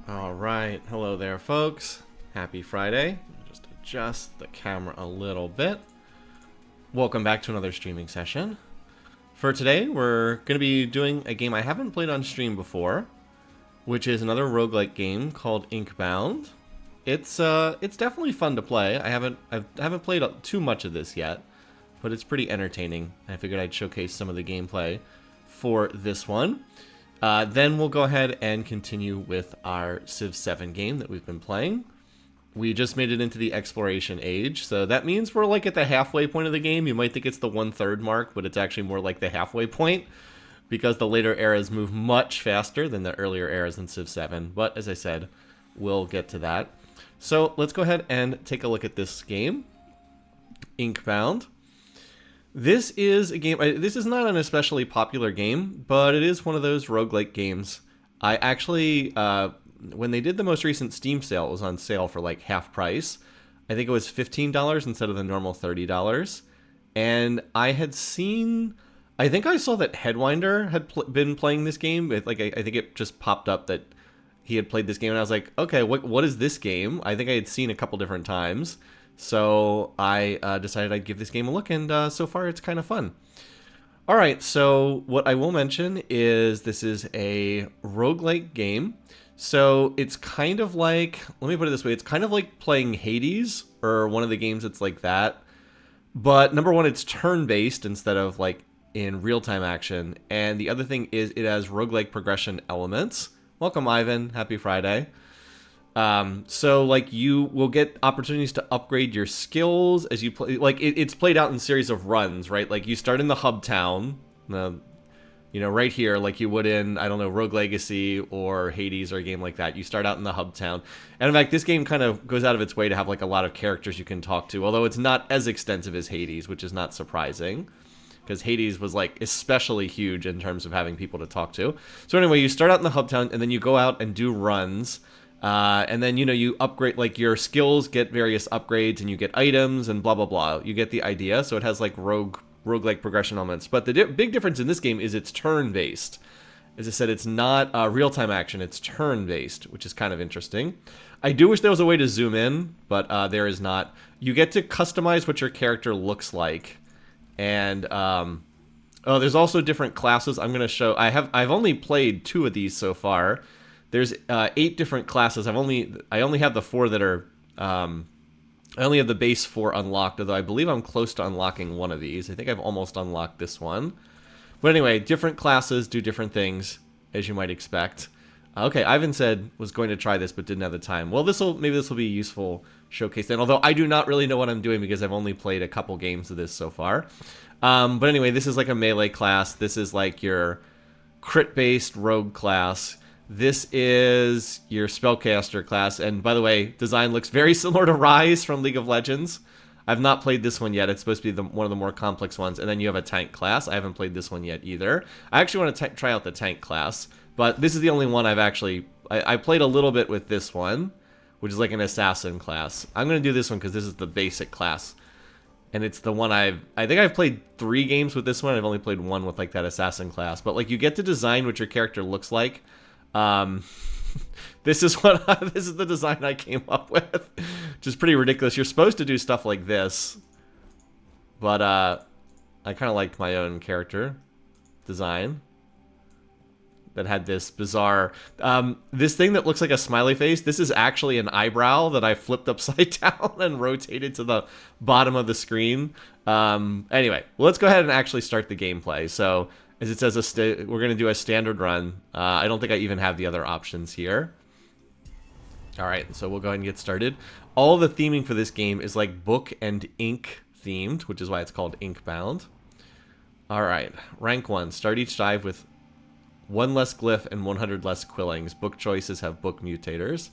All right, hello there, folks. Happy Friday. Just adjust the camera a little bit. Welcome back to another streaming session. For today, we're going to be doing a game I haven't played on stream before, which is another roguelike game called Inkbound. It's definitely fun to play. I haven't played too much of this yet, but it's pretty entertaining. I figured I'd showcase some of the gameplay for this one. Then we'll go ahead and continue with our Civ 7 game that we've been playing. We just made it into the exploration age, so that means we're like at the halfway point of the game. You might think it's the 1/3 mark, but it's actually more like the halfway point, because the later eras move much faster than the earlier eras in Civ 7. But as I said, we'll get to that. So let's go ahead and take a look at this game, Inkbound. This is a game, this is not an especially popular game, but it is one of those roguelike games. I actually, when they did the most recent Steam sale, it was on sale for like half price. I think it was $15 instead of the normal $30. And I had seen, I think I saw that Headwinder had been playing this game. I think it just popped up that he had played this game, and I was like, okay, what is this game? I think I had seen a couple different times. So I decided I'd give this game a look, and so far it's kind of fun. All right, so what I will mention is this is a roguelike game. So it's kind of like, let me put it this way, it's kind of like playing Hades, or one of the games that's like that. But number one, it's turn-based instead of like in real-time action. And the other thing is it has roguelike progression elements. Welcome, Ivan. Happy Friday. So like you will get opportunities to upgrade your skills as you play. Like it's played out in series of runs, right? Like you start in the hub town, right here, like you would in, I don't know, Rogue Legacy or Hades or a game like that. You start out in the hub town. And in fact, this game kind of goes out of its way to have like a lot of characters you can talk to, although it's not as extensive as Hades, which is not surprising, because Hades was like especially huge in terms of having people to talk to. So anyway, you start out in the hub town and then you go out and do runs. And then, you upgrade, like your skills get various upgrades and you get items and blah, blah, blah. You get the idea. So it has like roguelike progression elements. But the big difference in this game is it's turn-based. As I said, it's not real-time action. It's turn-based, which is kind of interesting. I do wish there was a way to zoom in, but there is not. You get to customize what your character looks like. And, there's also different classes. I'm going to show, I've only played 2 of these so far. There's 8 different classes. I only have the 4 that are, I only have the base 4 unlocked, although I believe I'm close to unlocking one of these. I think I've almost unlocked this one. But anyway, different classes do different things, as you might expect. Okay, Ivan said was going to try this, but didn't have the time. Well, maybe this will be a useful showcase then, although I do not really know what I'm doing because I've only played a couple games of this so far. But anyway, this is like a melee class. This is like your crit-based rogue class. This is your spellcaster class, and by the way, design looks very similar to Rise from League of Legends. I've not played this one yet. It's supposed to be one of the more complex ones. And then you have a tank class. I haven't played this one yet either. I actually want to try out the tank class, but this is the only one I've actually... I played a little bit with this one, which is like an assassin class. I'm going to do this one because this is the basic class. And it's the one I think I've played 3 games with this one. I've only played 1 with like that assassin class. But like you get to design what your character looks like. This is the design I came up with, which is pretty ridiculous. You're supposed to do stuff like this, but I kind of liked my own character design that had this bizarre, this thing that looks like a smiley face. This is actually an eyebrow that I flipped upside down and rotated to the bottom of the screen. Anyway, let's go ahead and actually start the gameplay. So, as it says, we're going to do a standard run. I don't think I even have the other options here. All right, so we'll go ahead and get started. All the theming for this game is like book and ink themed, which is why it's called Inkbound. All right, rank 1. Start each dive with 1 less glyph and 100 less quillings. Book choices have book mutators.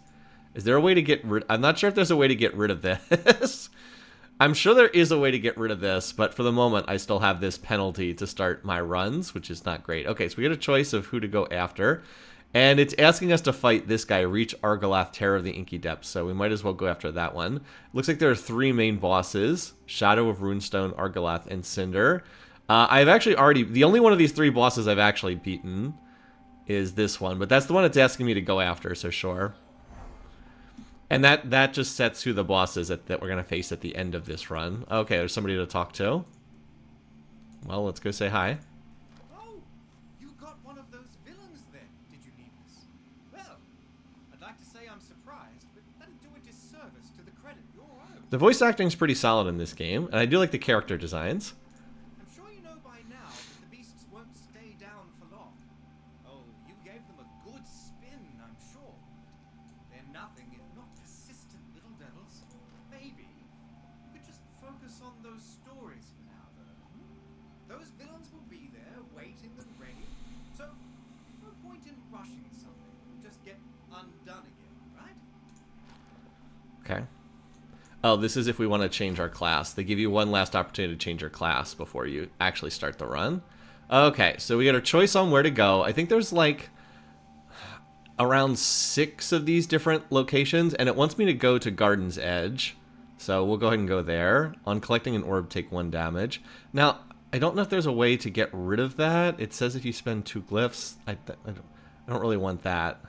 Is there a way to get rid... I'm not sure if there's a way to get rid of this. I'm sure there is a way to get rid of this, but for the moment, I still have this penalty to start my runs, which is not great. Okay, so we get a choice of who to go after, and it's asking us to fight this guy, Reach Argalath, Terror of the Inky Depths, so we might as well go after that one. Looks like there are 3 main bosses, Shadow of Runestone, Argalath, and Cinder. I've actually already... The only one of these 3 bosses I've actually beaten is this one, but that's the one it's asking me to go after, so sure. And that just sets who the boss is that we're going to face at the end of this run. Okay, there's somebody to talk to. Well, let's go say hi. Oh, you got one of those villains then, did you need this? Well, I'd like to say I'm surprised, but that'd do a disservice to the credit you're owed. The voice acting's pretty solid in this game, and I do like the character designs. I'm sure you know by now that the beasts won't stay down for long. Oh, you gave them a good spin, I'm sure. They're nothing if not persistent little devils. Maybe you could just focus on those stories for now, though. Those villains will be there, waiting and ready. So, no point in rushing something. Just get undone again, right? Okay. Oh, this is if we want to change our class. They give you one last opportunity to change your class before you actually start the run. Okay, so we got a choice on where to go. I think there's like around 6 of these different locations, and it wants me to go to Garden's Edge. So we'll go ahead and go there. On collecting an orb, take 1 damage. Now, I don't know if there's a way to get rid of that. It says if you spend 2 glyphs. I don't really want that.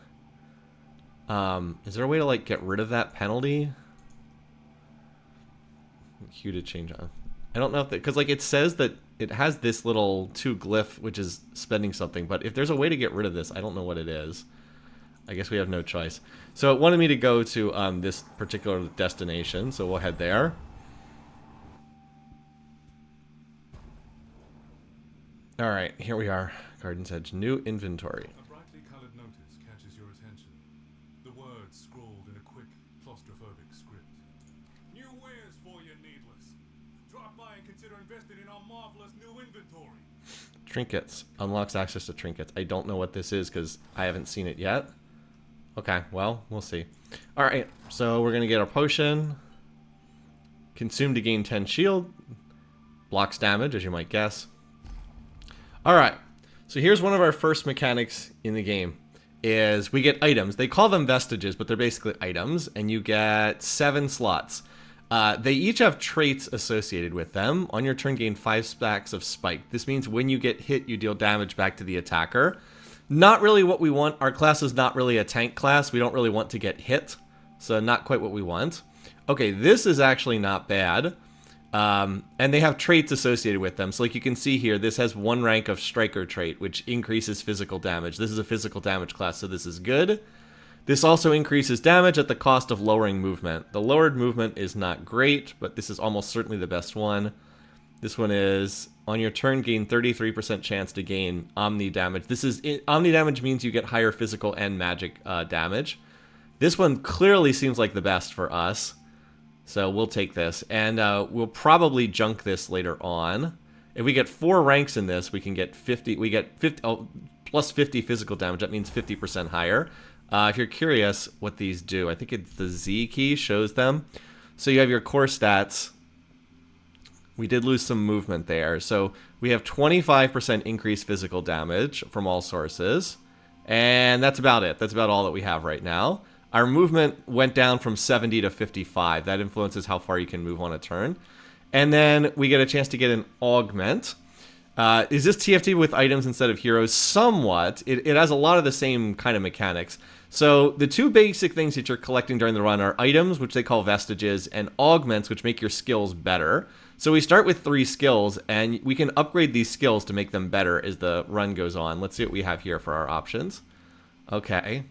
Is there a way to like get rid of that penalty? Hue to change on. I don't know if that, because like it says that it has this little 2 glyph, which is spending something. But if there's a way to get rid of this, I don't know what it is. I guess we have no choice. So it wanted me to go to this particular destination, so we'll head there. All right, here we are. Garden's Edge, new inventory. A brightly colored notice catches your attention. The words scrawled in a quick, claustrophobic script. New wares for you, needless. Drop by and consider investing in our marvelous new inventory. Trinkets. Unlocks access to trinkets. I don't know what this is because I haven't seen it yet. Okay, well, we'll see. All right, so we're going to get a potion. Consume to gain 10 shield. Blocks damage, as you might guess. All right, so here's one of our first mechanics in the game. Is we get items. They call them vestiges, but they're basically items. And you get 7 slots. They each have traits associated with them. On your turn, gain 5 stacks of spike. This means when you get hit, you deal damage back to the attacker. Not really what we want. Our class is not really a tank class. We don't really want to get hit. So not quite what we want. Okay, this is actually not bad. And they have traits associated with them. So like you can see here, this has 1 rank of striker trait, which increases physical damage. This is a physical damage class, so this is good. This also increases damage at the cost of lowering movement. The lowered movement is not great, but this is almost certainly the best one. This one is, on your turn, gain 33% chance to gain Omni damage. Omni damage means you get higher physical and magic damage. This one clearly seems like the best for us. So we'll take this, and we'll probably junk this later on. If we get 4 ranks in this, we can get 50. We get 50 plus 50 physical damage. That means 50% higher. If you're curious what these do, I think it's the Z key shows them. So you have your core stats. We did lose some movement there. So we have 25% increased physical damage from all sources. And that's about it. That's about all that we have right now. Our movement went down from 70 to 55. That influences how far you can move on a turn. And then we get a chance to get an augment. Is this TFT with items instead of heroes? Somewhat. It has a lot of the same kind of mechanics. So the 2 basic things that you're collecting during the run are items, which they call vestiges, and augments, which make your skills better. So we start with 3 skills, and we can upgrade these skills to make them better as the run goes on. Let's see what we have here for our options. Okay.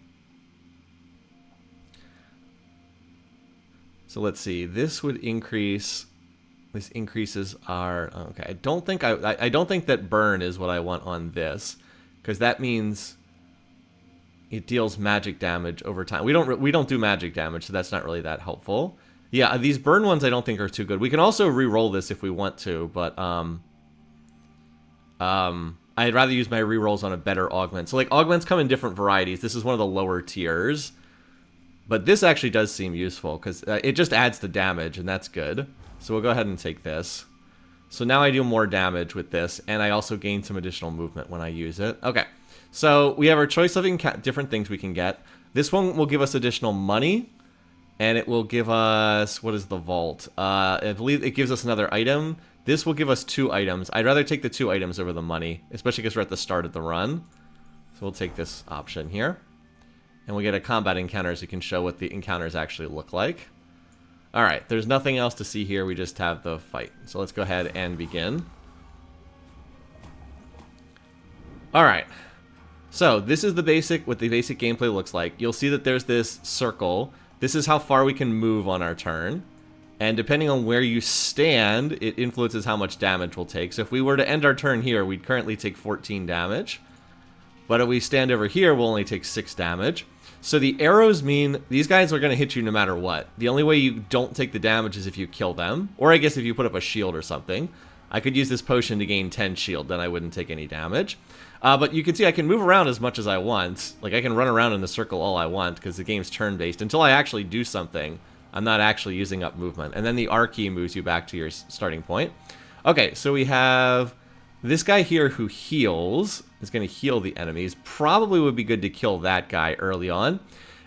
So let's see. This would increase. This increases our. Okay, I don't think that burn is what I want on this, because that means it deals magic damage over time. We don't do magic damage, so that's not really that helpful. Yeah, these burn ones I don't think are too good. We can also re-roll this if we want to, but I'd rather use my re-rolls on a better augment. So like augments come in different varieties. This is one of the lower tiers. But this actually does seem useful because it just adds the damage, and that's good. So we'll go ahead and take this. So now I do more damage with this, and I also gain some additional movement when I use it. Okay, so we have our choice of different things we can get. This one will give us additional money, and it will give us, what is the vault? I believe it gives us another item. This will give us 2 items. I'd rather take the 2 items over the money, especially because we're at the start of the run. So we'll take this option here. And we get a combat encounter so you can show what the encounters actually look like. Alright, there's nothing else to see here. We just have the fight. So let's go ahead and begin. Alright. So this is the basic, what the basic gameplay looks like. You'll see that there's this circle. This is how far we can move on our turn. And depending on where you stand, it influences how much damage we'll take. So if we were to end our turn here, we'd currently take 14 damage. But if we stand over here, we'll only take 6 damage. So the arrows mean these guys are going to hit you no matter what. The only way you don't take the damage is if you kill them. Or I guess if you put up a shield or something. I could use this potion to gain 10 shield, then I wouldn't take any damage. But you can see I can move around as much as I want. Like I can run around in the circle all I want because the game's turn-based. Until I actually do something, I'm not actually using up movement. And then the R key moves you back to your starting point. Okay, so we have this guy here who heals. Is going to heal the enemies. Probably would be good to kill that guy early on.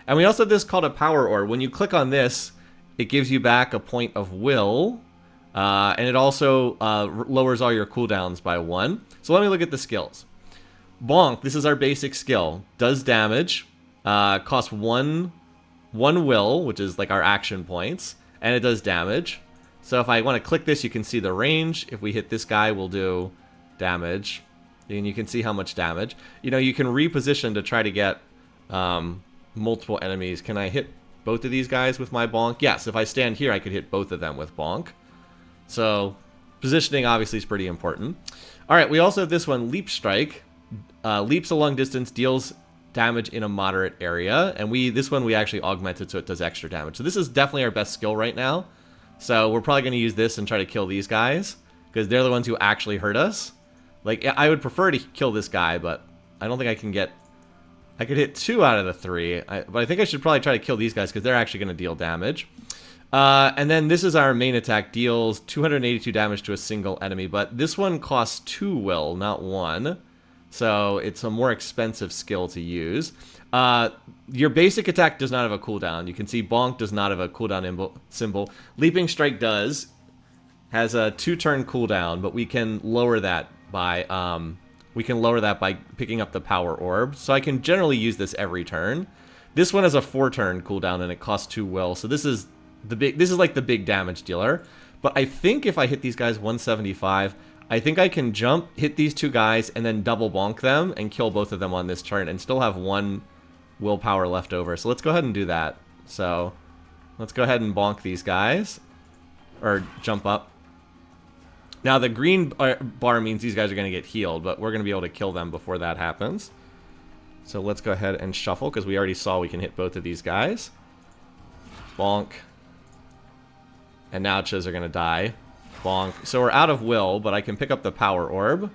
And we also have this called a power orb. When you click on this, it gives you back a point of will. And it also lowers all your cooldowns by 1. So let me look at the skills. Bonk, this is our basic skill. Does damage. Costs 1 will, which is like our action points. And it does damage. So if I want to click this, you can see the range. If we hit this guy, we'll do damage. And you can see how much damage. You know, you can reposition to try to get multiple enemies. Can I hit both of these guys with my bonk? Yes, if I stand here, I could hit both of them with bonk. So, positioning obviously is pretty important. Alright, we also have this one, Leap Strike. Leaps a long distance, deals damage in a moderate area. And this one we actually augmented so it does extra damage. So this is definitely our best skill right now. So we're probably going to use this and try to kill these guys. Because they're the ones who actually hurt us. Like, I would prefer to kill this guy, but I don't think I can get... I could hit 2 out of the 3, but I think I should probably try to kill these guys because they're actually going to deal damage. And then this is our main attack, deals 282 damage to a single enemy, but this one costs 2 will, not 1. So it's a more expensive skill to use. Your basic attack does not have a cooldown. You can see Bonk does not have a cooldown symbol. Leaping Strike does. Has a 2-turn cooldown, but we can lower that by picking up the power orb. So I can generally use this every turn. This one has a 4-turn cooldown and it costs 2 will. So this is like the big damage dealer. But I think if I hit these guys 175, I think I can jump, hit these 2 guys, and then double bonk them and kill both of them on this turn and still have 1 willpower left over. So let's go ahead and do that. So let's go ahead and bonk these guys. Or jump up. Now, the green bar means these guys are going to get healed, but we're going to be able to kill them before that happens. So let's go ahead and shuffle, because we already saw we can hit both of these guys. Bonk. And now it shows they're going to die. Bonk. So we're out of will, but I can pick up the power orb.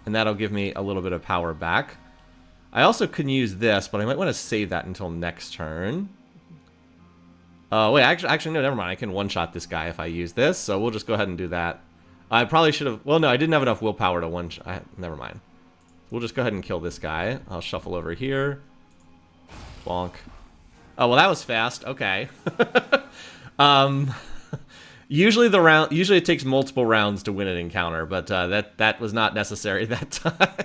And that'll give me a little bit of power back. I also can use this, but I might want to save that until next turn. Wait, actually, no, never mind. I can one-shot this guy if I use this, so we'll just go ahead and do that. I probably should have... Well, no, I didn't have enough willpower to one-shot... Never mind. We'll just go ahead and kill this guy. I'll shuffle over here. Bonk. Oh, well, that was fast. Okay. Usually it takes multiple rounds to win an encounter, but that was not necessary that time.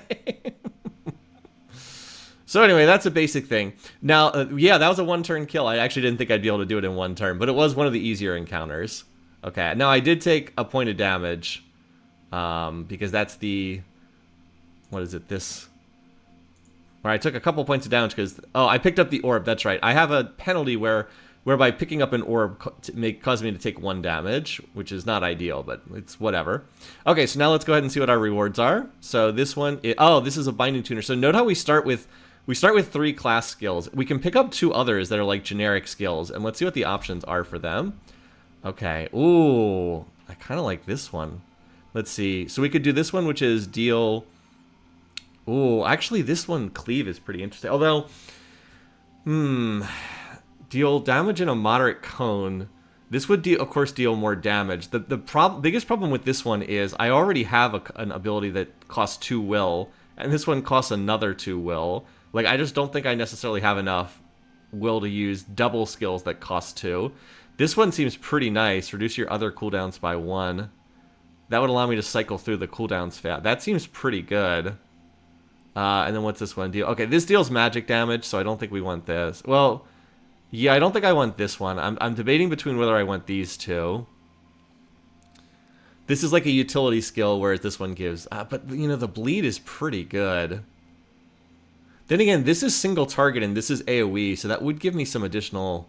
So anyway, that's a basic thing. Now, yeah, that was a 1-turn kill. I actually didn't think I'd be able to do it in 1 turn, but it was one of the easier encounters. Okay, now I did take a point of damage, because that's the... What is it, this... Where I took a couple points of damage because... Oh, I picked up the orb, that's right. I have a penalty whereby picking up an orb caused me to take 1 damage, which is not ideal, but it's whatever. Okay, so now let's go ahead and see what our rewards are. So this one... this is a binding tuner. So note how we start with 3 class skills. We can pick up 2 others that are like generic skills, and let's see what the options are for them. Okay. Ooh, I kind of like this one. Let's see. So we could do this one, which is deal... Ooh, actually, this one, cleave, is pretty interesting. Although, deal damage in a moderate cone. This would, of course, deal more damage. The biggest problem with this one is I already have an ability that costs 2 will, and this one costs another 2 will. Like, I just don't think I necessarily have enough will to use double skills that cost 2. This one seems pretty nice. Reduce your other cooldowns by 1. That would allow me to cycle through the cooldowns fast. That seems pretty good. And then what's this one deal? Okay, this deals magic damage, so I don't think we want this. Well, yeah, I don't think I want this one. I'm debating between whether I want these two. This is like a utility skill, whereas this one gives... but, you know, the bleed is pretty good. Then again, this is single target and this is AoE, so that would give me some additional...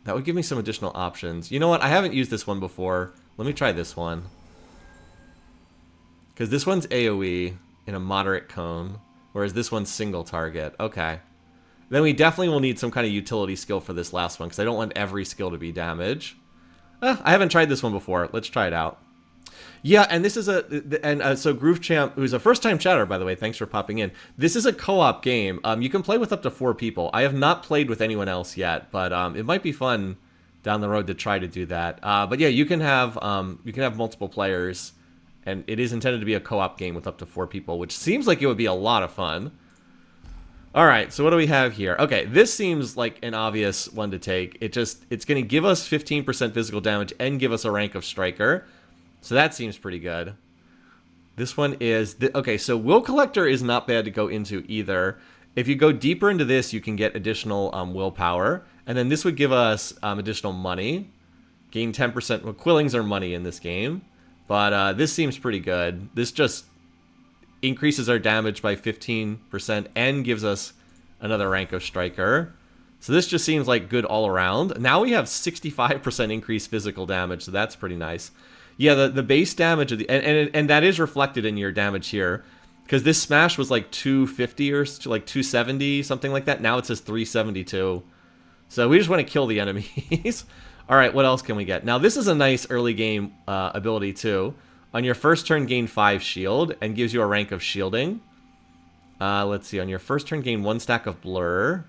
That would give me some additional options. You know what? I haven't used this one before. Let me try this one. Because this one's AoE in a moderate cone, whereas this one's single target. Okay. Then we definitely will need some kind of utility skill for this last one, because I don't want every skill to be damage. I haven't tried this one before. Let's try it out. Yeah, and this is so Groove Champ, who's a first-time chatter, by the way, thanks for popping in. This is a co-op game. You can play with up to 4 people. I have not played with anyone else yet, but it might be fun down the road to try to do that. But yeah, you can have multiple players, and it is intended to be a co-op game with up to 4 people, which seems like it would be a lot of fun. All right, so what do we have here? Okay, this seems like an obvious one to take. It's going to give us 15% physical damage and give us a rank of Striker. So that seems pretty good. This one is... okay, so Will Collector is not bad to go into either. If you go deeper into this, you can get additional willpower. And then this would give us additional money. Gain 10%... Well, Quillings are money in this game. But this seems pretty good. This just increases our damage by 15% and gives us another rank of Striker. So this just seems like good all around. Now we have 65% increased physical damage, so that's pretty nice. Yeah, the base damage of the and that is reflected in your damage here, because this smash was like 250 or like 270, something like that. Now it says 372. So we just want to kill the enemies. All right, what else can we get? Now this is a nice early game ability too. On your first turn, gain 5 shield and gives you a rank of shielding. Let's see. On your first turn, gain 1 stack of blur.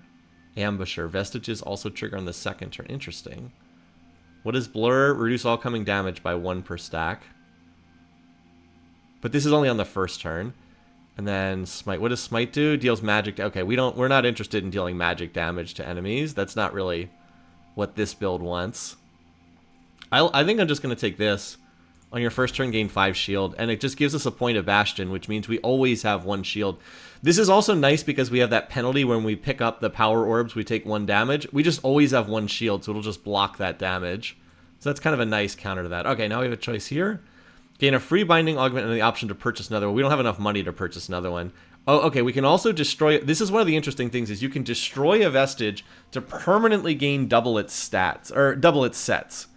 Ambusher vestiges also trigger on the second turn. Interesting. What is blur? Reduce all coming damage by 1 per stack. But this is only on the first turn. And then smite. What does smite do? Deals magic. Okay, we're not interested in dealing magic damage to enemies. That's not really what this build wants. I think I'm just going to take this. On your first turn, gain 5 shield, and it just gives us a point of Bastion, which means we always have 1 shield. This is also nice because we have that penalty when we pick up the power orbs, we take 1 damage. We just always have 1 shield, so it'll just block that damage. So that's kind of a nice counter to that. Okay, now we have a choice here. Gain a free binding augment and the option to purchase another one. We don't have enough money to purchase another one. Oh, okay, we can also destroy... This is one of the interesting things, is you can destroy a vestige to permanently gain double its stats, or double its sets.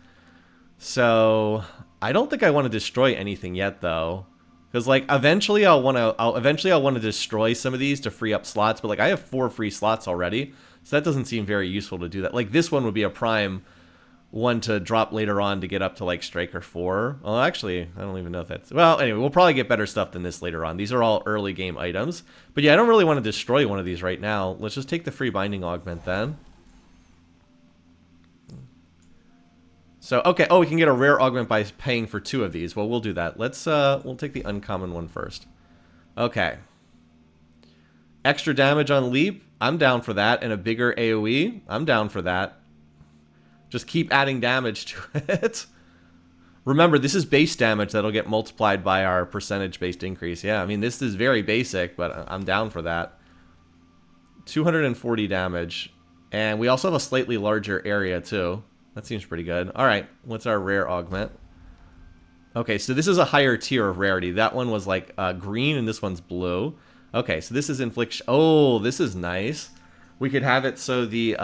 So... I don't think I want to destroy anything yet, though, because like eventually I'll want to destroy some of these to free up slots. But like I have 4 free slots already, so that doesn't seem very useful to do that. Like this one would be a prime one to drop later on to get up to like Striker 4. Well, actually, I don't even know if that's... Well, anyway, we'll probably get better stuff than this later on. These are all early game items, but yeah, I don't really want to destroy one of these right now. Let's just take the free binding augment then. So, okay, oh, we can get a rare augment by paying for 2 of these. Well, we'll do that. Let's, we'll take the uncommon one first. Okay. Extra damage on leap, I'm down for that. And a bigger AoE, I'm down for that. Just keep adding damage to it. Remember, this is base damage that'll get multiplied by our percentage-based increase. Yeah, I mean, this is very basic, but I'm down for that. 240 damage. And we also have a slightly larger area, too. That seems pretty good. All right, what's our rare augment? Okay, so this is a higher tier of rarity. That one was like green, and this one's blue. Okay, so this is infliction. Oh, this is nice. We could have it so the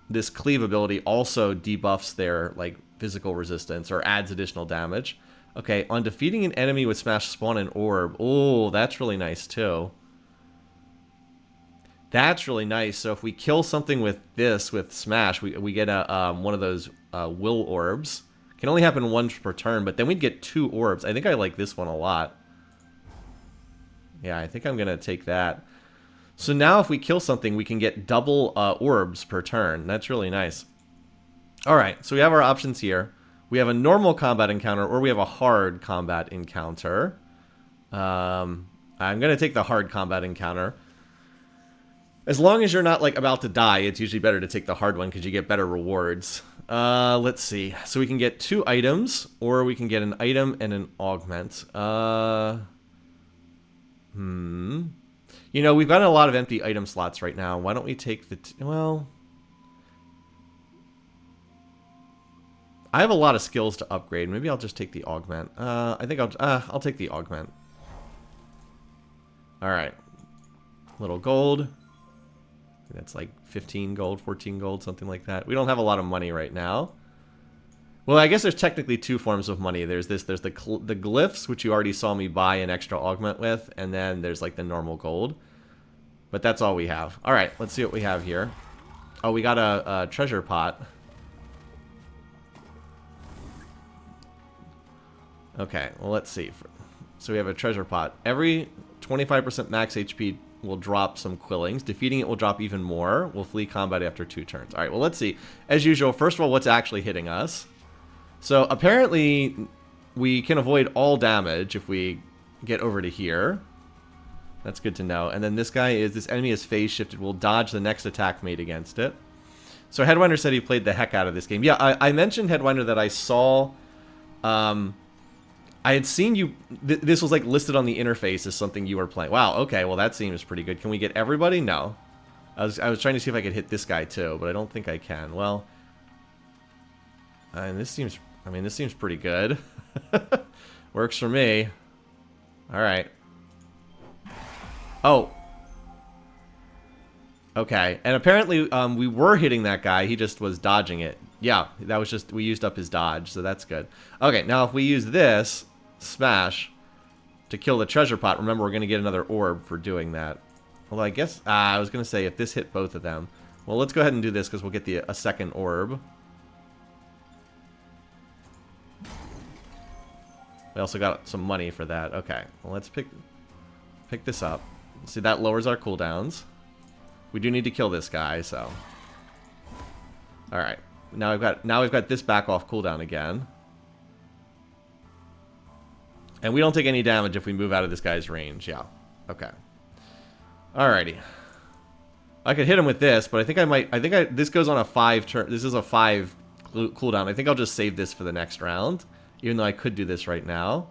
this cleave ability also debuffs their like physical resistance or adds additional damage. Okay, on defeating an enemy with smash, spawn an orb. Oh, that's really nice too. That's really nice. So if we kill something with this, with Smash, we get a one of those will orbs. Can only happen once per turn, but then we'd get 2 orbs. I think I like this one a lot. Yeah, I think I'm going to take that. So now if we kill something, we can get double orbs per turn. That's really nice. All right, so we have our options here. We have a normal combat encounter, or we have a hard combat encounter. I'm going to take the hard combat encounter. As long as you're not like about to die, it's usually better to take the hard one because you get better rewards. Let's see. So we can get 2 items, or we can get an item and an augment. You know, we've got a lot of empty item slots right now. Why don't we take the... well... I have a lot of skills to upgrade. Maybe I'll just take the augment. I think I'll take the augment. Alright. Little gold. That's like 15 gold, 14 gold, something like that. We don't have a lot of money right now. Well, I guess there's technically two forms of money. There's the glyphs, which you already saw me buy an extra augment with, and then there's like the normal gold. But that's all we have. Alright, let's see what we have here. Oh, we got a treasure pot. Okay, well, let's see. So we have a treasure pot. Every 25% max HP will drop some quillings. Defeating it will drop even more. We'll flee combat after 2 turns. All right, well, let's see. As usual, first of all, what's actually hitting us? So apparently, we can avoid all damage if we get over to here. That's good to know. And then this enemy is phase shifted. Will dodge the next attack made against it. So Headwinder said he played the heck out of this game. Yeah, I mentioned, Headwinder, that I saw... I had seen you... this was like listed on the interface as something you were playing. Wow, okay, well that seems pretty good. Can we get everybody? No. I was trying to see if I could hit this guy too, but I don't think I can. Well... and this seems... I mean, this seems pretty good. Works for me. Alright. Oh. Okay, and apparently we were hitting that guy. He just was dodging it. Yeah, that was just... we used up his dodge, so that's good. Okay, now if we use this... smash to kill the treasure pot. Remember, we're going to get another orb for doing that. Although I guess I was going to say if this hit both of them. Well, let's go ahead and do this because we'll get a second orb. We also got some money for that. Okay, well, let's pick this up. See, that lowers our cooldowns. We do need to kill this guy, so. All right, now we've got this back off cooldown again. And we don't take any damage if we move out of this guy's range. Yeah. Okay. Alrighty. I could hit him with this, but I think this goes on a 5 turn. This is a 5 cooldown. I think I'll just save this for the next round, even though I could do this right now.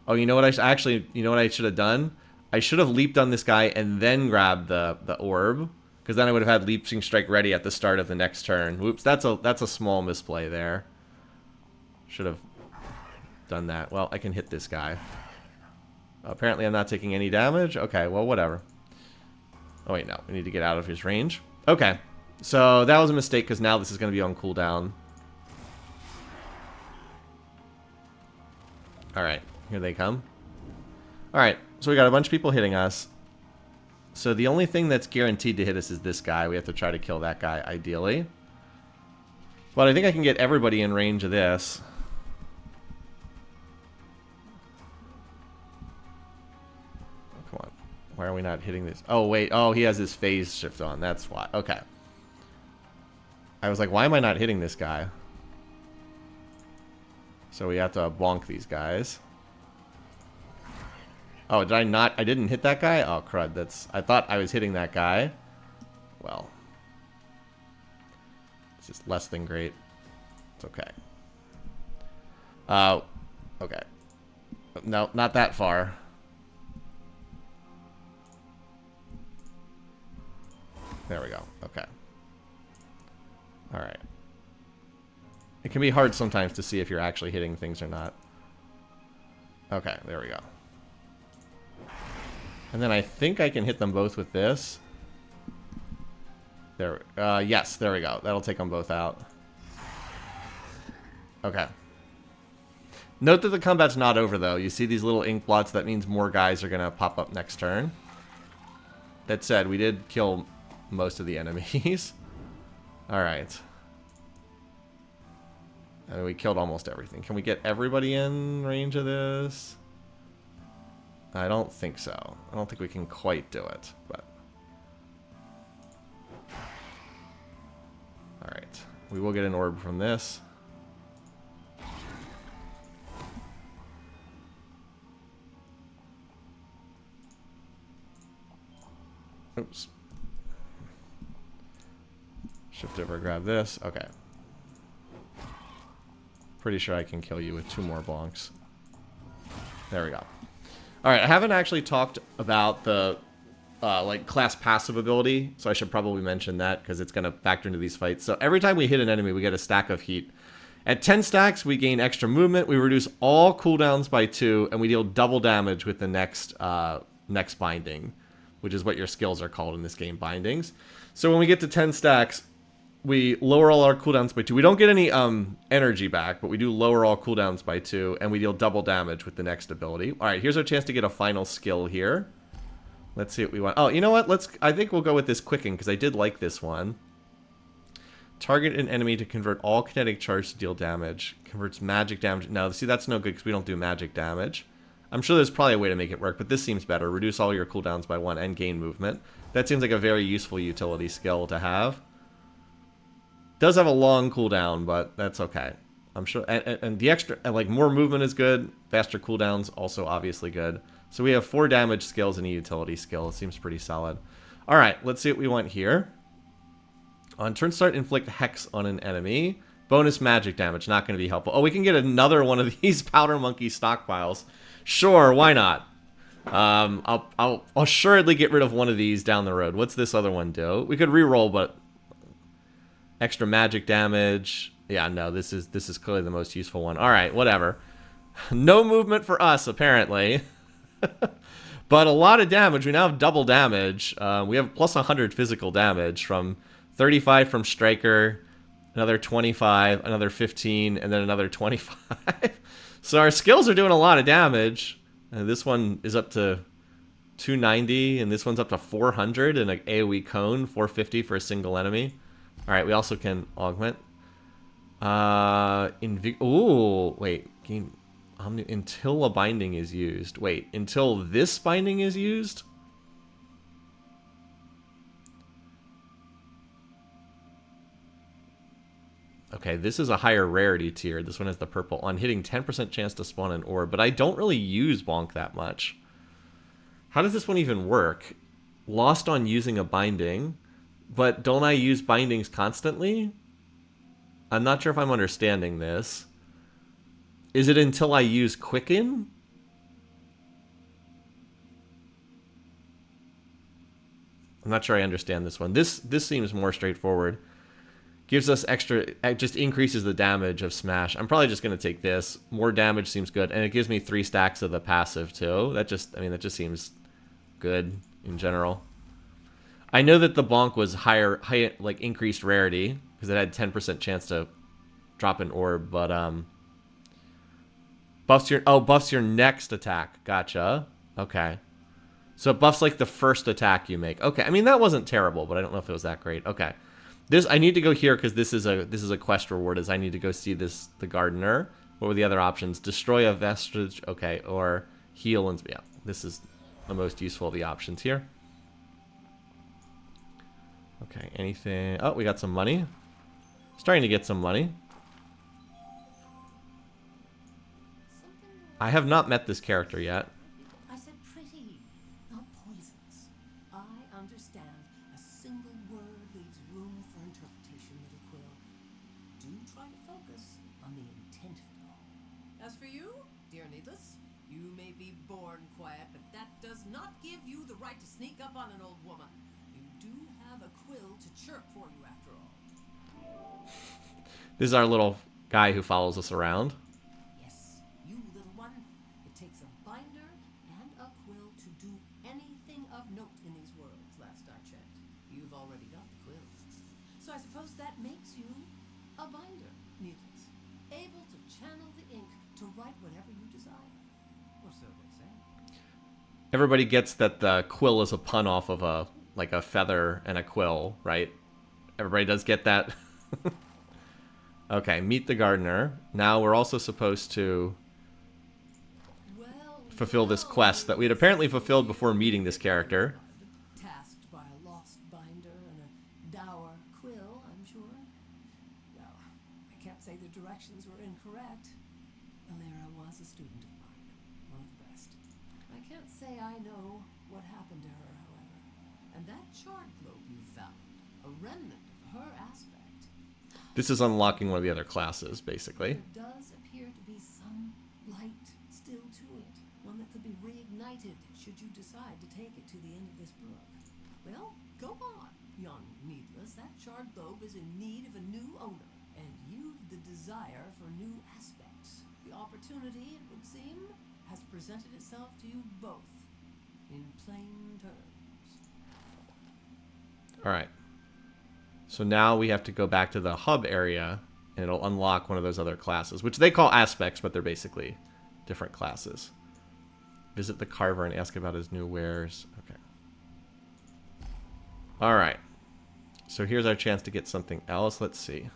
Oh, you know what you know what I should have done? I should have leaped on this guy and then grabbed the orb, because then I would have had Leaping Strike ready at the start of the next turn. Whoops, that's a small misplay there. Should have done that. Well, I can hit this guy. Apparently I'm not taking any damage. Okay, well, whatever. Oh wait, no, we need to get out of his range. Okay, so that was a mistake because now this is going to be on cooldown. Alright, here they come. Alright, so we got a bunch of people hitting us. So the only thing that's guaranteed to hit us is this guy. We have to try to kill that guy, ideally. But I think I can get everybody in range of this. Come on. Why are we not hitting this? Oh, wait. Oh, he has his phase shift on. That's why. Okay. I was like, why am I not hitting this guy? So we have to bonk these guys. Oh, did I not? I didn't hit that guy? Oh, crud. I thought I was hitting that guy. Well. This is less than great. It's okay. Okay. No, not that far. There we go. Okay. Alright. It can be hard sometimes to see if you're actually hitting things or not. Okay, there we go. And then I think I can hit them both with this. There. Yes, there we go. That'll take them both out. Okay. Note that the combat's not over, though. You see these little ink blots? That means more guys are going to pop up next turn. That said, we did kill most of the enemies. Alright. And we killed almost everything. Can we get everybody in range of this? I don't think so. I don't think we can quite do it, but... Alright. We will get an orb from this. Oops. Shift over, grab this. Okay. Pretty sure I can kill you with 2 more bonks. There we go. All right, I haven't actually talked about the like class passive ability, so I should probably mention that because it's going to factor into these fights. So every time we hit an enemy, we get a stack of heat. At 10 stacks, we gain extra movement. We reduce all cooldowns by 2, and we deal double damage with the next next binding, which is what your skills are called in this game, bindings. So when we get to 10 stacks, we lower all our cooldowns by 2. We don't get any energy back, but we do lower all cooldowns by 2, and we deal double damage with the next ability. All right, here's our chance to get a final skill here. Let's see what we want. Oh, you know what? I think we'll go with this quicken, because I did like this one. Target an enemy to convert all kinetic charge to deal damage. Converts magic damage. No, see, that's no good, because we don't do magic damage. I'm sure there's probably a way to make it work, but this seems better. Reduce all your cooldowns by 1 and gain movement. That seems like a very useful utility skill to have. Does have a long cooldown, but that's okay. I'm sure, and the extra, and like more movement is good. Faster cooldowns also obviously good. So we have 4 damage skills and a utility skill. It seems pretty solid. All right, let's see what we want here. On turn start, inflict hex on an enemy. Bonus magic damage, not going to be helpful. Oh, we can get another one of these powder monkey stockpiles. Sure, why not? I'll assuredly get rid of one of these down the road. What's this other one do? We could reroll, but extra magic damage. Yeah, no, this is clearly the most useful one. All right, whatever. No movement for us, apparently. But a lot of damage. We now have double damage. We have plus 100 physical damage from 35 from Striker, another 25, another 15, and then another 25. So our skills are doing a lot of damage. This one is up to 290, and this one's up to 400, and an AoE cone, 450 for a single enemy. All right, we also can augment. Ooh, wait. Until a binding is used. Wait, until this binding is used? Okay, this is a higher rarity tier. This one has the purple. On hitting 10% chance to spawn an orb, but I don't really use bonk that much. How does this one even work? Lost on using a binding, but don't I use bindings constantly? I'm not sure if I'm understanding this. Is it until I use quicken? I'm not sure I understand this one. This seems more straightforward. Gives us extra, it just increases the damage of smash. I'm probably just going to take this. More damage seems good, and it gives me 3 stacks of the passive too. That just seems good in general. I know that the bonk was higher, like increased rarity because it had 10% chance to drop an orb, but buffs your next attack. Gotcha. Okay. So it buffs like the first attack you make. Okay. I mean, that wasn't terrible, but I don't know if it was that great. Okay. I need to go here because this is a quest reward. I need to go see the gardener. What were the other options? Destroy a vestige. Okay, or heal and yeah. This is the most useful of the options here. Okay, anything? Oh, we got some money. Starting to get some money. I have not met this character yet. I said pretty, not poisonous. I understand a single word leaves room for interpretation, little Quill. Do try to focus on the intent of it all. As for you, dear Needless, you may be born quiet, but that does not give you the right to sneak up on an old woman. You do have a Quill to chirp for you after all. This is our little guy who follows us around. Yes, you little one. It takes a binder and a Quill to do anything of note in these worlds, last I checked. You've already got the Quill. So I suppose that makes you a binder, Needless. Able to channel the ink to write whatever you desire. Or so they say. Everybody gets that the quill is a pun off of a feather and a quill, right? Everybody does get that. Okay, meet the gardener. Now we're also supposed to fulfill this quest that we had apparently fulfilled before meeting this character. Tasked by a lost binder and a dour Quill, I'm sure. Well, I can't say the directions were incorrect. Alira was a student of mine, one of the best. I can't say I know what happened to her, however. And that charred globe you found, a remnant of her aspect. This is unlocking one of the other classes, basically. There does appear to be some light still to it, one that could be reignited should you decide to take it to the end of this book. Well, go on, young Needless. That shard globe is in need of a new owner, and you've the desire for new aspects. The opportunity, it would seem, has presented itself to you both, in plain terms. Alright. So now we have to go back to the hub area, and it'll unlock one of those other classes, which they call aspects, but they're basically different classes. Visit the carver and ask about his new wares. Okay. Alright. So here's our chance to get something else. Let's see.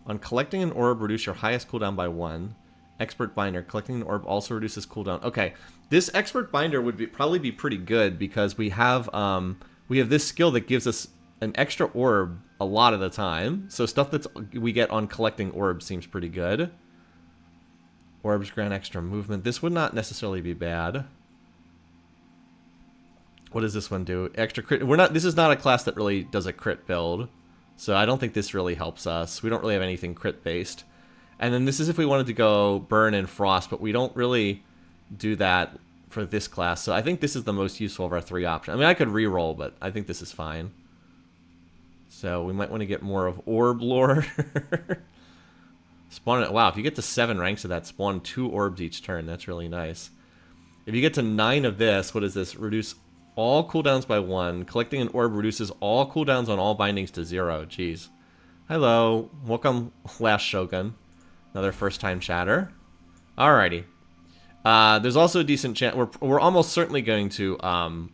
On collecting an orb, reduce your highest cooldown by 1. Expert binder. Collecting an orb also reduces cooldown. Okay. This expert binder would probably be pretty good because we have this skill that gives us an extra orb a lot of the time. So stuff that's we get on collecting orbs seems pretty good. Orbs grant extra movement. This would not necessarily be bad. What does this one do? Extra crit. This is not a class that really does a crit build. So I don't think this really helps us. We don't really have anything crit based. And then this is if we wanted to go burn and frost, but we don't really do that for this class. So I think this is the most useful of our 3 options. I mean, I could reroll, but I think this is fine. So we might want to get more of Orb Lore. Spawn it. Wow, if you get to 7 ranks of that, spawn 2 orbs each turn. That's really nice. If you get to 9 of this, what is this? Reduce all cooldowns by 1. Collecting an orb reduces all cooldowns on all bindings to 0. Jeez. Hello. Welcome, Last Shogun. Another first-time chatter. Alrighty. There's also a decent chance. We're almost certainly going to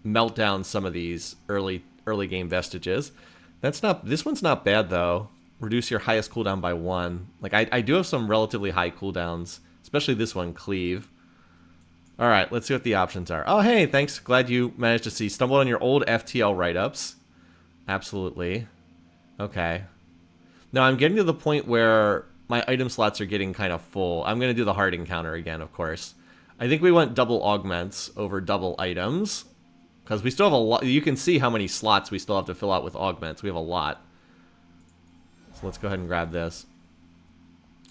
melt down some of these early game vestiges. This one's not bad though. Reduce your highest cooldown by 1. Like I do have some relatively high cooldowns, especially this one, Cleave. All right, let's see what the options are. Oh, hey, thanks. Glad you managed to see. Stumbled on your old FTL write-ups. Absolutely. Okay. Now I'm getting to the point where my item slots are getting kind of full. I'm going to do the hard encounter again, of course. I think we want double augments over double items. Because we still have a lot. You can see how many slots we still have to fill out with augments. We have a lot. So let's go ahead and grab this.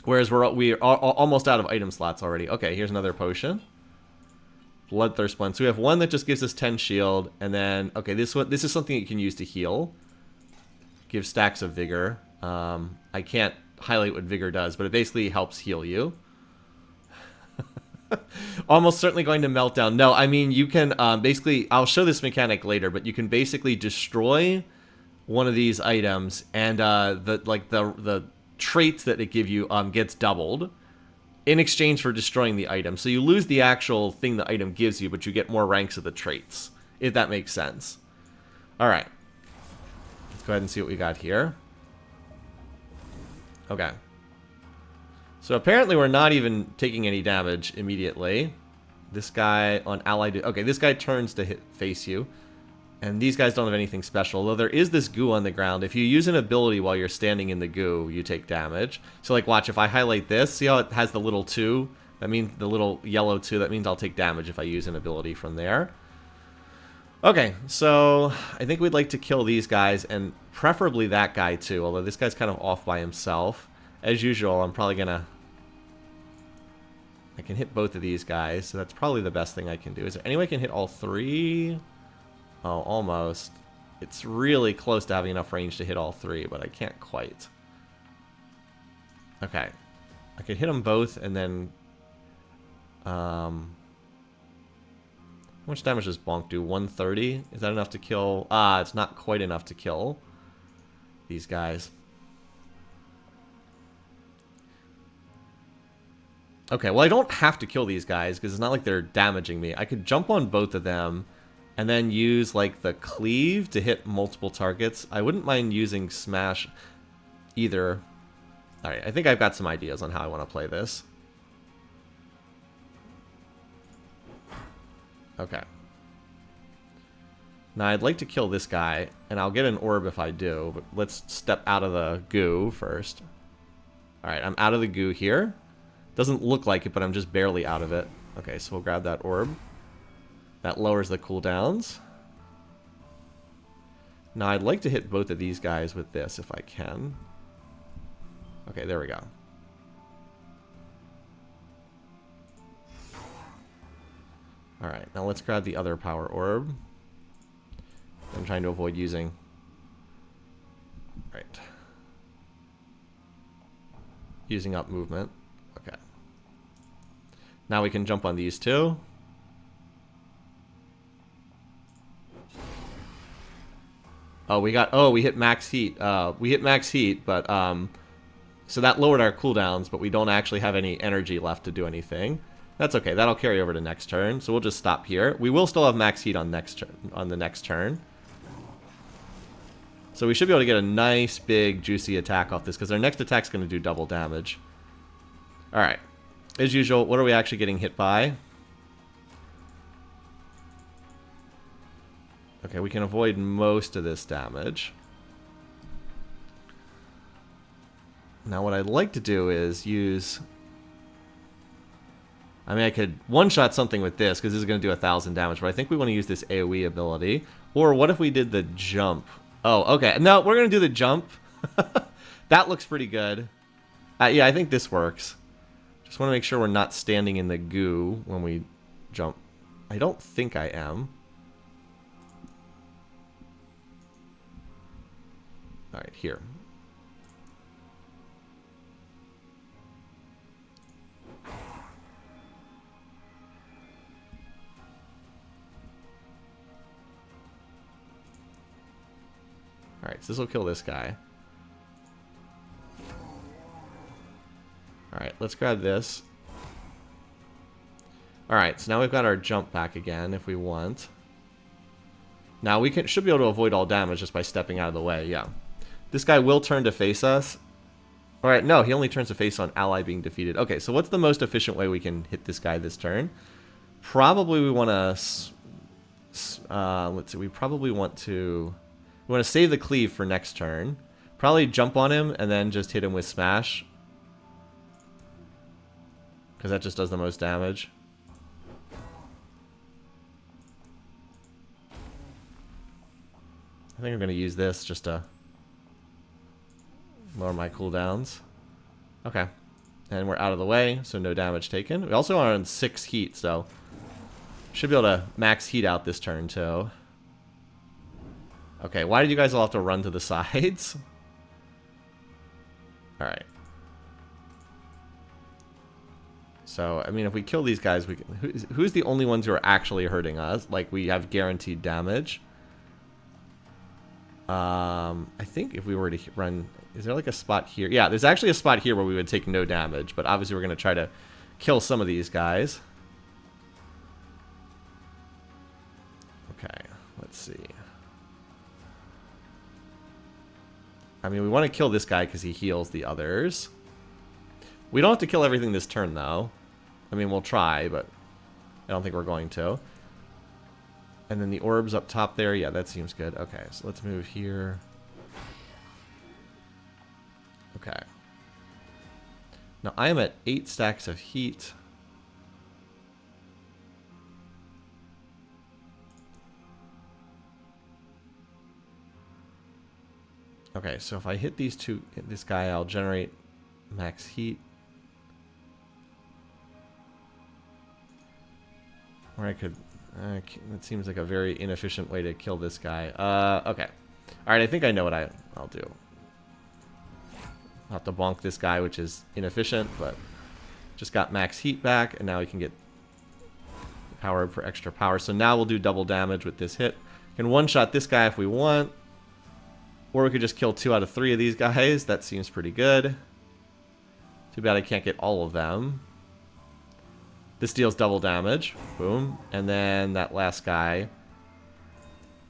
Whereas we are almost out of item slots already. Okay, here's another potion. Bloodthirst one. So we have one that just gives us 10 shield. And then, okay, this is something you can use to heal. Give stacks of vigor. I can't highlight what vigor does, but it basically helps heal you. Almost certainly going to melt down. No, I mean, you can basically, I'll show this mechanic later, but you can basically destroy one of these items, and the traits that it give you gets doubled in exchange for destroying the item. So you lose the actual thing the item gives you, but you get more ranks of the traits, if that makes sense. All right. Let's go ahead and see what we got here. Okay. So apparently we're not even taking any damage immediately. This guy on allied... Okay, this guy turns to face you. And these guys don't have anything special. Although there is this goo on the ground. If you use an ability while you're standing in the goo, you take damage. So like, watch, if I highlight this, see how it has the little 2? That means the little yellow 2. That means I'll take damage if I use an ability from there. Okay, so I think we'd like to kill these guys, and preferably that guy too. Although this guy's kind of off by himself. As usual, I'm probably gonna... I can hit both of these guys, so that's probably the best thing I can do. Is there any way I can hit all 3? Oh, almost. It's really close to having enough range to hit all 3, but I can't quite. Okay. I could hit them both, and then... how much damage does Bonk do? 130? Is that enough to kill... Ah, it's not quite enough to kill these guys. Okay, well, I don't have to kill these guys, because it's not like they're damaging me. I could jump on both of them, and then use, like, the cleave to hit multiple targets. I wouldn't mind using smash either. Alright, I think I've got some ideas on how I want to play this. Okay. Now, I'd like to kill this guy, and I'll get an orb if I do, but let's step out of the goo first. Alright, I'm out of the goo here. Doesn't look like it, but I'm just barely out of it. Okay, so we'll grab that orb. That lowers the cooldowns. Now, I'd like to hit both of these guys with this if I can. Okay, there we go. Alright, now let's grab the other power orb. I'm trying to avoid using... Right. Using up movement. Okay. Now we can jump on these two. Oh, we hit max heat. We hit max heat, but so that lowered our cooldowns, but we don't actually have any energy left to do anything. That's okay. That'll carry over to next turn. So we'll just stop here. We will still have max heat on the next turn. So we should be able to get a nice big juicy attack off this because our next attack's going to do double damage. All right. As usual, what are we actually getting hit by? Okay, we can avoid most of this damage. Now what I'd like to do is use... I mean, I could one-shot something with this, because this is going to do 1,000 damage, but I think we want to use this AoE ability. Or what if we did the jump? Oh, okay. No, we're going to do the jump. That looks pretty good. Yeah, I think this works. Just want to make sure we're not standing in the goo when we jump. I don't think I am. Alright, here. Alright, so this will kill this guy. Alright, let's grab this. Alright, so now we've got our jump back again if we want. Now we should be able to avoid all damage just by stepping out of the way, yeah. This guy will turn to face us. Alright, no, he only turns to face on ally being defeated. Okay, so what's the most efficient way we can hit this guy this turn? Probably we want to... let's see, we probably want to... We want to save the cleave for next turn. Probably jump on him and then just hit him with smash. Because that just does the most damage. I think I'm going to use this just to lower my cooldowns. Okay. And we're out of the way, so no damage taken. We also are on 6 heat, so should be able to max heat out this turn too. Okay, why did you guys all have to run to the sides? Alright. So, I mean, if we kill these guys, we can, who's the only ones who are actually hurting us? Like, we have guaranteed damage. I think if we were to run... Is there like a spot here? Yeah, there's actually a spot here where we would take no damage, but obviously we're going to try to kill some of these guys. Okay, let's see. I mean, we want to kill this guy because he heals the others. We don't have to kill everything this turn, though. I mean, we'll try, but I don't think we're going to. And then the orbs up top there. Yeah, that seems good. Okay, so let's move here. Okay. Now, I am at 8 stacks of heat. Okay, so if I hit these two, this guy, I'll generate max heat. Or I could... it seems like a very inefficient way to kill this guy. Okay. Alright, I think I know what I'll do. I'll have to bonk this guy, which is inefficient, but just got max heat back, and now we can get power for extra power. So now we'll do double damage with this hit. We can one-shot this guy if we want. Or we could just kill 2 out of 3 of these guys. That seems pretty good. Too bad I can't get all of them. This deals double damage. Boom. And then that last guy.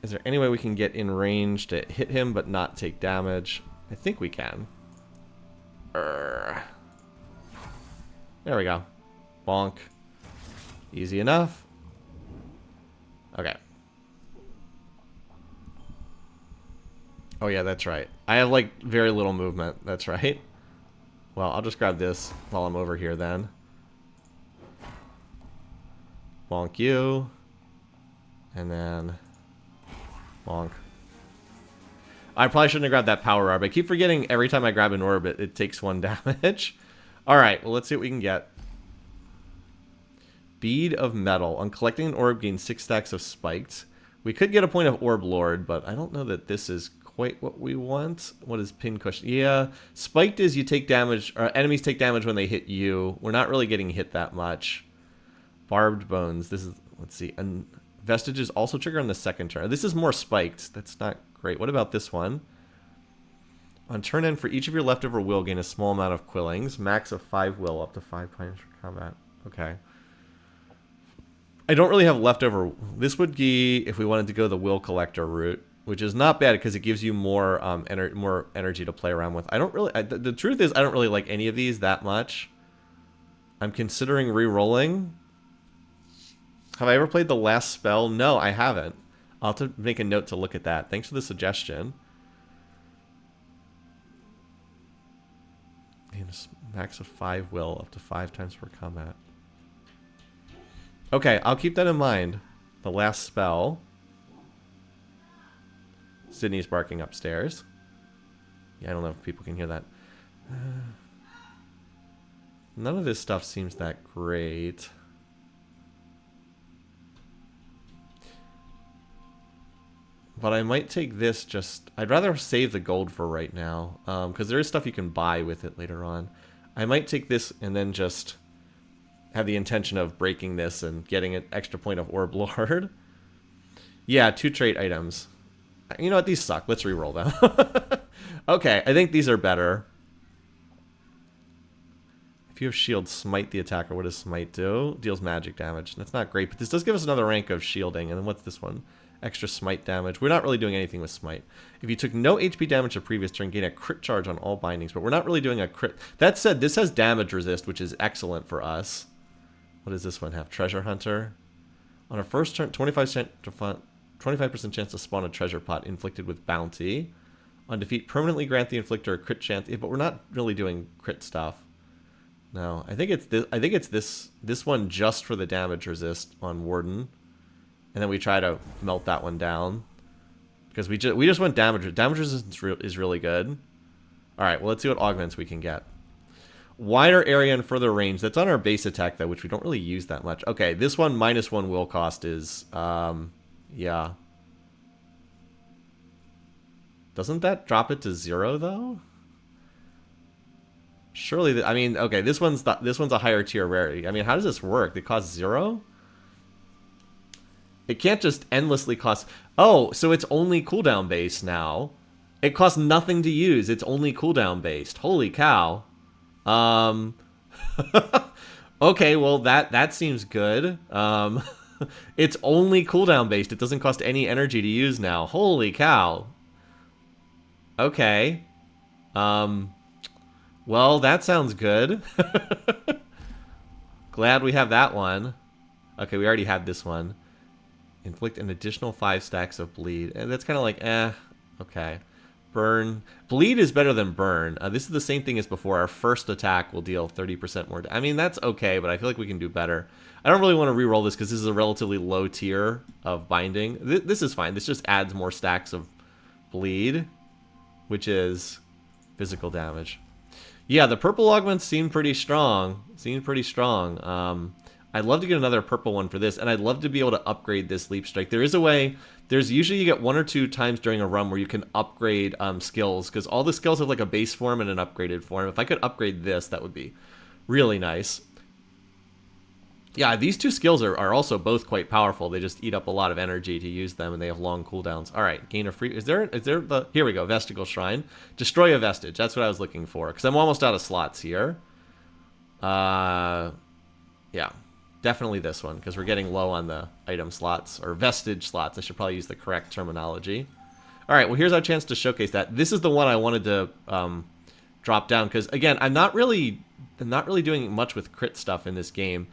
Is there any way we can get in range to hit him but not take damage? I think we can. There we go. Bonk. Easy enough. Okay. Oh yeah, that's right. I have like very little movement. That's right. Well, I'll just grab this while I'm over here then. Bonk you. And then bonk. I probably shouldn't have grabbed that power orb. I keep forgetting every time I grab an orb, it takes 1 damage. Alright, well, let's see what we can get. Bead of Metal. On collecting an orb, gain 6 stacks of spiked. We could get a point of Orb Lord, but I don't know that this is quite what we want. What is Pincushion? Yeah, spiked is you take damage, or enemies take damage when they hit you. We're not really getting hit that much. Barbed Bones. This is, let's see, and Vestiges also trigger on the second turn. This is more spiked. That's not great. What about this one? On turn end, for each of your leftover will, gain a small amount of quillings. Max of 5 will, up to 5 times for combat. Okay. I don't really have leftover. This would be if we wanted to go the will collector route, which is not bad because it gives you more more energy to play around with. I don't really. The truth is, I don't really like any of these that much. I'm considering re-rolling. Have I ever played the last spell? No, I haven't. I'll have to make a note to look at that. Thanks for the suggestion. And a max of 5 will, up to 5 times per combat. Okay, I'll keep that in mind. The last spell. Sydney's barking upstairs. Yeah, I don't know if people can hear that. None of this stuff seems that great. But I might take this just... I'd rather save the gold for right now. Because there is stuff you can buy with it later on. I might take this and then just have the intention of breaking this and getting an extra point of Orb Lord. Yeah, 2 trait items. You know what? These suck. Let's re-roll them. Okay, I think these are better. If you have shield, smite the attacker. What does smite do? Deals magic damage. That's not great, but this does give us another rank of shielding. And then what's this one? Extra smite damage. We're not really doing anything with smite. If you took no HP damage the previous turn, gain a crit charge on all bindings, but we're not really doing a crit. That said, this has damage resist, which is excellent for us. What does this one have? Treasure Hunter. On a first turn, 25% chance to spawn a treasure pot inflicted with bounty. On defeat, permanently grant the inflictor a crit chance. But we're not really doing crit stuff. No, I think it's this. I think it's this one just for the damage resist on Warden. And then we try to melt that one down. Because we just went damage. Damage resistance is really good. Alright, well, let's see what augments we can get. Wider area and further range. That's on our base attack, though, which we don't really use that much. Okay, this one, -1 will cost is... yeah. Doesn't that drop it to 0, though? Surely... I mean, okay, this one's a higher tier rarity. I mean, how does this work? It costs 0? It can't just endlessly cost... Oh, so it's only cooldown based now. It costs nothing to use. It's only cooldown based. Holy cow. Okay, well, that seems good. It's only cooldown based. It doesn't cost any energy to use now. Holy cow. Okay. Well, that sounds good. Glad we have that one. Okay, we already had this one. Inflict an additional 5 stacks of bleed. And that's kind of like, okay. Burn. Bleed is better than burn. This is the same thing as before. Our first attack will deal 30% more. I mean, that's okay, but I feel like we can do better. I don't really want to re-roll this because this is a relatively low tier of binding. This is fine. This just adds more stacks of bleed, which is physical damage. Yeah, the purple augments seem pretty strong. I'd love to get another purple one for this, and I'd love to be able to upgrade this Leap Strike. There is a way. There's usually you get 1 or 2 times during a run where you can upgrade skills, because all the skills have like a base form and an upgraded form. If I could upgrade this, that would be really nice. Yeah, these 2 skills are also both quite powerful. They just eat up a lot of energy to use them, and they have long cooldowns. All right, gain a free... Is there the... Here we go, Vestigial Shrine. Destroy a vestige. That's what I was looking for, because I'm almost out of slots here. Yeah. Definitely this one, because we're getting low on the item slots, or vestige slots. I should probably use the correct terminology. All right, well, here's our chance to showcase that. This is the one I wanted to drop down, because, again, I'm not really doing much with crit stuff in this game.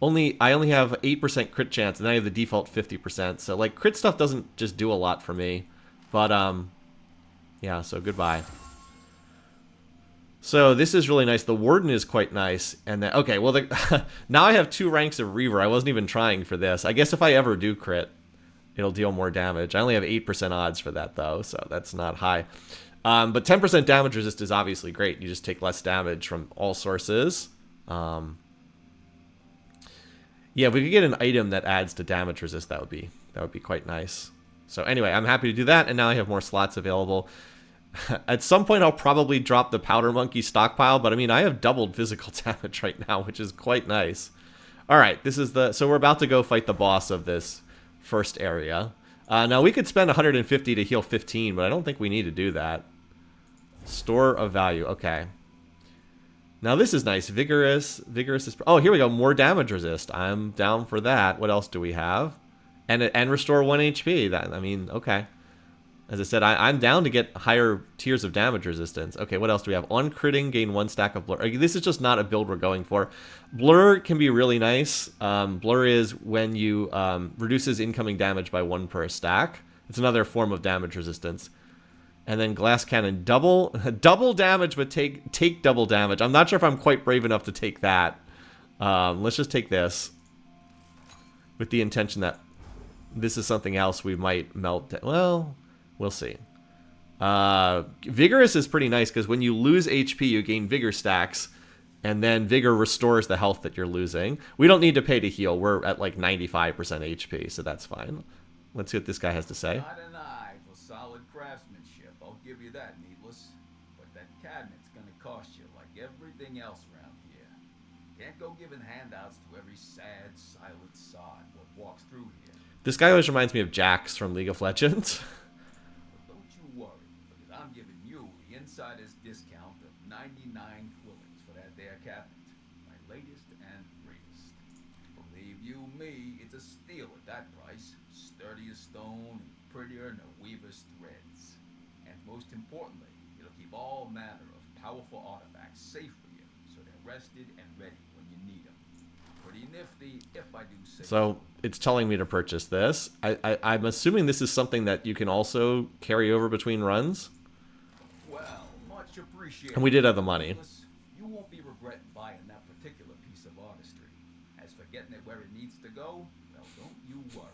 I only have 8% crit chance, and then I have the default 50%. So, like, crit stuff doesn't just do a lot for me. But, yeah, so goodbye. So this is really nice. The Warden is quite nice. And then, okay, well, now I have 2 ranks of Reaver. I wasn't even trying for this. I guess if I ever do crit, it'll deal more damage. I only have 8% odds for that, though, so that's not high. But 10% damage resist is obviously great. You just take less damage from all sources. Yeah, if we could get an item that adds to damage resist, that would be quite nice. So anyway, I'm happy to do that, and now I have more slots available. At some point, I'll probably drop the Powder Monkey stockpile, but I mean, I have doubled physical damage right now, which is quite nice. All right, this is so we're about to go fight the boss of this first area. Now, we could spend 150 to heal 15, but I don't think we need to do that. Store of value, okay. Now this is nice. Vigorous is... Oh, here we go. More damage resist. I'm down for that. What else do we have? And restore 1 HP. That, I mean, okay. As I said, I'm down to get higher tiers of damage resistance. Okay, what else do we have? On critting, gain 1 stack of blur. This is just not a build we're going for. Blur can be really nice. Blur is when you reduces incoming damage by 1 per stack. It's another form of damage resistance. And then glass cannon, double damage, but take double damage. I'm not sure if I'm quite brave enough to take that. Let's just take this, with the intention that this is something else we might melt. Well, we'll see. Vigorous is pretty nice because when you lose HP, you gain vigor stacks, and then vigor restores the health that you're losing. We don't need to pay to heal. We're at like 95% HP, so that's fine. Let's see what this guy has to say. Not an eye for solid craftsmanship. I'll give you that, Needless. But that cabinet's gonna cost you like everything else around here. Can't go giving handouts to every sad, silent sod what walks through here. This guy always reminds me of Jax from League of Legends. But don't you worry, because I'm giving you the insider's discount of 99 quillings for that there cabinet. My latest and greatest. Believe you me, it's a steal at that price. Sturdy as stone and prettier than a weaver's threads. And most importantly, it'll keep all manner of powerful artifacts safe for you, so they're rested and ready when you need them. Pretty nifty, if I do say So it's telling me to purchase this. I'm assuming this is something that you can also carry over between runs. Well, much appreciated. And we did have the money. You won't be regretting buying that particular piece of artistry. As for getting it where it needs to go, well, don't you worry.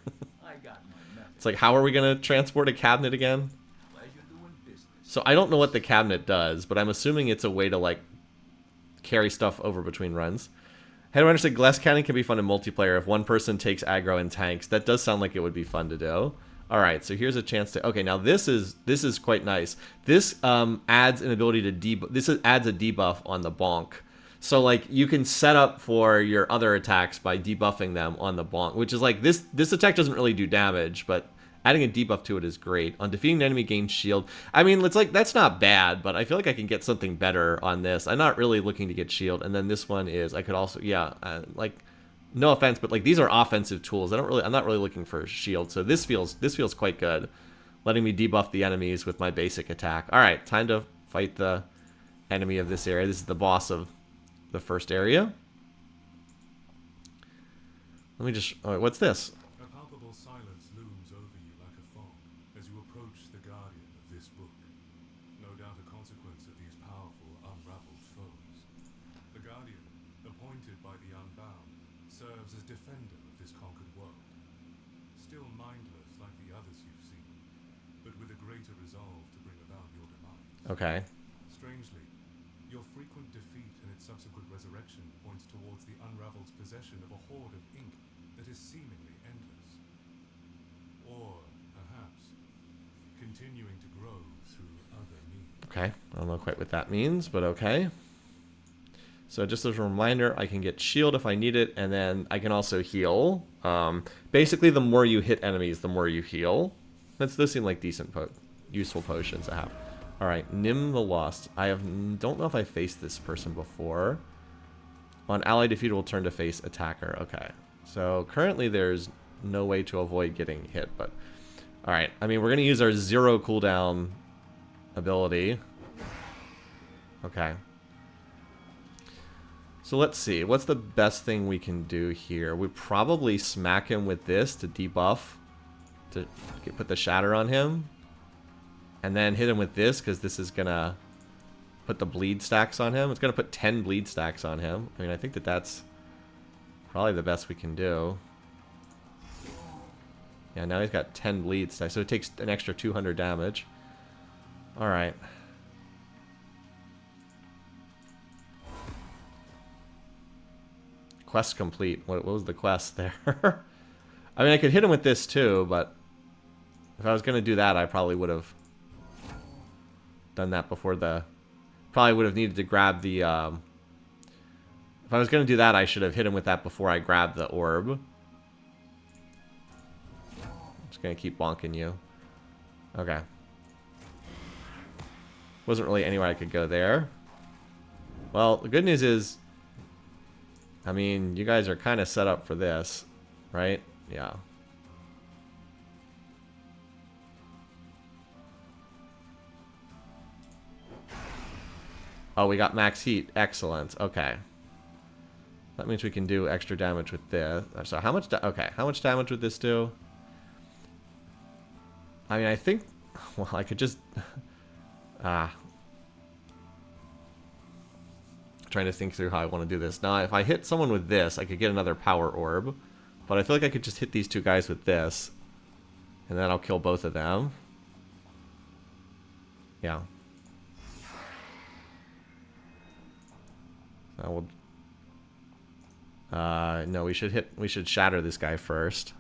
I got my method. It's like, how are we going to transport a cabinet again? Pleasure doing business. So I don't know what the cabinet does, but I'm assuming it's a way to, like, carry stuff over between runs. Headrunner said glass cannon can be fun in multiplayer if one person takes aggro and tanks. That does sound like it would be fun to do. All right, so here's a chance to... Okay, now this is quite nice. This adds an ability to debuff... This adds a debuff on the bonk. So, like, you can set up for your other attacks by debuffing them on the bonk, which is like, this attack doesn't really do damage, but adding a debuff to it is great. On defeating an enemy, gain shield. I mean, it's like, that's not bad, but I feel like I can get something better on this. I'm not really looking to get shield. And then this one is, I could also, yeah, like, no offense, but like, these are offensive tools. I'm not really looking for shield. So this feels quite good. Letting me debuff the enemies with my basic attack. All right, time to fight the enemy of this area. This is the boss of the first area. Let me just... Oh, what's this? A palpable silence looms over you like a fog as you approach the guardian of this book. No doubt a consequence of these powerful, unraveled foes. The guardian, appointed by the Unbound, serves as defender of this conquered world. Still mindless like the others you've seen, but with a greater resolve to bring about your demise. Okay. Strangely, your frequent defeat and its subsequent resurrection points towards the Unraveled's possession of a hoard of ink that is seemingly endless. Or, perhaps, continuing to grow through other means. Okay, I don't know quite what that means, but okay. So just as a reminder, I can get shield if I need it, and then I can also heal. Basically, the more you hit enemies, the more you heal. Those seem like decent, useful potions to have. All right, Nim the Lost. Don't know if I faced this person before. On ally defeated, will turn to face attacker. Okay, so currently there's no way to avoid getting hit, but all right. I mean, we're gonna use our 0 cooldown ability. Okay. So let's see. What's the best thing we can do here? We probably smack him with this to debuff, to put the shatter on him. And then hit him with this, because this is going to put the bleed stacks on him. It's going to put 10 bleed stacks on him. I mean, I think that's probably the best we can do. Yeah, now he's got 10 bleed stacks, so it takes an extra 200 damage. Alright. Quest complete. What was the quest there? I mean, I could hit him with this too, but if I was going to do that, I probably would have done that before the... Probably would have needed to grab the... If I was going to do that, I should have hit him with that before I grabbed the orb. I'm just going to keep bonking you. Okay. Wasn't really anywhere I could go there. Well, the good news is... I mean, you guys are kind of set up for this, right? Yeah. Oh, we got max heat. Excellent. Okay. That means we can do extra damage with this. So how much... Okay, how much damage would this do? I mean, I think... Well, I could just... Trying to think through how I want to do this. Now, if I hit someone with this, I could get another power orb. But I feel like I could just hit these two guys with this. And then I'll kill both of them. Yeah. So we'll... no, we should shatter this guy first.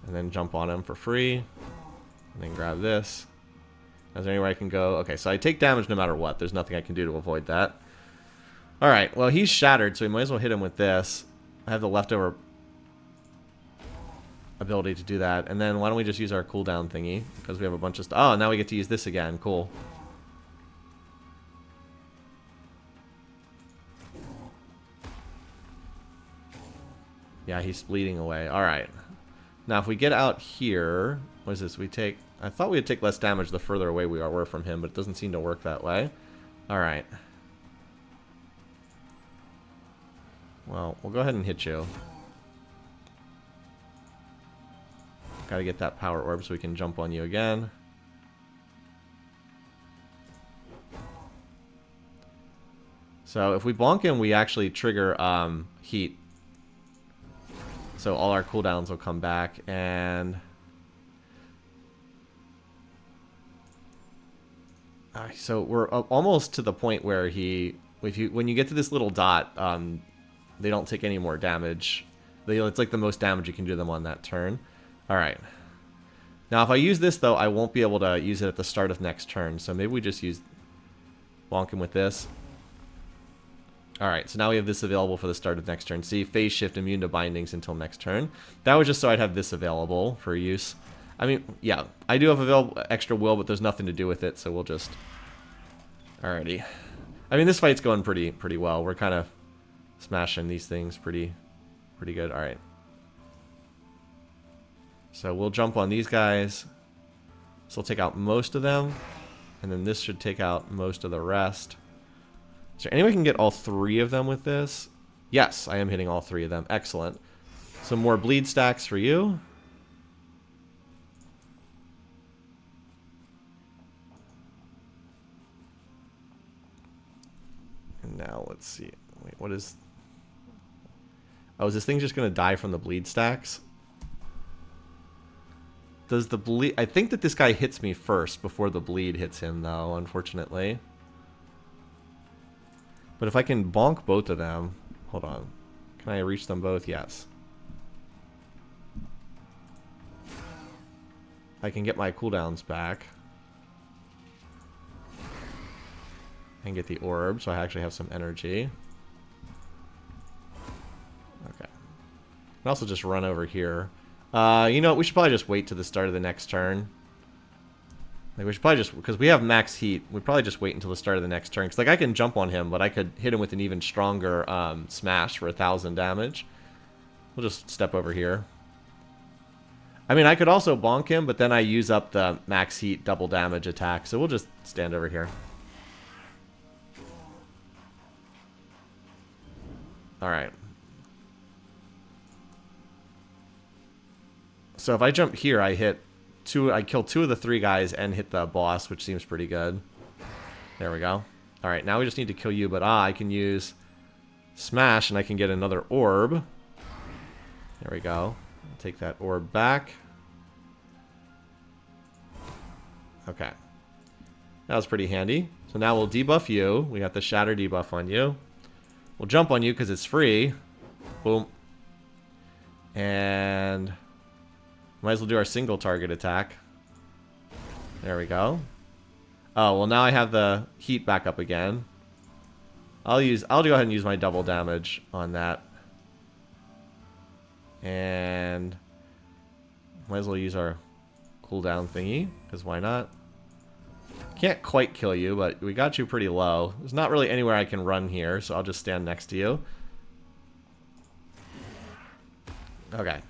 And then jump on him for free. And then grab this. Is there anywhere I can go? Okay, so I take damage no matter what. There's nothing I can do to avoid that. Alright, well, he's shattered, so we might as well hit him with this. I have the leftover ability to do that. And then why don't we just use our cooldown thingy? Because we have a bunch of stuff. Oh, now we get to use this again. Cool. Yeah, he's bleeding away. Alright. Now, if we get out here... What is this? We take... I thought we would take less damage the further away we were from him, but it doesn't seem to work that way. Alright. Well, we'll go ahead and hit you. Gotta get that power orb so we can jump on you again. So if we bonk him, we actually trigger heat. So all our cooldowns will come back, and... so we're almost to the point where when you get to this little dot, they don't take any more damage. It's like the most damage you can do them on that turn. Alright. Now if I use this though, I won't be able to use it at the start of next turn. So maybe we just bonk him with this. Alright, so now we have this available for the start of next turn. See, phase shift, immune to bindings until next turn. That was just so I'd have this available for use. I mean, yeah, I do have available extra will, but there's nothing to do with it, so we'll just... Alrighty. I mean, this fight's going pretty well. We're kind of smashing these things pretty good. Alright. So we'll jump on these guys. This will take out most of them, and then this should take out most of the rest. Is there any way I can get all three of them with this? Yes, I am hitting all three of them. Excellent. Some more bleed stacks for you. And now let's see. Wait, what is... Oh, is this thing just going to die from the bleed stacks? Does the bleed... I think that this guy hits me first before the bleed hits him, though, unfortunately. But if I can bonk both of them... Hold on. Can I reach them both? Yes. I can get my cooldowns back. And get the orb, so I actually have some energy. Okay. And also just run over here. You know what? We should probably just wait to the start of the next turn. Like, we should probably just... Because we have max heat. We'd probably just wait until the start of the next turn. Because, like, I can jump on him, but I could hit him with an even stronger smash for 1,000 damage. We'll just step over here. I mean, I could also bonk him, but then I use up the max heat double damage attack. So we'll just stand over here. Alright. So if I jump here, I kill 2 of the 3 guys and hit the boss, which seems pretty good. There we go. Alright, now we just need to kill you, but I can use smash and I can get another orb. There we go. I'll take that orb back. Okay. That was pretty handy. So now we'll debuff you. We got the shatter debuff on you. We'll jump on you because it's free. Boom. And might as well do our single target attack. There we go. Oh, well now I have the heat back up again. I'll go ahead and use my double damage on that. And might as well use our cooldown thingy, because why not? Can't quite kill you, but we got you pretty low. There's not really anywhere I can run here, so I'll just stand next to you. Okay.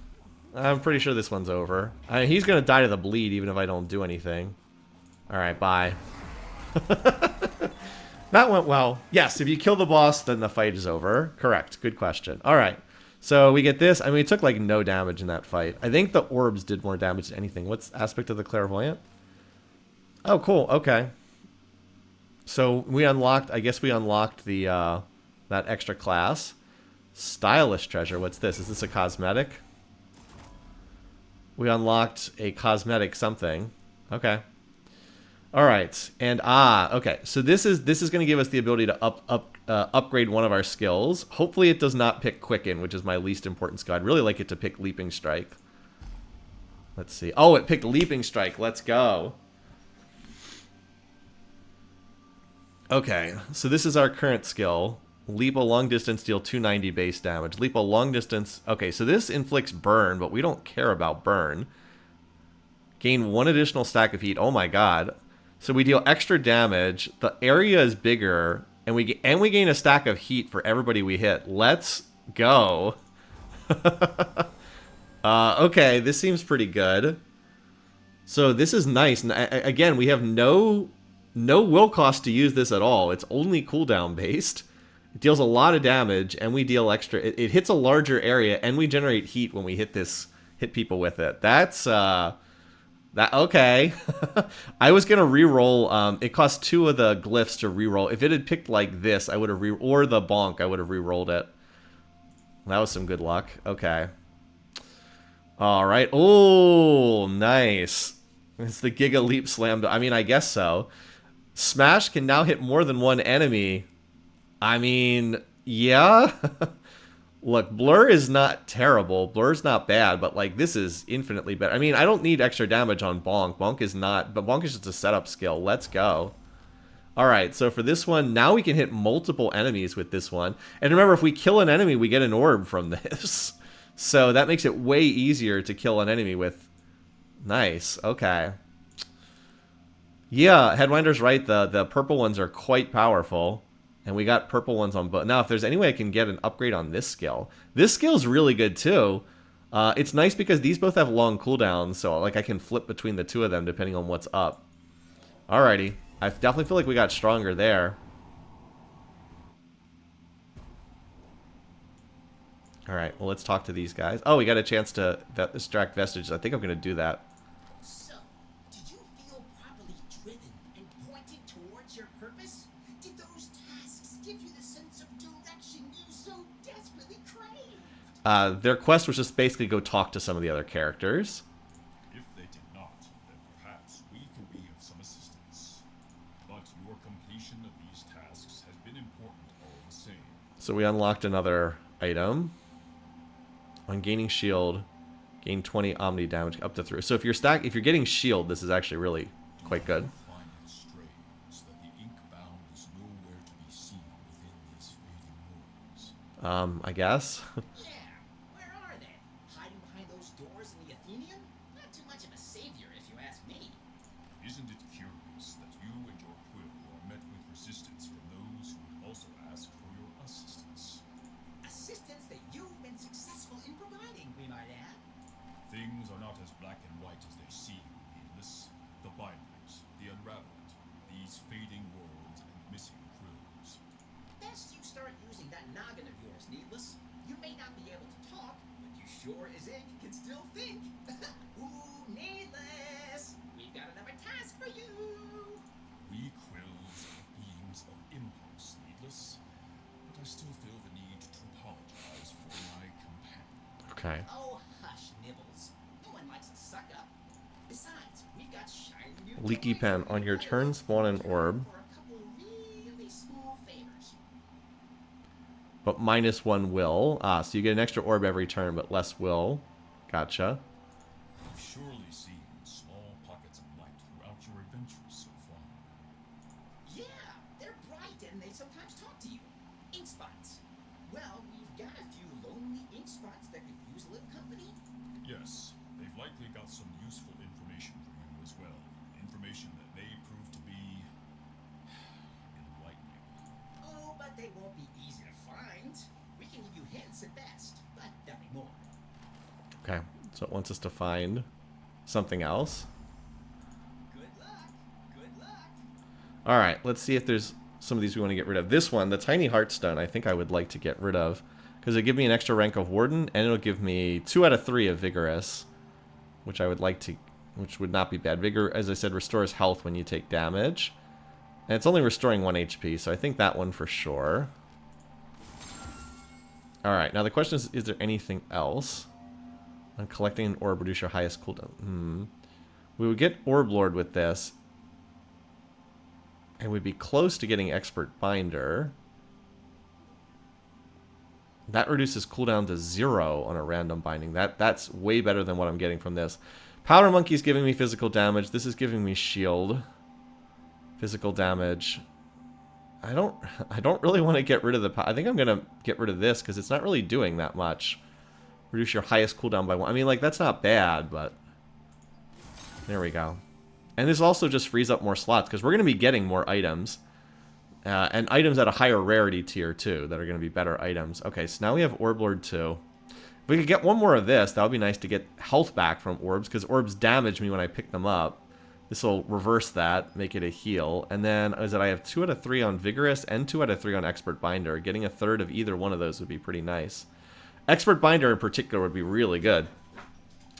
I'm pretty sure this one's over. He's gonna die to the bleed even if I don't do anything. Alright, bye. That went well. Yes, if you kill the boss, then the fight is over. Correct. Good question. Alright. So we get this. I mean, it took like no damage in that fight. I think the orbs did more damage than anything. What's aspect of the clairvoyant? Oh, cool. Okay. So we unlocked, I guess we unlocked the that extra class. Stylish treasure. What's this? Is this a cosmetic? We unlocked a cosmetic something. Okay. All right. And okay. So this is going to give us the ability to upgrade one of our skills. Hopefully it does not pick Quicken, which is my least important skill. I'd really like it to pick Leaping Strike. Let's see. Oh, it picked Leaping Strike. Let's go. Okay, so this is our current skill. Leap a long distance, deal 290 base damage. Leap a long distance. Okay, so this inflicts burn, but we don't care about burn. Gain 1 additional stack of heat. Oh my god. So we deal extra damage. The area is bigger, and we gain a stack of heat for everybody we hit. Let's go. Okay, this seems pretty good. So this is nice. Again, we have no will cost to use this at all. It's only cooldown based. It deals a lot of damage, and we deal extra. It hits a larger area, and we generate heat when we hit people with it. That's okay. I was gonna reroll. It cost 2 of the glyphs to reroll. If it had picked like this, I would have or the bonk. I would have rerolled it. That was some good luck. Okay. All right. Oh, nice. It's the Giga Leap Slam. I mean, I guess so. Smash can now hit more than one enemy. I mean, yeah. Look, Blur is not terrible. Blur's not bad, but like this is infinitely better. I mean, I don't need extra damage on Bonk. Bonk is not, but Bonk is just a setup skill. Let's go. All right, so for this one, now we can hit multiple enemies with this one. And remember, if we kill an enemy, we get an orb from this. So that makes it way easier to kill an enemy with. Nice. Okay. Yeah, Headwinder's right. The purple ones are quite powerful. And we got purple ones on both. Now, if there's any way I can get an upgrade on this skill. This skill's really good, too. It's nice because these both have long cooldowns. So, like, I can flip between the two of them depending on what's up. Alrighty. I definitely feel like we got stronger there. Alright, well, let's talk to these guys. Oh, we got a chance to extract vestiges. I think I'm going to do that. So, did you feel properly driven and pointed towards your purpose? Did those tasks give you the sense of direction you so desperately craved? Their quest was just basically go talk to some of the other characters. If they did not, then perhaps we could be of some assistance. But your completion of these tasks has been important all the same. So we unlocked another item. On gaining shield, gain 20 omni damage up to 3. So if you're getting shield, this is actually really quite good. Find it strange that the Inkbound is nowhere to be seen within these fading worlds. I guess. Yeah, where are they? Hiding behind those doors in the Athenium? Not too much of a savior, if you ask me. Isn't it curious that you and your quill are met with resistance from those who would also ask for your assistance? Assistance that you've been successful in providing, we might add. Things are not as black and white as they seem, Needless. The binaries, the unraveled, these fading worlds and missing crews. Best you start using that noggin of yours, Needless. You may not be able to talk, but you sure as ink can still think. Ooh, Needless! We've got another task for you! We quills are beings of impulse, Needless. But I still feel the need to apologize for my companion. Okay. Oh, hush, Nibbles. No one likes a suck-up. Besides, we've got got shiny new Leaky toys pen. and On your new turn, clothes spawn an in orb. for a couple really small favors. But -1 will. Ah, so you get an extra orb every turn, but less will. Gotcha. You've surely seen small pockets of light throughout your adventures so far. Yeah, they're bright and they sometimes talk to you. Ink spots. Well, we've got a few lonely ink spots that could use a little company. Yes, they've likely got some useful information for you as well. Information that may prove to be enlightening. Oh, but they won't be easy to find. We can give you hints at best, but nothing more. Okay, so it wants us to find something else. Good luck. Good luck. Alright, let's see if there's some of these we want to get rid of. This one, the Tiny Heartstone, I think I would like to get rid of. Because it'll give me an extra rank of Warden, and it'll give me 2 out of 3 of Vigorous. Which I would like to... Which would not be bad. Vigor, as I said, restores health when you take damage. And it's only restoring 1 HP, so I think that one for sure. Alright, now the question is there anything else? On collecting an orb, reduce your highest cooldown. We would get Orb Lord with this. And we'd be close to getting Expert Binder. That reduces cooldown to 0 on a random binding. That's way better than what I'm getting from this. Powder Monkey's giving me physical damage. This is giving me shield. Physical damage. I don't really want to get rid of the... I think I'm going to get rid of this because it's not really doing that much. Reduce your highest cooldown by 1. I mean, like, that's not bad, but... There we go. And this also just frees up more slots because we're going to be getting more items. And items at a higher rarity tier, too, that are going to be better items. Okay, so now we have Orb Lord 2. If we could get one more of this, that would be nice to get health back from orbs, because orbs damage me when I pick them up. This will reverse that, make it a heal. And then, is it I have 2 out of 3 on Vigorous and 2 out of 3 on Expert Binder. Getting a third of either one of those would be pretty nice. Expert Binder in particular would be really good.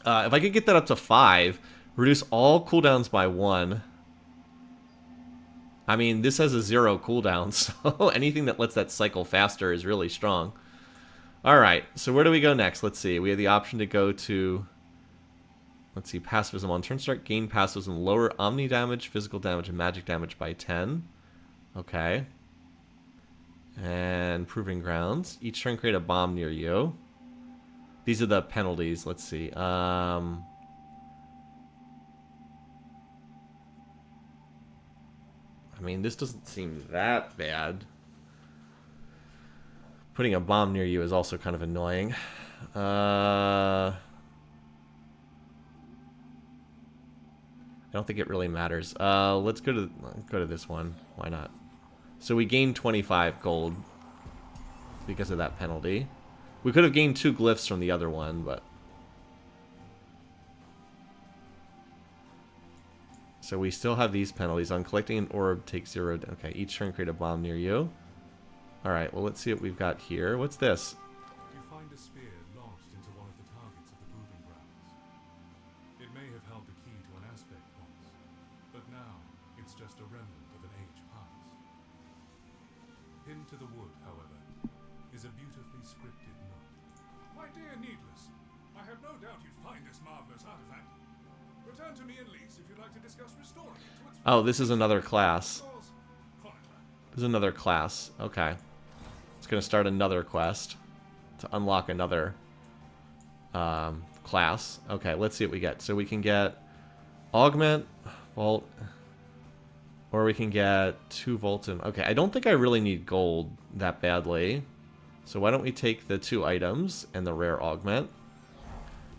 If I could get that up to 5, reduce all cooldowns by 1. I mean, this has a 0 cooldown, so anything that lets that cycle faster is really strong. Alright, so where do we go next? Let's see. We have the option to go to... Let's see, Pacifism. On turn start, gain Pacifism, lower Omni damage, physical damage, and magic damage by 10. Okay. And Proving Grounds. Each turn create a bomb near you. These are the penalties. Let's see. I mean, this doesn't seem that bad. Putting a bomb near you is also kind of annoying. I don't think it really matters. Let's go to this one. Why not? So we gained 25 gold because of that penalty. We could have gained 2 glyphs from the other one, but... So we still have these penalties. On collecting an orb, take 0... Okay, each turn create a bomb near you. Alright, well, let's see what we've got here. What's this? You find a spear launched into one of the targets of the Proving Grounds. It may have held the key to an aspect once, but now it's just a remnant of an age past. Pinned to the wood, however, is a beautifully scripted note. My dear Needless, I have no doubt you'd find this marvelous artifact. Return to me in lease if you'd like to discuss restoring it to its... Oh, this is another class. Chronicler. This is another class. Okay. It's going to start another quest to unlock another class. Okay, let's see what we get. So we can get Augment, Vault, or we can get 2 Volts. Okay, I don't think I really need gold that badly. So why don't we take the 2 items and the rare Augment.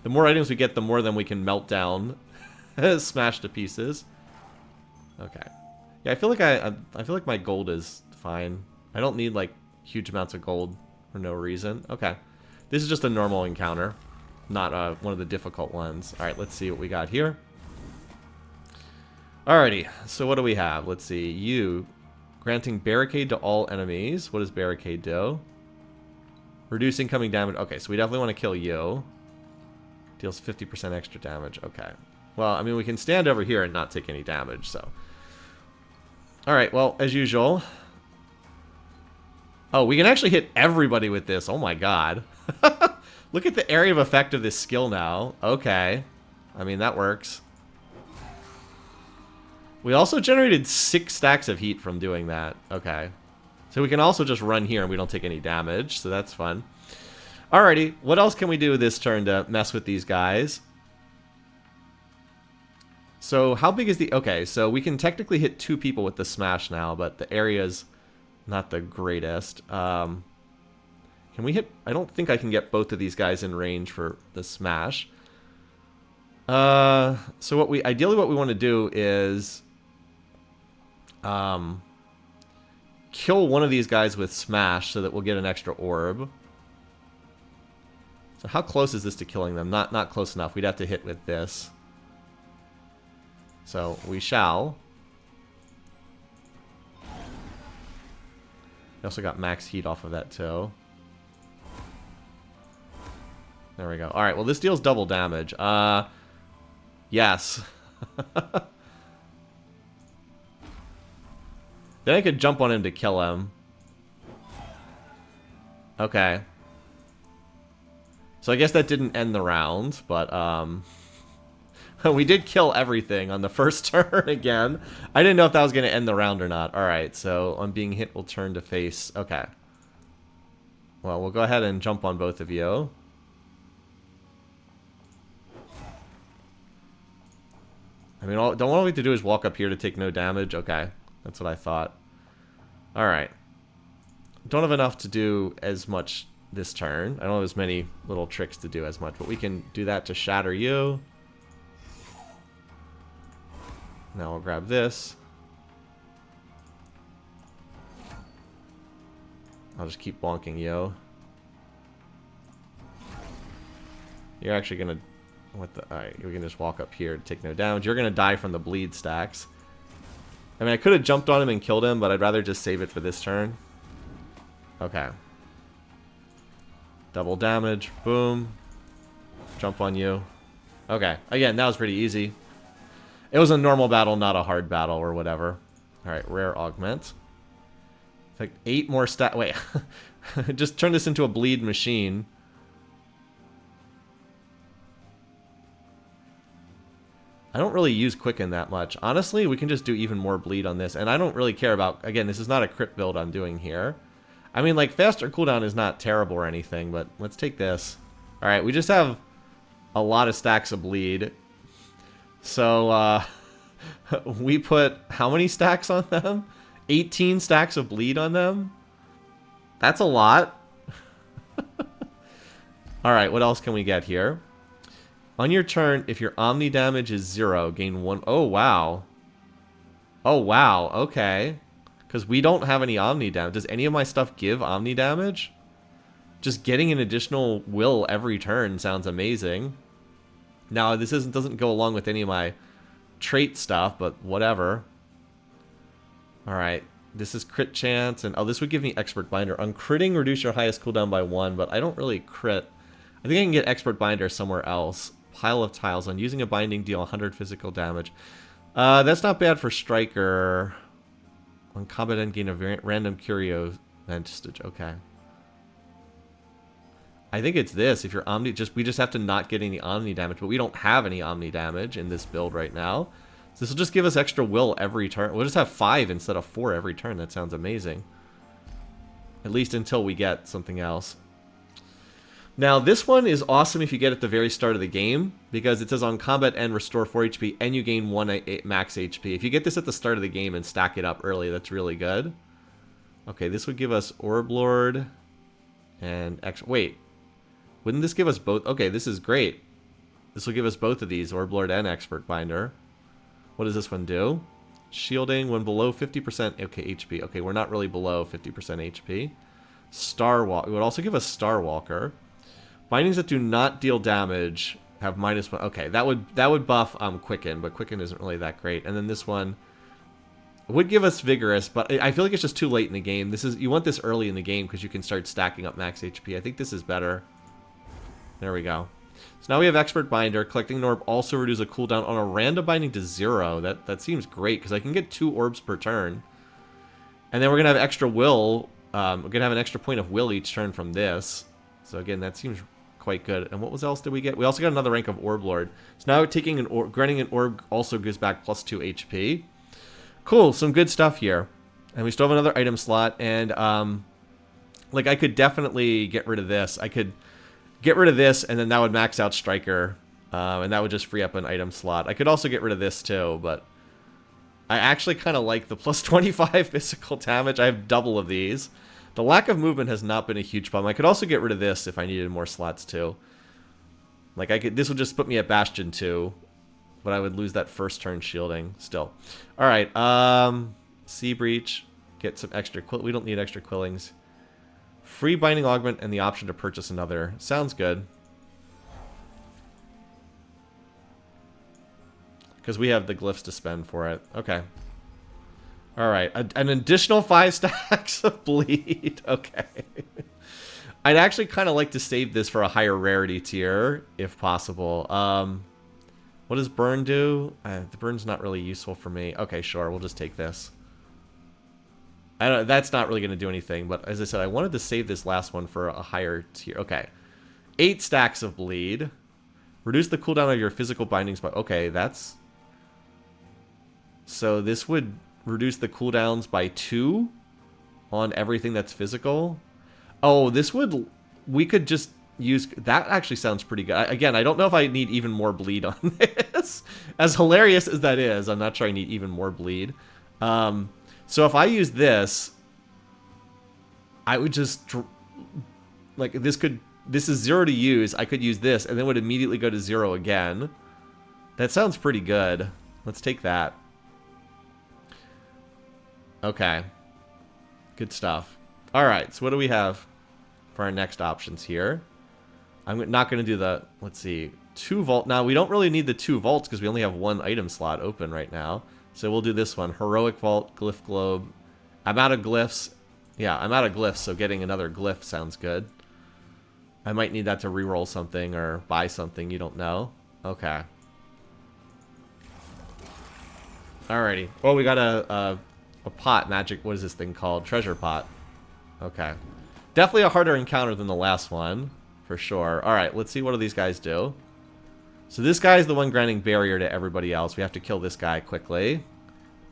The more items we get, the more then we can melt down, smash to pieces. Okay. Yeah, I feel like I feel like my gold is fine. I don't need like huge amounts of gold for no reason. Okay. This is just a normal encounter, not one of the difficult ones. All right, let's see what we got here. Alrighty, so what do we have? Let's see. You granting barricade to all enemies. What does barricade do? Reduce incoming damage. Okay, so we definitely want to kill you. Deals 50% extra damage. Okay. Well, I mean, we can stand over here and not take any damage, so. Alright, well, as usual. Oh, we can actually hit everybody with this. Oh my god. Look at the area of effect of this skill now. Okay. I mean, that works. We also generated 6 stacks of heat from doing that. Okay. So we can also just run here and we don't take any damage, so that's fun. Alrighty, what else can we do this turn to mess with these guys? So how big is the... Okay, so we can technically hit 2 people with the smash now, but the area's not the greatest. Can we hit... I don't think I can get both of these guys in range for the smash. So what we... Ideally what we want to do is... kill one of these guys with smash so that we'll get an extra orb. So how close is this to killing them? Not close enough. We'd have to hit with this. So we shall. We also got max heat off of that too. There we go. Alright, well this deals double damage. Yes. Then I could jump on him to kill him. Okay. So I guess that didn't end the round, but we did kill everything on the first turn again. I didn't know if that was going to end the round or not. Alright, so on being hit, we'll turn to face. Okay. Well, we'll go ahead and jump on both of you. I mean, don't all we have to do is walk up here to take no damage? Okay. That's what I thought. Alright. Don't have enough to do as much this turn. I don't have as many little tricks to do as much, but we can do that to shatter you. Now we'll grab this. I'll just keep bonking you. You're actually gonna... What the... Alright, we can just walk up here to take no damage. You're gonna die from the bleed stacks. I mean, I could have jumped on him and killed him, but I'd rather just save it for this turn. Okay. Double damage. Boom. Jump on you. Okay. Again, that was pretty easy. It was a normal battle, not a hard battle or whatever. Alright, rare augment. Like 8 more stat... Wait. Just turn this into a bleed machine. I don't really use Quicken that much. Honestly, we can just do even more bleed on this. And I don't really care about... Again, this is not a crit build I'm doing here. I mean, like, faster cooldown is not terrible or anything, but let's take this. Alright, we just have a lot of stacks of bleed. So, we put how many stacks on them? 18 stacks of bleed on them? That's a lot. Alright, what else can we get here? On your turn, if your Omni damage is 0, gain 1... Oh, wow. Oh, wow. Okay. Because we don't have any Omni damage. Does any of my stuff give Omni damage? Just getting an additional will every turn sounds amazing. Now, this doesn't go along with any of my trait stuff, but whatever. Alright. This is crit chance, and... Oh, this would give me Expert Binder. On critting, reduce your highest cooldown by 1, but I don't really crit. I think I can get Expert Binder somewhere else. Pile of tiles. On using a binding, deal 100 physical damage. That's not bad for Striker. On combat end, gain a random curio vestige. Okay. I think it's this. If you're Omni, we just have to not get any Omni damage, but we don't have any Omni damage in this build right now. So this will just give us extra will every turn. We'll just have 5 instead of 4 every turn. That sounds amazing. At least until we get something else. Now, this one is awesome if you get at the very start of the game, because it says on combat end, restore 4 HP, and you gain 1 max HP. If you get this at the start of the game and stack it up early, that's really good. Okay, this would give us Orb Lord and... Wait. Wouldn't this give us both? Okay, this is great. This will give us both of these, Orb Lord and Expert Binder. What does this one do? Shielding when below 50% HP. Okay, we're not really below 50% HP. Star Walk. It would also give us Star Walker. Bindings that do not deal damage have -1. Okay, that would buff Quicken, but Quicken isn't really that great. And then this one would give us Vigorous, but I feel like it's just too late in the game. You want this early in the game because you can start stacking up max HP. I think this is better. There we go. So now we have Expert Binder. Collecting an orb also reduces a cooldown on a random binding to 0. That seems great because I can get 2 orbs per turn. And then we're gonna have extra will. We're gonna have an extra point of will each turn from this. So again, that seems quite good. And what else did we get? We also got another rank of Orb Lord. So now taking granting an orb also gives back +2 HP. Cool, some good stuff here. And we still have another item slot, and like I could definitely get rid of this. I could get rid of this, and then that would max out Striker, and that would just free up an item slot. I could also get rid of this too, but I actually kind of like the plus 25 physical damage. I have double of these. The lack of movement has not been a huge problem. I could also get rid of this if I needed more slots too. Like I could, this would just put me at Bastion 2, but I would lose that first turn shielding still. All right, Sea Breach, get some extra we don't need extra quillings. Free Binding Augment and the option to purchase another. Sounds good. Because we have the glyphs to spend for it. Okay. Alright, an additional 5 stacks of bleed. Okay. I'd actually kind of like to save this for a higher rarity tier, if possible. What does burn do? The burn's not really useful for me. Okay, sure, we'll just take this. I don't, that's not really going to do anything, but as I said, I wanted to save this last one for a higher tier. Okay. 8 stacks of bleed. Reduce the cooldown of your physical bindings by... Okay, that's... So this would reduce the cooldowns by 2 on everything that's physical. Oh, this would... We could just use... That actually sounds pretty good. Again, I don't know if I need even more bleed on this. As hilarious as that is, I'm not sure I need even more bleed. So if I use this, I would just... Like, this could... This is 0 to use. I could use this, and then would immediately go to 0 again. That sounds pretty good. Let's take that. Okay. Good stuff. Alright, so what do we have for our next options here? I'm not going to do the... Let's see. 2 vault. Now, we don't really need the 2 vaults because we only have 1 item slot open right now. So we'll do this one. Heroic Vault, Glyph Globe. I'm out of glyphs. Yeah, I'm out of glyphs, so getting another glyph sounds good. I might need that to reroll something or buy something. You don't know. Okay. Alrighty. Well, we got a pot. Magic. What is this thing called? Treasure pot. Okay. Definitely a harder encounter than the last one. For sure. Alright, let's see what do these guys do. So this guy is the one granting barrier to everybody else. We have to kill this guy quickly.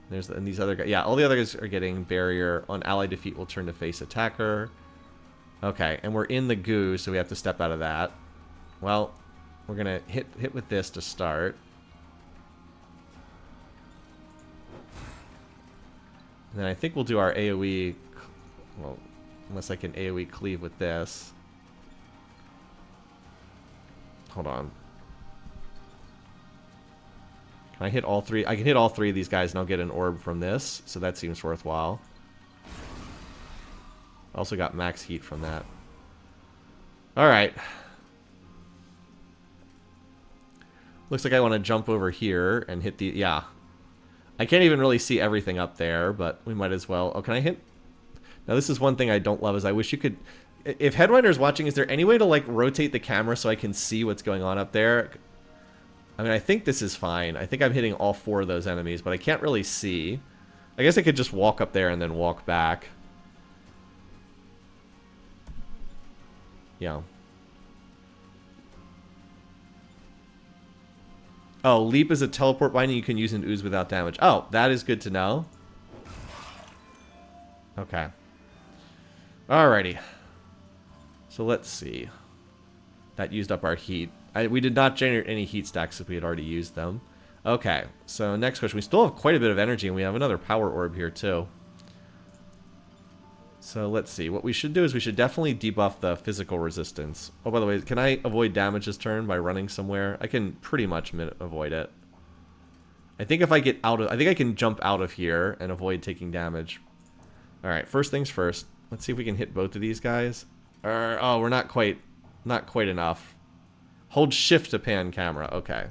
And these other guys. Yeah, all the others are getting barrier. On ally defeat, we'll turn to face attacker. Okay, and we're in the goo, so we have to step out of that. Well, we're gonna hit with this to start. And then I think we'll do our AoE. Well, unless I can AoE cleave with this. Hold on. Can I hit all 3? I can hit all 3 of these guys and I'll get an orb from this, so that seems worthwhile. Also got max heat from that. Alright. Looks like I want to jump over here and hit the... Yeah. I can't even really see everything up there, but we might as well... Oh, can I hit... Now, this is one thing I don't love, is I wish you could... If Headwinder's watching, is there any way to, like, rotate the camera so I can see what's going on up there? I mean, I think this is fine. I think I'm hitting all 4 of those enemies, but I can't really see. I guess I could just walk up there and then walk back. Yeah. Oh, leap is a teleport binding you can use in ooze without damage. Oh, that is good to know. Okay. Alrighty. So let's see. That used up our heat. We did not generate any heat stacks if we had already used them. Okay, so next question. We still have quite a bit of energy, and we have another power orb here, too. So let's see. What we should do is we should definitely debuff the physical resistance. Oh, by the way, can I avoid damage this turn by running somewhere? I can pretty much avoid it. I think if I get out of... I think I can jump out of here and avoid taking damage. Alright, first things first. Let's see if we can hit both of these guys. Oh, we're not quite enough. Hold shift to pan camera. Okay.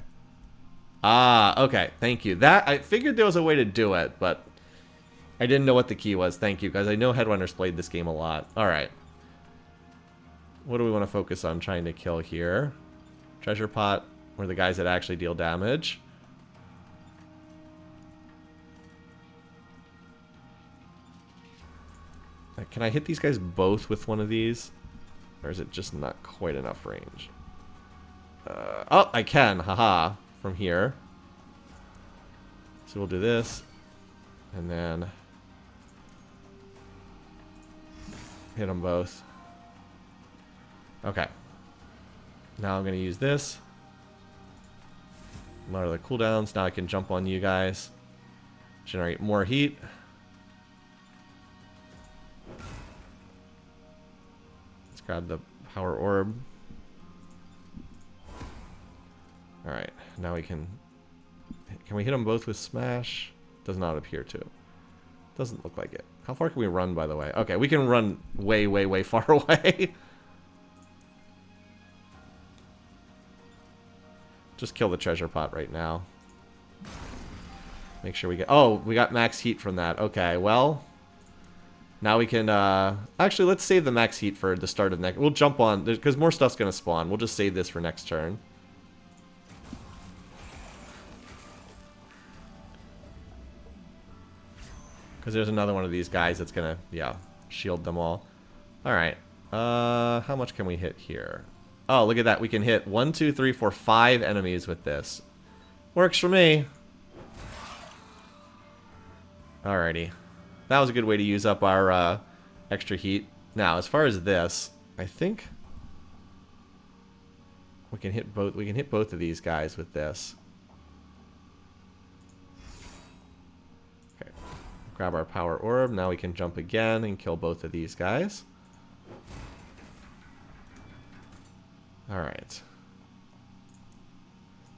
Ah, okay. Thank you. That, I figured there was a way to do it, but I didn't know what the key was. Thank you, guys. I know Headrunners played this game a lot. Alright. What do we want to focus on trying to kill here? Treasure pot, or the guys that actually deal damage. Can I hit these guys both with one of these? Or is it just not quite enough range? Oh, I can. Haha. From here. So we'll do this. And then hit them both. Okay. Now I'm going to use this. Lower the cooldowns. Now I can jump on you guys. Generate more heat. Let's grab the power orb. Alright, now we can... Can we hit them both with smash? Does not appear to. Doesn't look like it. How far can we run, by the way? Okay, we can run way, way, way far away. Just kill the treasure pot right now. Make sure we get... Oh, we got max heat from that. Okay, well... Now we can... Actually, let's save the max heat for the start of next... We'll jump on... Because more stuff's going to spawn. We'll just save this for next turn. Because there's another one of these guys that's going to, yeah, shield them all. Alright. How much can we hit here? Oh, look at that. We can hit 1, 2, 3, 4, 5 enemies with this. Works for me. Alrighty. That was a good way to use up our extra heat. Now, as far as this, I think we can hit both of these guys with this. Grab our power orb. Now we can jump again and kill both of these guys. Alright.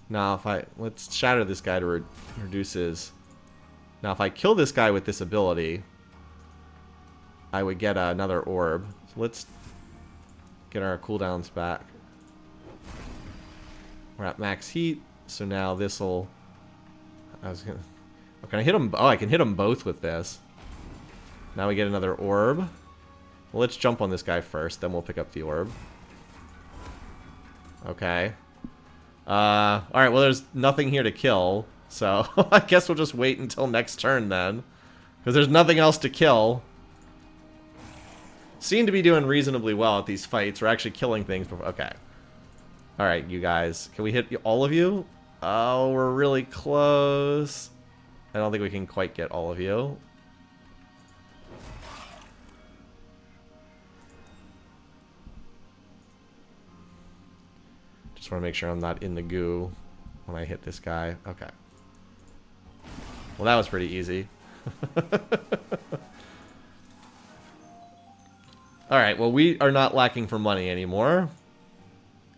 Now if let's shatter this guy to reduce his... Now if I kill this guy with this ability, I would get another orb. So let's get our cooldowns back. We're at max heat, so now this'll... Oh, can I hit them? Oh, I can hit them both with this. Now we get another orb. Well, let's jump on this guy first, then we'll pick up the orb. Okay. Alright, well, there's nothing here to kill, so I guess we'll just wait until next turn then. Because there's nothing else to kill. Seem to be doing reasonably well at these fights. We're actually killing things before. Okay. Alright, you guys. Can we hit all of you? Oh, we're really close. I don't think we can quite get all of you. Just want to make sure I'm not in the goo when I hit this guy. Okay. Well, that was pretty easy. Alright, well, we are not lacking for money anymore.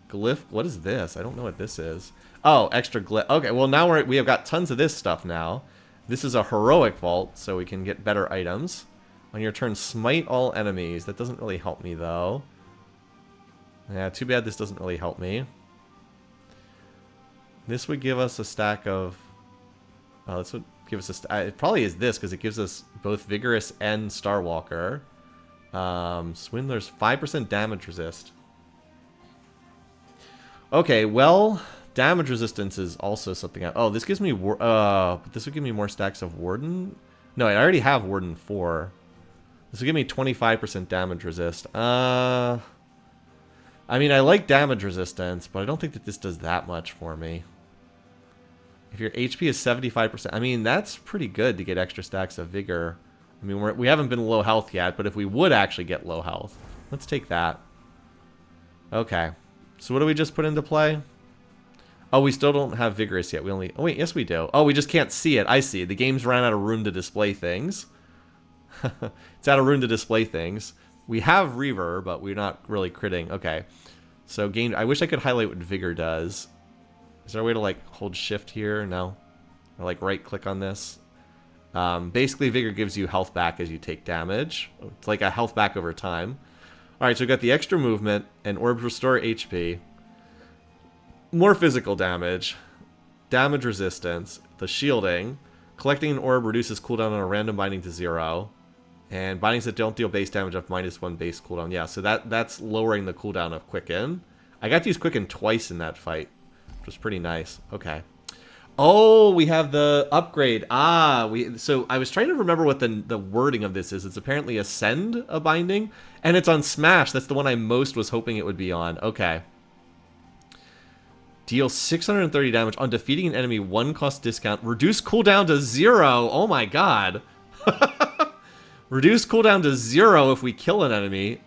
Glyph? What is this? I don't know what this is. Oh, extra glyph. Okay, well, now we have got tons of this stuff now. This is a heroic vault, so we can get better items. On your turn, smite all enemies. That doesn't really help me, though. Yeah, too bad this doesn't really help me. This would give us a stack of... Oh, this would give us a... It probably is this, because it gives us both Vigorous and Starwalker. Swindler's 5% damage resist. Okay, well... Damage resistance is also something else. Oh, this gives me... but this would give me more stacks of Warden? No, I already have Warden 4. This would give me 25% damage resist. I mean, I like damage resistance, but I don't think that this does that much for me. If your HP is 75%... I mean, that's pretty good to get extra stacks of Vigor. I mean, we haven't been low health yet, but if we would actually get low health... Let's take that. Okay. So what do we just put into play? Oh, we still don't have Vigorous yet. We only... Oh, wait, yes we do. Oh, we just can't see it. I see. The game's ran out of room to display things. It's out of room to display things. We have Reaver, but we're not really critting. Okay. So, game... I wish I could highlight what Vigor does. Is there a way to, like, hold shift here? No. Or, like, right-click on this? Basically, Vigor gives you health back as you take damage. It's like a health back over time. Alright, so we've got the extra movement, and Orbs restore HP. More physical damage, damage resistance, the shielding, collecting an orb reduces cooldown on a random binding to 0, and bindings that don't deal base damage have -1 base cooldown. Yeah, so that's lowering the cooldown of Quicken. I got to use Quicken twice in that fight, which was pretty nice. Okay. Oh, we have the upgrade. So I was trying to remember what the wording of this is. It's apparently Ascend a binding, and it's on Smash. That's the one I most was hoping it would be on. Okay. Deal 630 damage on defeating an enemy. 1 cost discount. Reduce cooldown to 0. Oh my god. Reduce cooldown to 0 if we kill an enemy.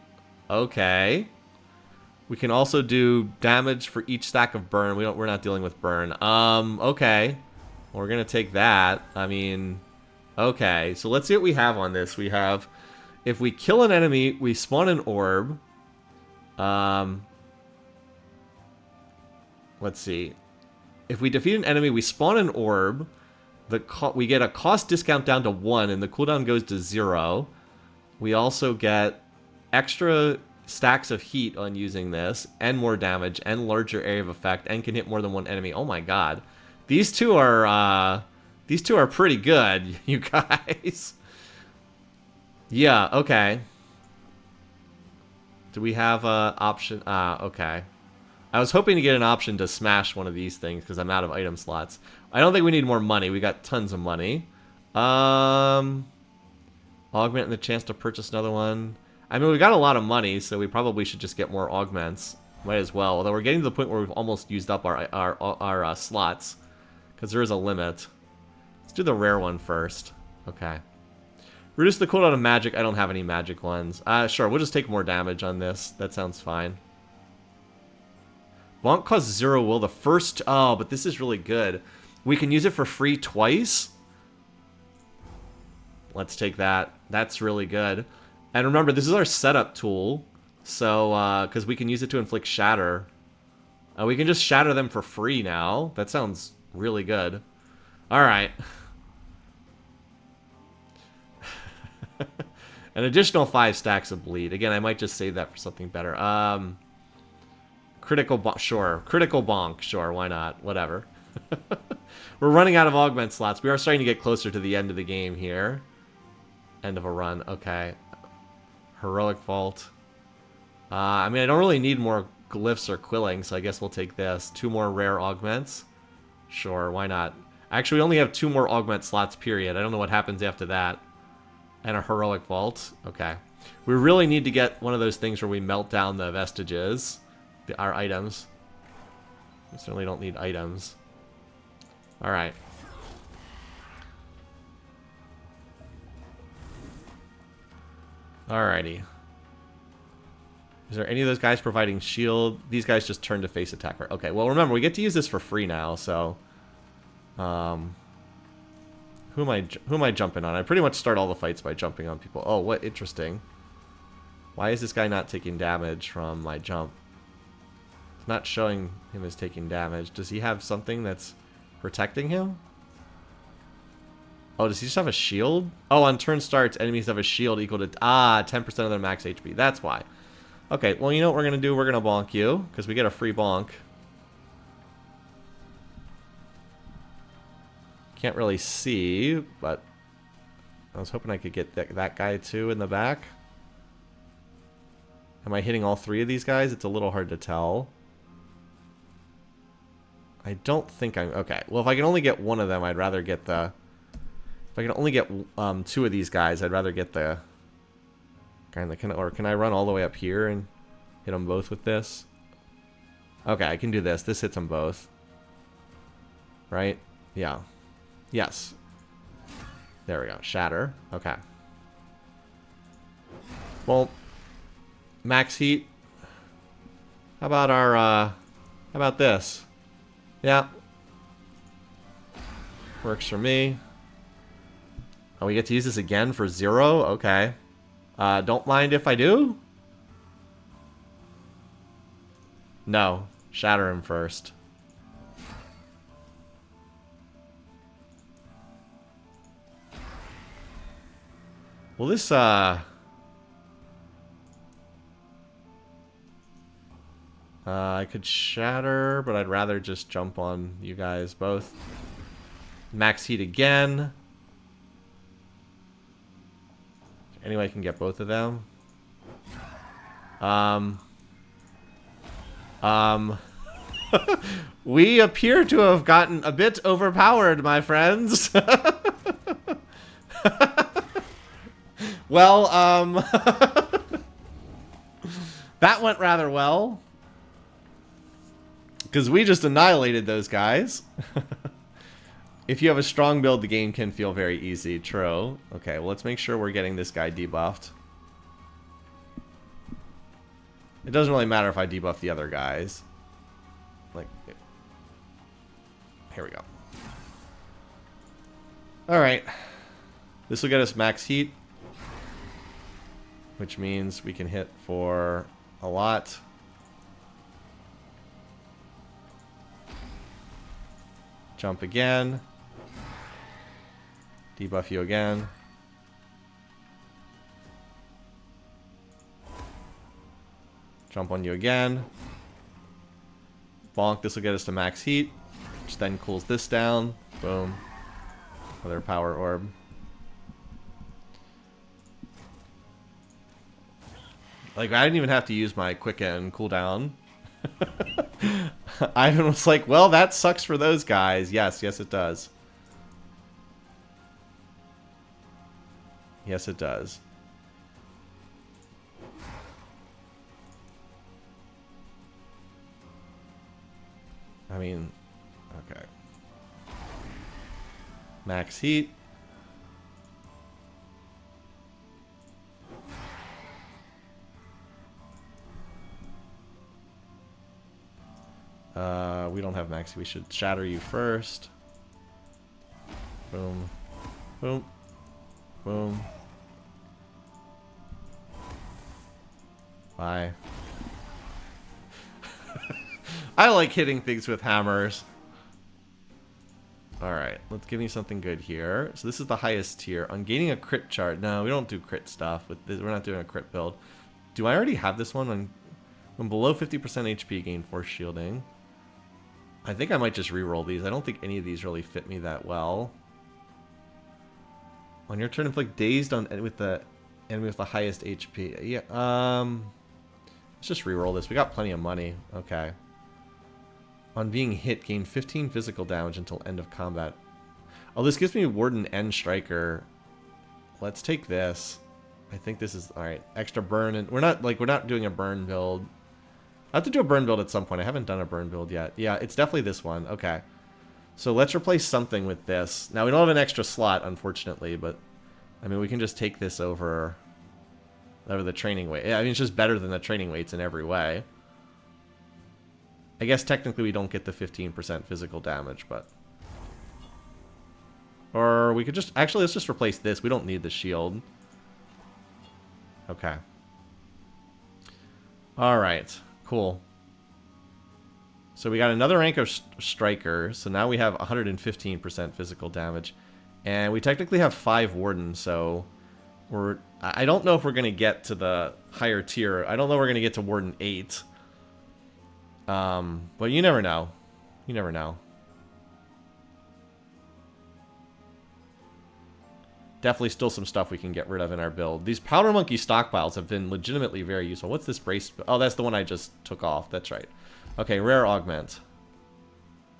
Okay. We can also do damage for each stack of burn. We're not dealing with burn. Okay. We're gonna take that. I mean, okay. So let's see what we have on this. We have, if we kill an enemy, we spawn an orb. Let's see. If we defeat an enemy, we spawn an orb. We get a cost discount down to 1, and the cooldown goes to 0. We also get extra stacks of heat on using this, and more damage, and larger area of effect, and can hit more than one enemy. Oh my god. These two are pretty good, you guys. Yeah, okay. Do we have a option? Okay. I was hoping to get an option to smash one of these things because I'm out of item slots. I don't think we need more money. We got tons of money. Augment and the chance to purchase another one. I mean, we got a lot of money, so we probably should just get more augments. Might as well. Although we're getting to the point where we've almost used up our slots, because there is a limit. Let's do the rare one first. Okay. Reduce the cooldown of magic. I don't have any magic ones. Sure, we'll just take more damage on this. That sounds fine. Bonk costs 0 will. The first... Oh, but this is really good. We can use it for free twice. Let's take that. That's really good. And remember, this is our setup tool. So, because we can use it to inflict shatter. We can just shatter them for free now. That sounds really good. Alright. An additional 5 stacks of bleed. Again, I might just save that for something better. Critical bonk, sure. Critical bonk, sure. Why not? Whatever. We're running out of augment slots. We are starting to get closer to the end of the game here. End of a run. Okay. Heroic Vault. I mean, I don't really need more glyphs or quilling, so I guess we'll take this. 2 more rare augments. Sure, why not? Actually, we only have 2 more augment slots, period. I don't know what happens after that. And a Heroic Vault. Okay. We really need to get one of those things where we melt down the vestiges. Our items. We certainly don't need items. Alright. Alrighty. Is there any of those guys providing shield? These guys just turn to face attacker. Okay, well remember, we get to use this for free now, so... Who am I jumping on? I pretty much start all the fights by jumping on people. Oh, what interesting. Why is this guy not taking damage from my jump? It's not showing him as taking damage. Does he have something that's protecting him? Oh, does he just have a shield? Oh, on turn starts, enemies have a shield equal to 10% of their max HP. That's why. Okay, well, you know what we're going to do? We're going to bonk you, because we get a free bonk. Can't really see, but I was hoping I could get that guy too in the back. Am I hitting all 3 of these guys? It's a little hard to tell. I don't think I'm... Okay, well, if I can only get one of them, I'd rather get the... If I can only get 2 of these guys, I'd rather get the... Or can I run all the way up here and hit them both with this? Okay, I can do this. This hits them both. Right? Yeah. Yes. There we go. Shatter. Okay. Well, max heat. How about our, how about this? Yeah. Works for me. Oh, we get to use this again for 0? Okay. Don't mind if I do? No. Shatter him first. Well, this, I could shatter, but I'd rather just jump on you guys both. Max heat again. Anyway, I can get both of them. We appear to have gotten a bit overpowered, my friends. Well, that went rather well. Because we just annihilated those guys. If you have a strong build, the game can feel very easy. True. Okay, well, let's make sure we're getting this guy debuffed. It doesn't really matter if I debuff the other guys. Like, here we go. Alright. This will get us max heat. Which means we can hit for a lot. Jump again. Debuff you again. Jump on you again. Bonk, this will get us to max heat, which then cools this down. Boom. Another power orb. Like, I didn't even have to use my quicken cooldown. Ivan was like, well, that sucks for those guys. Yes, yes it does. Yes, it does. I mean, okay. Max heat. We don't have max. We should shatter you first. Boom. Boom. Boom. Bye. I like hitting things with hammers. Alright, let's give me something good here. So this is the highest tier. On gaining a crit chart. No, we don't do crit stuff. With this, we're not doing a crit build. Do I already have this one? When below 50% HP, gain force shielding. I think I might just reroll these. I don't think any of these really fit me that well. On your turn, inflict dazed on with the enemy with the highest HP. Yeah. Let's just reroll this. We got plenty of money. Okay. On being hit, gain 15 physical damage until end of combat. Oh, this gives me Warden and Striker. Let's take this. I think this is alright. Extra burn, and we're not doing a burn build. I have to do a burn build at some point. I haven't done a burn build yet. Yeah, it's definitely this one. Okay. So let's replace something with this. Now, we don't have an extra slot, unfortunately, but I mean, we can just take this over the training weight. Yeah, I mean, it's just better than the training weights in every way. I guess technically we don't get the 15% physical damage, but... Or we could just... Actually, let's just replace this. We don't need the shield. Okay. Alright. Cool. So we got another rank of Striker. So now we have 115% physical damage. And we technically have 5 Wardens, so... I don't know if we're going to get to the higher tier. I don't know if we're going to get to Warden 8. But you never know. You never know. Definitely still some stuff we can get rid of in our build. These Powder Monkey stockpiles have been legitimately very useful. What's this brace? Oh, that's the one I just took off. That's right. Okay, Rare Augment.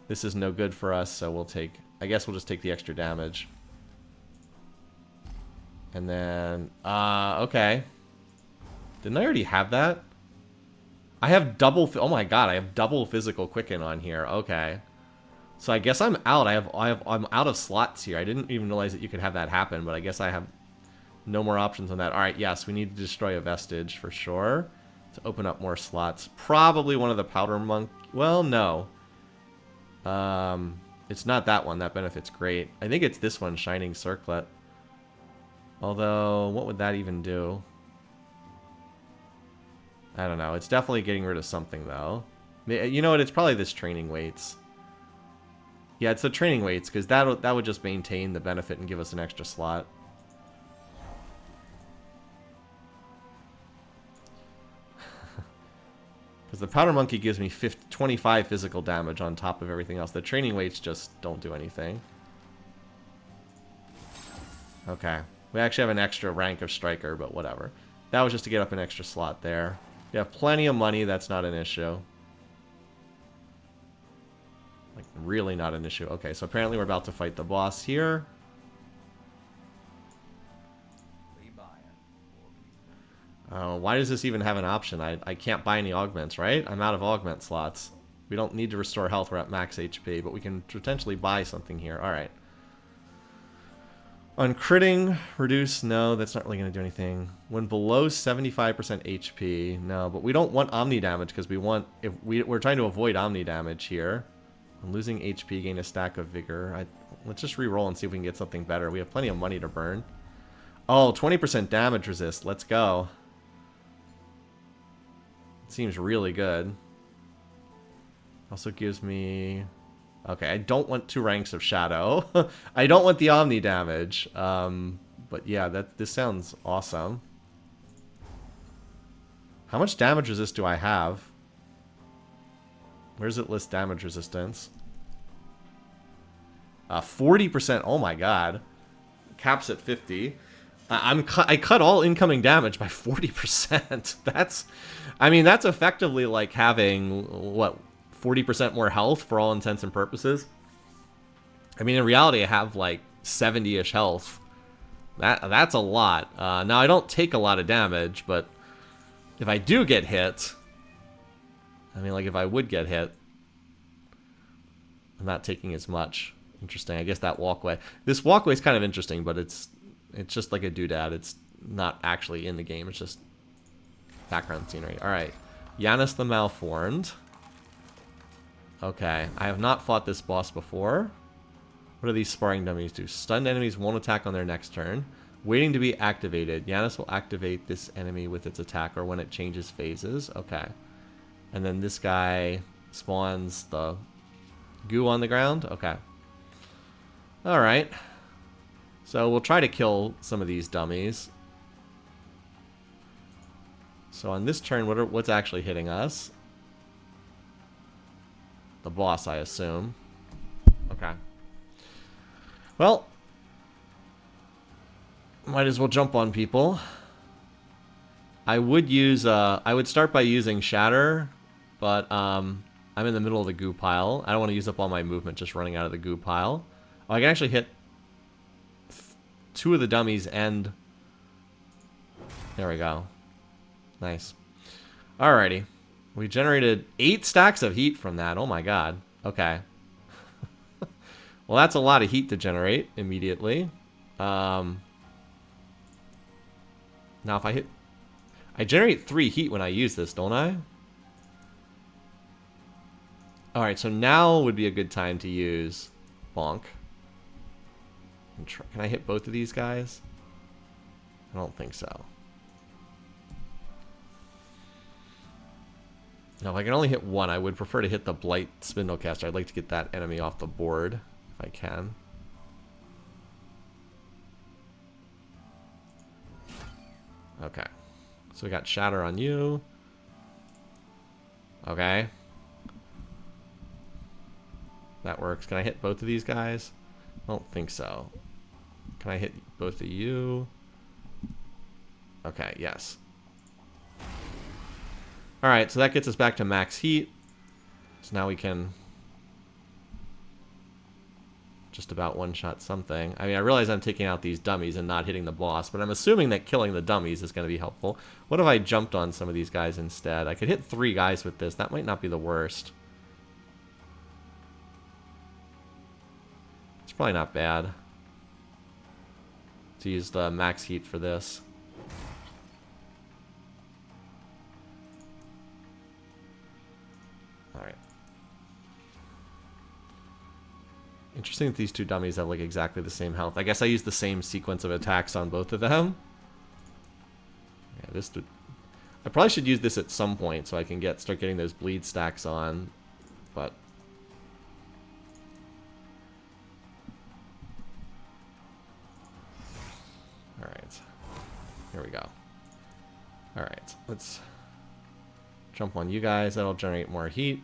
This is no good for us, so we'll take... I guess we'll just take the extra damage. And then... okay. Didn't I already have that? I have double... Oh my god, I have double physical quicken on here. Okay. So I guess I'm out. I'm out of slots here. I didn't even realize that you could have that happen, but I guess I have no more options on that. Alright, yes, we need to destroy a vestige for sure. To open up more slots. Probably one of the Powder Monk... Well, no. It's not that one. That benefit's great. I think it's this one, Shining Circlet. Although, what would that even do? I don't know. It's definitely getting rid of something, though. You know what? It's probably this training weights. Yeah, it's the training weights, because that would just maintain the benefit and give us an extra slot. Because the Powder Monkey gives me 25 physical damage on top of everything else. The training weights just don't do anything. Okay. We actually have an extra rank of Striker, but whatever. That was just to get up an extra slot there. We have plenty of money, that's not an issue. Like, really not an issue. Okay, so apparently we're about to fight the boss here. Why does this even have an option? I can't buy any augments, right? I'm out of augment slots. We don't need to restore health. We're at max HP, but we can potentially buy something here. All right. On critting, reduce, no, that's not really going to do anything. When below 75% HP, no, but we don't want Omni damage because we're trying to avoid Omni damage here. I'm losing HP, gain a stack of Vigor. Let's just re-roll and see if we can get something better. We have plenty of money to burn. Oh, 20% damage resist. Let's go. It seems really good. Also gives me... Okay, I don't want 2 ranks of Shadow. I don't want the Omni damage. But yeah, this sounds awesome. How much damage resist do I have? Where's it list damage resistance? 40%. Oh my god. Caps at 50. I cut all incoming damage by 40%. That's effectively like having, what, 40% more health for all intents and purposes. I mean, in reality, I have like 70-ish health. That's a lot. Now, I don't take a lot of damage, but if I do get hit... I mean, like, if I would get hit... I'm not taking as much. Interesting. I guess that walkway... This walkway is kind of interesting, but it's just like a doodad. It's not actually in the game. It's just background scenery. Alright. Yanis the Malformed. Okay. I have not fought this boss before. What do these sparring dummies do? Stunned enemies won't attack on their next turn. Waiting to be activated. Yanis will activate this enemy with its attack or when it changes phases. Okay. And then this guy spawns the goo on the ground. Okay. Alright. So we'll try to kill some of these dummies. So on this turn, what's actually hitting us? The boss, I assume. Okay. Well, might as well jump on people. I would use, I would start by using Shatter, but I'm in the middle of the goo pile. I don't want to use up all my movement just running out of the goo pile. Oh, I can actually hit 2 of the dummies and... There we go. Nice. Alrighty. We generated 8 stacks of heat from that. Oh my god. Okay. Well, that's a lot of heat to generate immediately. Now if I hit... I generate 3 heat when I use this, don't I? Alright, so now would be a good time to use Bonk. Can I hit both of these guys? I don't think so. No, if I can only hit one, I would prefer to hit the Blight Spindlecaster. I'd like to get that enemy off the board, if I can. Okay. So we got Shatter on you. Okay. That works. Can I hit both of these guys? I don't think so. Can I hit both of you? Okay, yes. Alright, so that gets us back to max heat. So now we can just about one-shot something. I mean, I realize I'm taking out these dummies and not hitting the boss, but I'm assuming that killing the dummies is going to be helpful. What if I jumped on some of these guys instead? I could hit 3 guys with this. That might not be the worst. It's probably not bad to use the max heat for this. Alright. Interesting that these 2 dummies have like exactly the same health. I guess I used the same sequence of attacks on both of them. Yeah, this would... I probably should use this at some point so I can start getting those bleed stacks on, but... Alright. Here we go. Alright, let's jump on you guys. That'll generate more heat.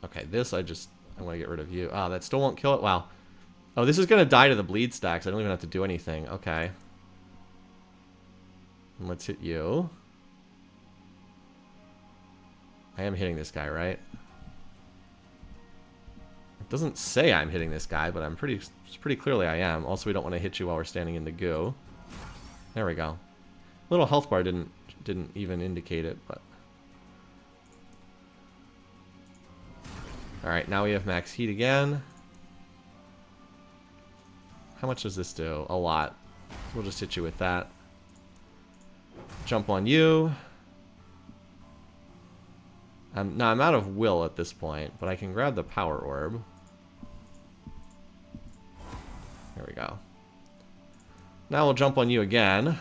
Okay, this I want to get rid of you. Ah, that still won't kill it? Wow. Oh, this is going to die to the bleed stacks. I don't even have to do anything. Okay. And let's hit you. I am hitting this guy, right? It doesn't say I'm hitting this guy, but I'm pretty clearly I am. Also, we don't want to hit you while we're standing in the goo. There we go. Little health bar didn't even indicate it, but... Alright, now we have max heat again. How much does this do? A lot. We'll just hit you with that. Jump on you. Now I'm out of will at this point, but I can grab the power orb. There we go. Now we'll jump on you again.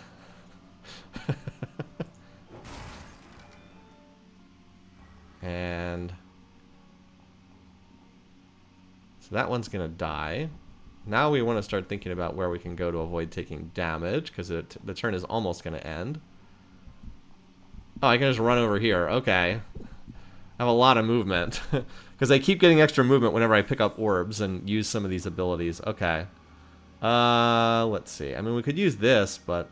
And so that one's gonna die. Now we want to start thinking about where we can go to avoid taking damage, because the turn is almost gonna end. Oh, I can just run over here. Okay. I have a lot of movement. Because I keep getting extra movement whenever I pick up orbs and use some of these abilities. Okay. Let's see. I mean, we could use this, but...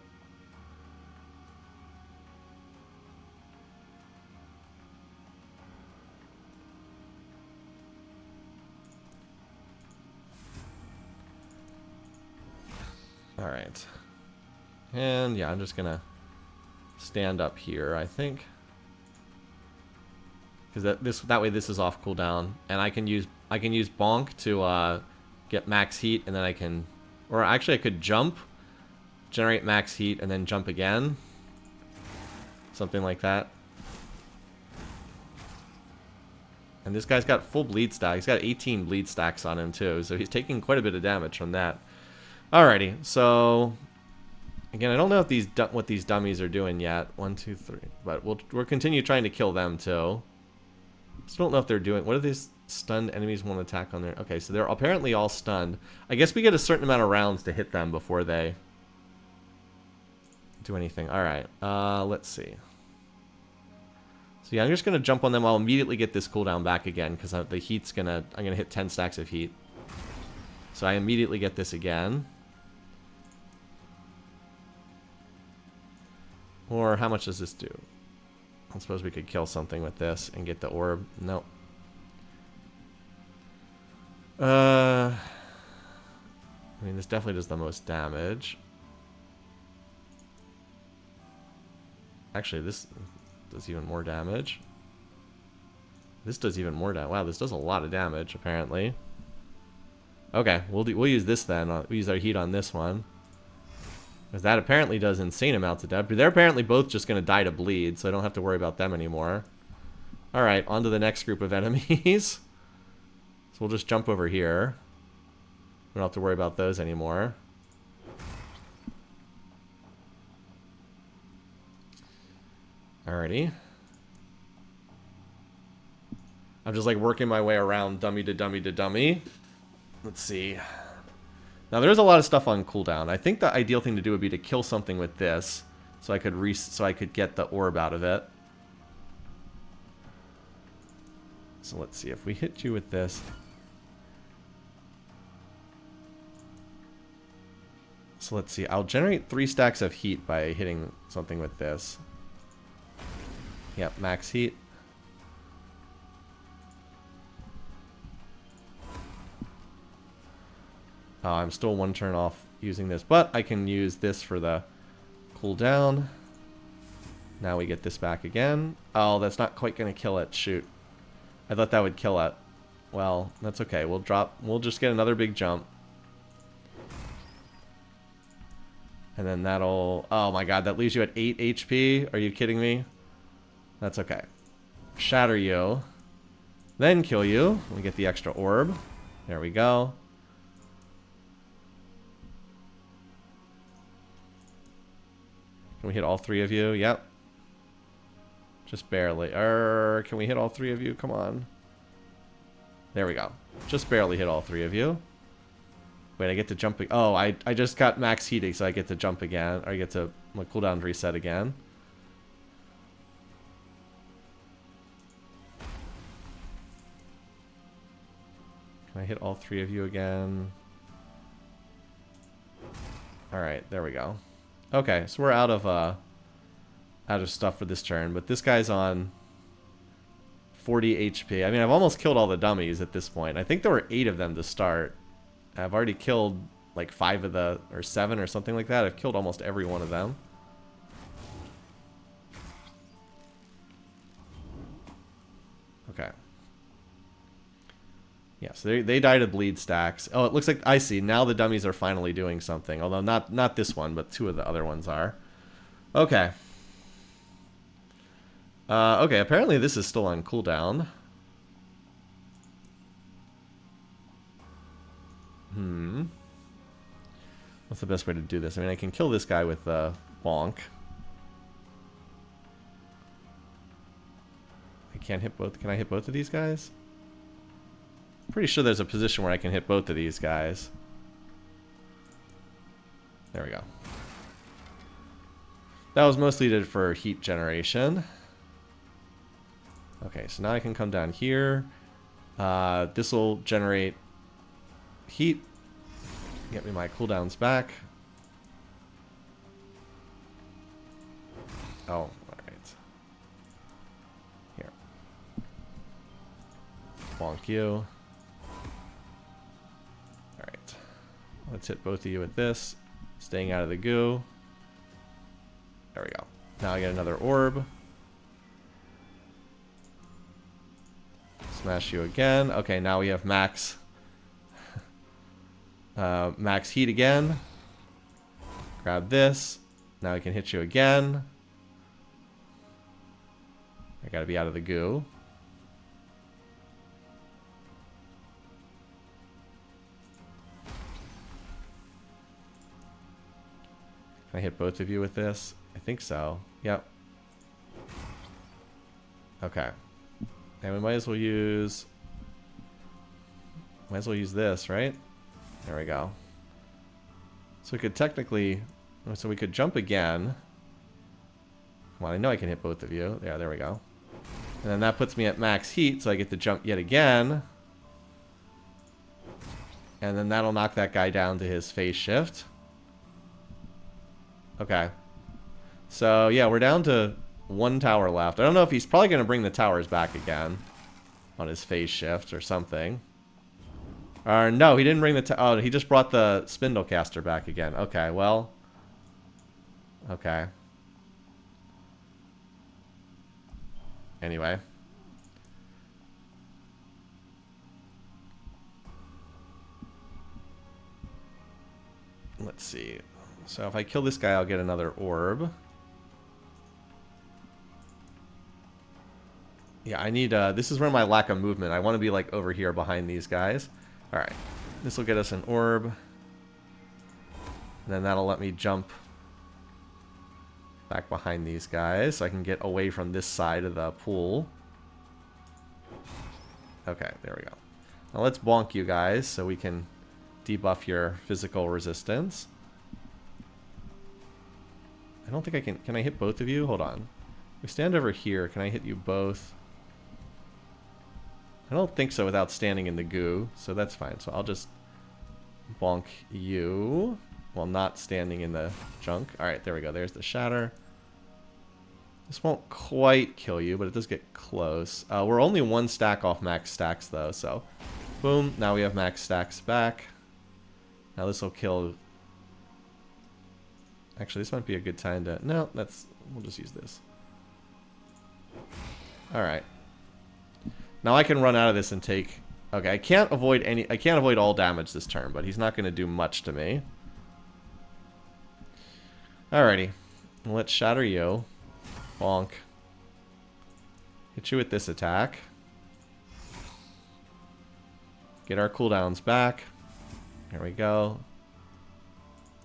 Alright. And yeah, I'm just gonna stand up here, I think. Because that way this is off cooldown. And I can use bonk to get max heat, and then I can... Or actually I could jump, generate max heat, and then jump again. Something like that. And this guy's got full bleed stack. He's got 18 bleed stacks on him too, so he's taking quite a bit of damage from that. Alrighty, so again, I don't know if what these dummies are doing yet. 1, 2, 3, but we'll continue trying to kill them too. Just don't know if they're doing. What are these stunned enemies won't attack on their? Okay, so they're apparently all stunned. I guess we get a certain amount of rounds to hit them before they do anything. All right, let's see. So yeah, I'm just gonna jump on them. I'll immediately get this cooldown back again because the heat's gonna. I'm gonna hit 10 stacks of heat. So I immediately get this again. Or how much does this do? I suppose we could kill something with this and get the orb. Nope. I mean, this definitely does the most damage. Actually, this does even more damage. This does even more damage. Wow, this does a lot of damage, apparently. Okay, we'll use this then. We'll use our heat on this one. Because that apparently does insane amounts of damage. But they're apparently both just going to die to bleed, so I don't have to worry about them anymore. Alright, on to the next group of enemies. So we'll just jump over here. We don't have to worry about those anymore. Alrighty. I'm just like working my way around dummy to dummy to dummy. Let's see. Now there's a lot of stuff on cooldown. I think the ideal thing to do would be to kill something with this, so I could get the orb out of it. So let's see if we hit you with this. So let's see. I'll generate 3 stacks of heat by hitting something with this. Yep, max heat. I'm still 1 turn off using this, but I can use this for the cooldown. Now we get this back again. Oh, that's not quite going to kill it. Shoot. I thought that would kill it. Well, that's okay. We'll just get another big jump. And then that'll... Oh my god, that leaves you at 8 HP? Are you kidding me? That's okay. Shatter you. Then kill you. We get the extra orb. There we go. Can we hit all 3 of you? Yep. Just barely. Can we hit all 3 of you? Come on. There we go. Just barely hit all 3 of you. Wait, I get to jump. Oh, I just got max heating, so I get to jump again. Or I get to my cooldown reset again. Can I hit all 3 of you again? Alright, there we go. Okay, so we're out of stuff for this turn, but this guy's on 40 HP. I mean, I've almost killed all the dummies at this point. I think there were 8 of them to start. I've already killed like 5 of the, or 7 or something like that. I've killed almost every one of them. Okay. Yeah, so they died of bleed stacks. Oh, it looks like, I see, now the dummies are finally doing something. Although not this one, but 2 of the other ones are. Okay. Okay, apparently this is still on cooldown. What's the best way to do this? I mean, I can kill this guy with the bonk. I can't hit both. Can I hit both of these guys? Pretty sure there's a position where I can hit both of these guys. There we go. That was mostly for heat generation. Okay, so now I can come down here. This will generate heat. Get me my cooldowns back. Oh, alright. Here. Bonk you. Alright. Let's hit both of you with this. Staying out of the goo. There we go. Now I get another orb. Smash you again. Okay, now we have max. Max heat again. Grab this. Now I can hit you again. I gotta be out of the goo. Can I hit both of you with this? I think so. Yep. Okay. And we might as well use this, right? There we go. So we could technically, so we could jump again. Well, I know I can hit both of you. Yeah, there we go. And then that puts me at max heat, so I get to jump yet again. And then that'll knock that guy down to his phase shift. Okay. So, yeah, we're down to 1 tower left. I don't know if he's probably going to bring the towers back again on his phase shift or something. Or no, he didn't bring the... Oh, he just brought the Spindlecaster back again. Okay, well... Okay. Anyway. Let's see. So if I kill this guy, I'll get another orb. Yeah, I need... this is where my lack of movement. I want to be, like, over here behind these guys. Alright. This will get us an orb. And then that'll let me jump back behind these guys so I can get away from this side of the pool. Okay, there we go. Now let's bonk you guys so we can debuff your physical resistance. I don't think I can... Can I hit both of you? Hold on. We stand over here. Can I hit you both? I don't think so without standing in the goo, so that's fine. So I'll just bonk you while not standing in the junk. Alright, there we go. There's the shatter. This won't quite kill you, but it does get close. We're only 1 stack off max stacks, though, so... Boom. Now we have max stacks back. Now this will kill... Actually, this might be a good time to... No, that's... We'll just use this. Alright. Now I can run out of this and take... Okay, I can't avoid all damage this turn, but he's not going to do much to me. Alrighty. Let's shatter you. Bonk. Hit you with this attack. Get our cooldowns back. There we go.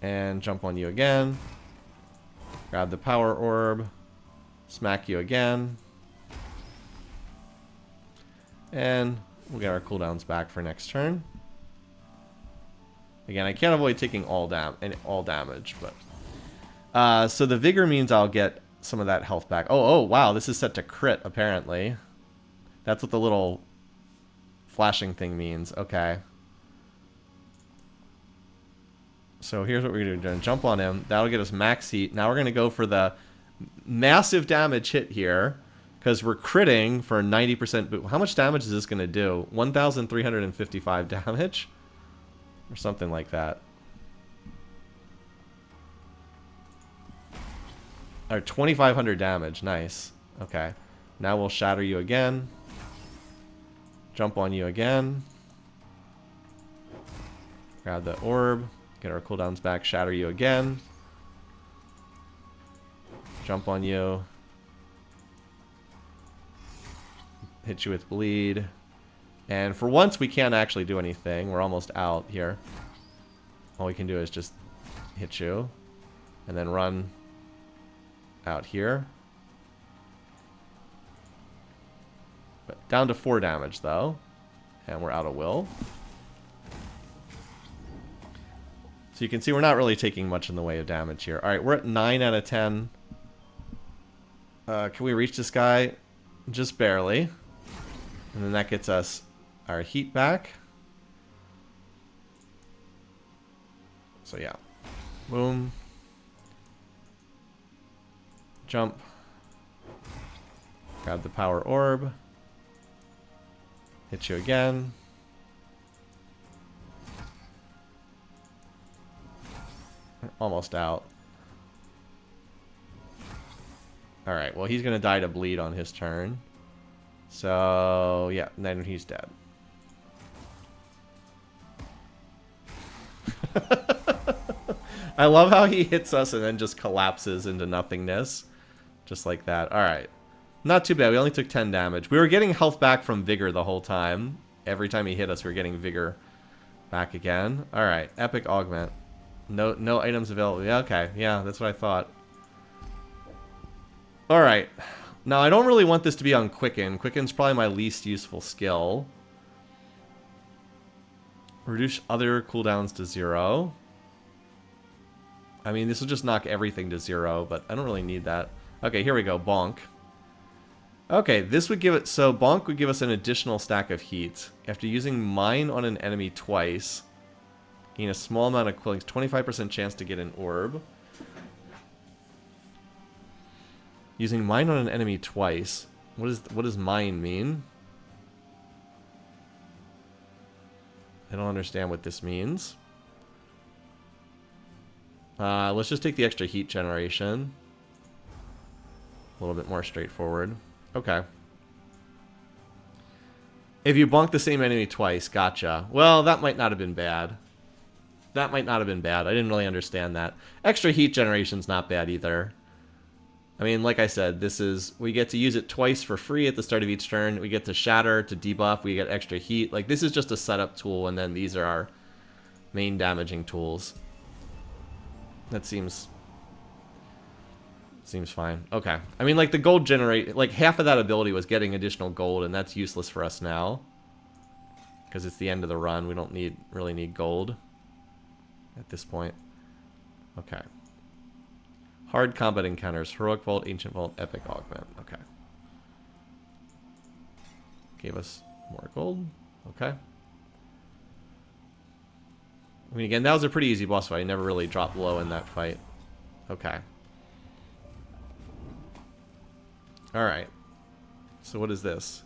And jump on you again. Grab the power orb. Smack you again. And we'll get our cooldowns back for next turn. Again, I can't avoid taking all damage, but... so the Vigor means I'll get some of that health back. Oh, wow, this is set to crit, apparently. That's what the little flashing thing means. Okay. So here's what we're going to do. We're going to jump on him. That'll get us max heat. Now we're going to go for the massive damage hit here. Because we're critting for 90% boost. How much damage is this going to do? 1,355 damage? Or something like that. Or 2,500 damage. Nice. Okay. Now we'll shatter you again. Jump on you again. Grab the orb. Get our cooldowns back. Shatter you again. Jump on you. Hit you with bleed. And for once, we can't actually do anything. We're almost out here. All we can do is just hit you. And then run out here. But down to 4 damage, though. And we're out of will. So you can see we're not really taking much in the way of damage here. Alright, we're at 9 out of 10. Can we reach this guy? Just barely. And then that gets us our heat back. So yeah. Boom. Jump. Grab the power orb. Hit you again. Almost out. Alright, well he's going to die to bleed on his turn. So, yeah, then he's dead. I love how he hits us and then just collapses into nothingness. Just like that. Alright. Not too bad. We only took 10 damage. We were getting health back from Vigor the whole time. Every time he hit us, we were getting Vigor back again. Alright. Epic Augment. No items available. Yeah, okay. Yeah, that's what I thought. Alright. Now, I don't really want this to be on Quicken. Quicken's probably my least useful skill. Reduce other cooldowns to 0. I mean, this will just knock everything to 0, but I don't really need that. Okay, here we go. Bonk. Okay, this would give it... So, Bonk would give us an additional stack of heat. After using Mine on an enemy twice, gain a small amount of quillings. 25% chance to get an orb. Using Mine on an enemy twice. What does Mine mean? I don't understand what this means. Let's just take the extra heat generation. A little bit more straightforward. Okay. If you bonk the same enemy twice, gotcha. Well, that might not have been bad. That might not have been bad. I didn't really understand that. Extra heat generation's not bad either. I mean, like I said, this is... We get to use it twice for free at the start of each turn. We get to shatter, to debuff. We get extra heat. Like, this is just a setup tool, and then these are our main damaging tools. That seems fine. Okay. I mean, like, the gold generate... Like, half of that ability was getting additional gold, and that's useless for us now. Because it's the end of the run. We don't really need gold at this point. Okay. Hard combat encounters. Heroic Vault, Ancient Vault, Epic Augment. Okay. Gave us more gold. Okay. I mean, again, that was a pretty easy boss fight. I never really dropped low in that fight. Okay. Alright. So what is this?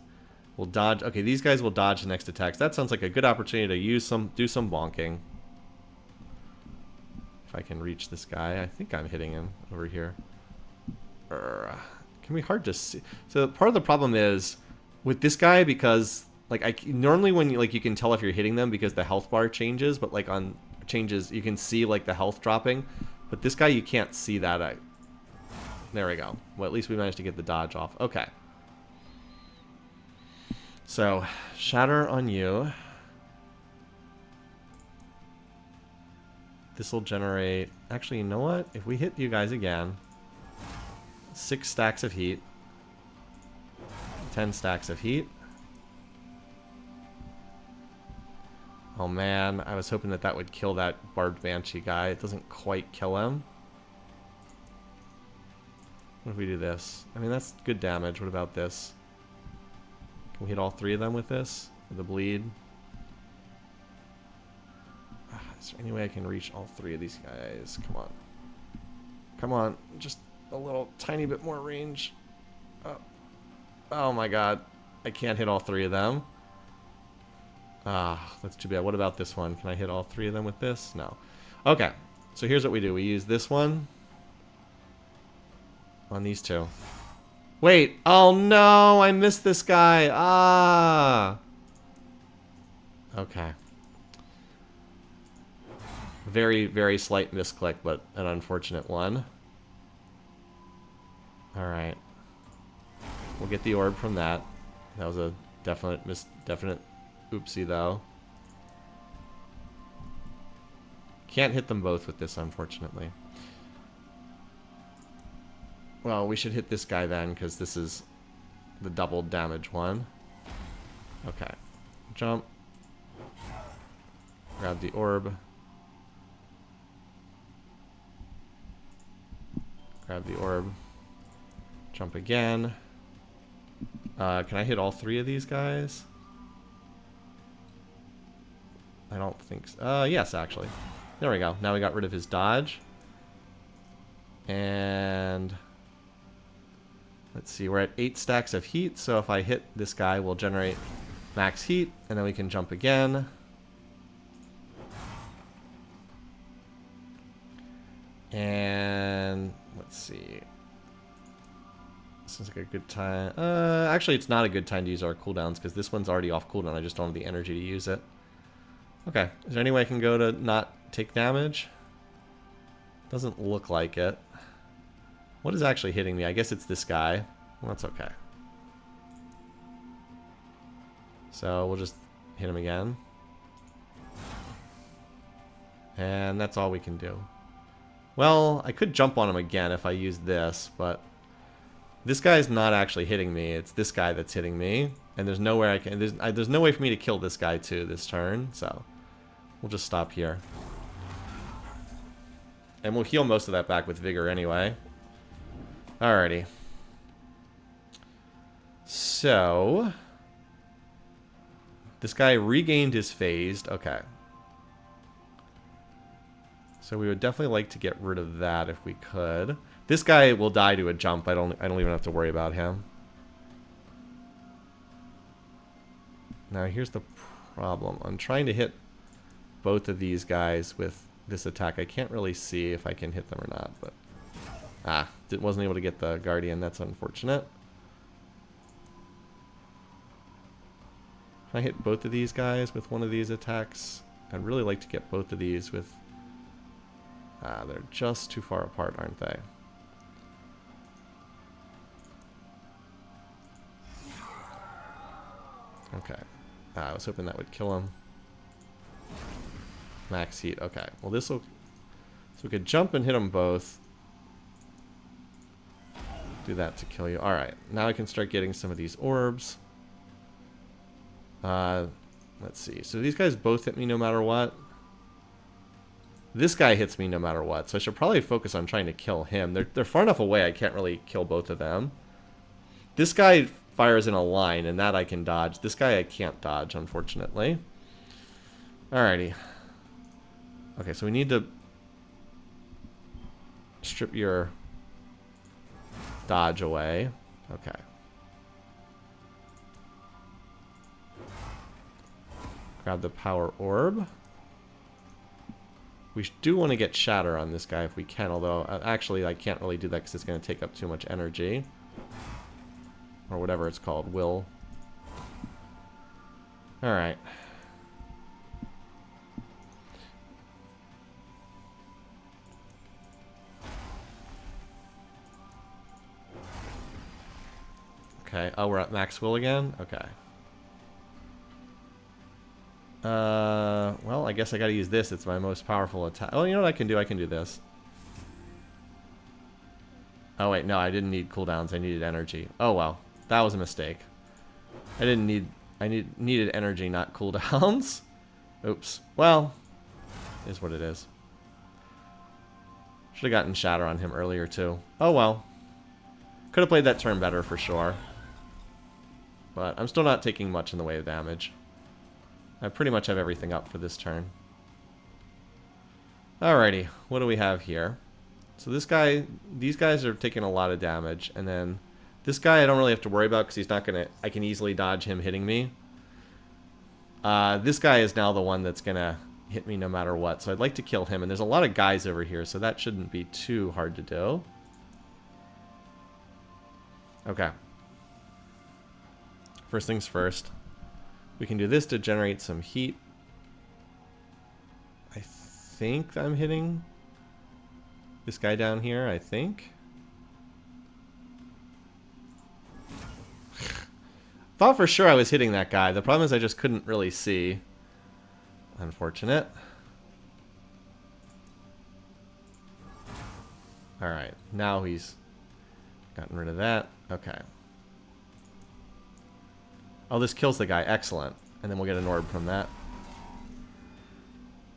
We'll dodge... Okay, these guys will dodge the next attacks. That sounds like a good opportunity to do some bonking. If I can reach this guy. I think I'm hitting him over here. Can be hard to see. So part of the problem is with this guy, because like normally when you can tell if you're hitting them because the health bar changes, but like on changes you can see like the health dropping. But this guy you can't see that. There we go. Well, at least we managed to get the dodge off. Okay. So shatter on you. This will generate... Actually, you know what? If we hit you guys again... 6 stacks of heat. 10 stacks of heat. Oh man, I was hoping that would kill that Barbed Banshee guy. It doesn't quite kill him. What if we do this? I mean, that's good damage. What about this? Can we hit all 3 of them with this? For the bleed? Is there any way I can reach all 3 of these guys? Come on. Come on. Just a little tiny bit more range. Oh my god. I can't hit all 3 of them. That's too bad. What about this one? Can I hit all 3 of them with this? No. Okay. So here's what we do. We use this one. on these two. Wait. Oh, no. I missed this guy. Ah. Okay. Very, very slight misclick, but an unfortunate one. Alright. We'll get the orb from that. That was a definite oopsie, though. Can't hit them both with this, unfortunately. Well, we should hit this guy then, because this is the double damage one. Okay. Jump. Grab the orb. Grab the orb. Jump again. Can I hit all three of these guys? I don't think so. Yes, actually. There we go. Now we got rid of his dodge. And let's see, we're at 8 stacks of heat, so if I hit this guy, we'll generate max heat, and then we can jump again. And let's see. This is like a good time. Actually, it's not a good time to use our cooldowns because this one's already off cooldown. I just don't have the energy to use it. Okay. Is there any way I can go to not take damage? Doesn't look like it. What is actually hitting me? I guess it's this guy. Well, that's okay. So we'll just hit him again. And that's all we can do. Well, I could jump on him again if I use this, but this guy's not actually hitting me. It's this guy that's hitting me, and there's nowhere I can. There's no way for me to kill this guy too this turn. So we'll just stop here, and we'll heal most of that back with vigor anyway. Alrighty. So this guy regained his phased. Okay. So we would definitely like to get rid of that if we could. This guy will die to a jump. I don't even have to worry about him. Now here's the problem. I'm trying to hit both of these guys with this attack. I can't really see if I can hit them or not, but wasn't able to get the Guardian. That's unfortunate. If I hit both of these guys with one of these attacks, I'd really like to get both of these with... they're just too far apart, aren't they? Okay. I was hoping that would kill him. Max heat. Okay. Well, this will... So we could jump and hit them both. Do that to kill you. Alright. Now I can start getting some of these orbs. Let's see. So these guys both hit me no matter what. This guy hits me no matter what, so I should probably focus on trying to kill him. They're far enough away I can't really kill both of them. This guy fires in a line, and that I can dodge. This guy I can't dodge, unfortunately. Alrighty. Okay, so we need to strip your dodge away. Okay. Grab the power orb. We do want to get Shatter on this guy if we can, although actually I can't really do that because it's going to take up too much energy. Or whatever it's called, will. Alright. Okay, oh, we're at max will again? Okay. Well, I guess I gotta use this. It's my most powerful attack. Oh, you know what I can do? I can do this. Oh, wait, no, I didn't need cooldowns. I needed energy. Oh, well. That was a mistake. I didn't need... needed energy, not cooldowns. Oops. Well, is what it is. Should have gotten Shatter on him earlier, too. Oh, well. Could have played that turn better, for sure. But I'm still not taking much in the way of damage. I pretty much have everything up for this turn. Alrighty, what do we have here? So this guy, these guys are taking a lot of damage, and then this guy I don't really have to worry about because he's not gonna, I can easily dodge him hitting me. This guy is now the one that's gonna hit me no matter what, so I'd like to kill him, and there's a lot of guys over here, so that shouldn't be too hard to do. Okay. First things first. We can do this to generate some heat. I think I'm hitting this guy down here, I think. Thought for sure I was hitting that guy. The problem is I just couldn't really see. Unfortunate. Alright, now he's gotten rid of that. Okay. Oh, this kills the guy. Excellent. And then we'll get an orb from that.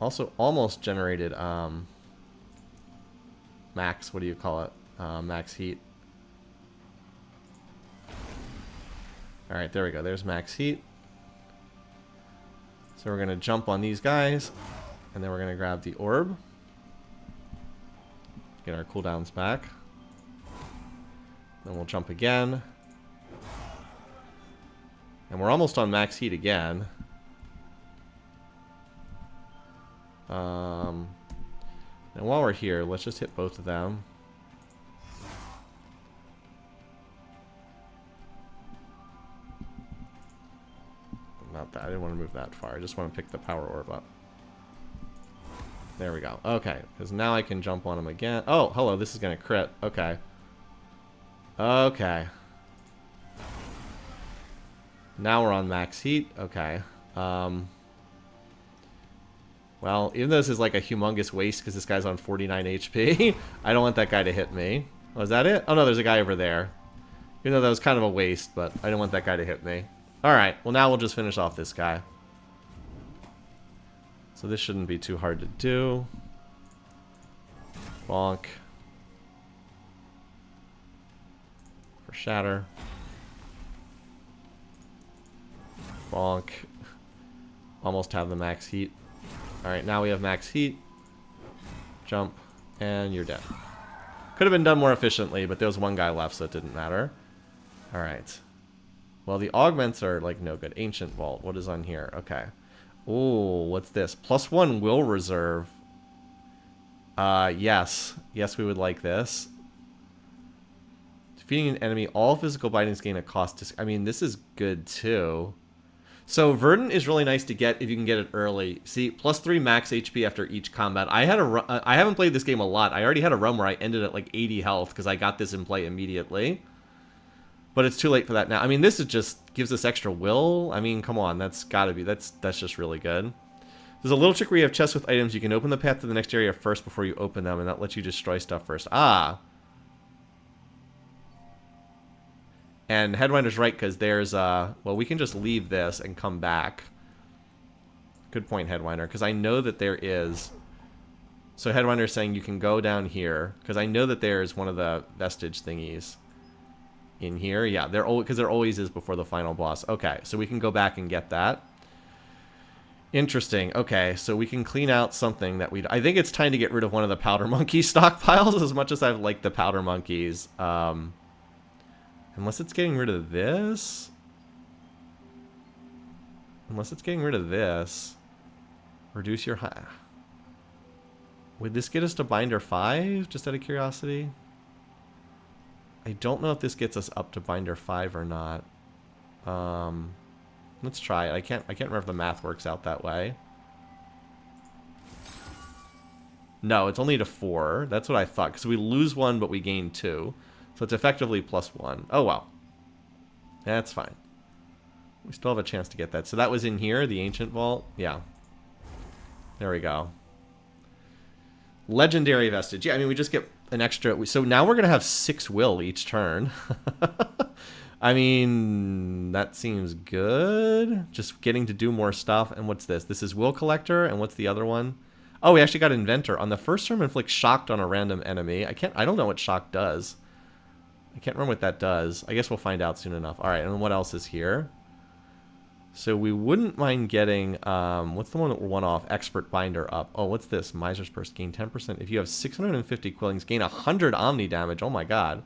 Also, almost generated max, what do you call it? Max heat. Alright, there we go. There's max heat. So we're going to jump on these guys. And then we're going to grab the orb. Get our cooldowns back. Then we'll jump again. And we're almost on max heat again. And while we're here, let's just hit both of them. Not that. I didn't want to move that far. I just want to pick the power orb up. There we go. Okay, because now I can jump on him again. Oh, hello. This is going to crit. Okay. Okay. Now we're on max heat. Okay. Well, even though this is like a humongous waste because this guy's on 49 HP, I don't want that guy to hit me. Oh, is that it? Oh, no, there's a guy over there. Even though that was kind of a waste, but I don't want that guy to hit me. Alright, well now we'll just finish off this guy. So this shouldn't be too hard to do. Bonk. For shatter. Bonk. Almost have the max heat. Alright, now we have max heat. Jump. And you're dead. Could have been done more efficiently, but there was one guy left, so it didn't matter. Alright. Well, the augments are, like, no good. Ancient Vault. What is on here? Okay. Ooh, what's this? +1 will reserve. Yes. Yes, we would like this. Defeating an enemy, all physical bindings gain a cost. I mean, this is good, too. So, Verdant is really nice to get if you can get it early. See, +3 max HP after each combat. I haven't played this game a lot. I already had a run where I ended at, like, 80 health because I got this in play immediately. But it's too late for that now. I mean, this is just gives us extra will. I mean, come on, that's gotta be that's just really good. There's a little trick where you have chests with items. You can open the path to the next area first before you open them, and that lets you destroy stuff first. Ah. And Headwinder's right, because there's well, we can just leave this and come back. Good point, Headwinder, because I know that there is. So Headwinder's saying you can go down here, because I know that there's one of the vestige thingies. In here, yeah, because there always is before the final boss. Okay, so we can go back and get that. Interesting. Okay, so we can clean out something that I think it's time to get rid of one of the powder monkey stockpiles. As much as I've liked the powder monkeys, unless it's getting rid of this. Unless it's getting rid of this. Reduce your high. Would this get us to Binder 5? Just out of curiosity. I don't know if this gets us up to Binder 5 or not. Let's try it. I can't remember if the math works out that way. No, it's only to 4. That's what I thought. Because we lose 1, but we gain 2. So it's effectively +1. Oh, well. That's fine. We still have a chance to get that. So that was in here, the Ancient Vault? Yeah. There we go. Legendary Vestige. Yeah, I mean, we just get an extra. So now we're going to have 6 will each turn. I mean, that seems good. Just getting to do more stuff. And what's this? This is Will Collector. And what's the other one? Oh, we actually got Inventor. On the first turn, inflict shocked on a random enemy. I don't know what shock does. I can't remember what that does. I guess we'll find out soon enough. All right, and what else is here? So we wouldn't mind getting, what's the one that we're one off? Expert Binder up. Oh, what's this? Miser's Purse. Gain 10%. If you have 650 quillings, gain 100 Omni damage. Oh my god.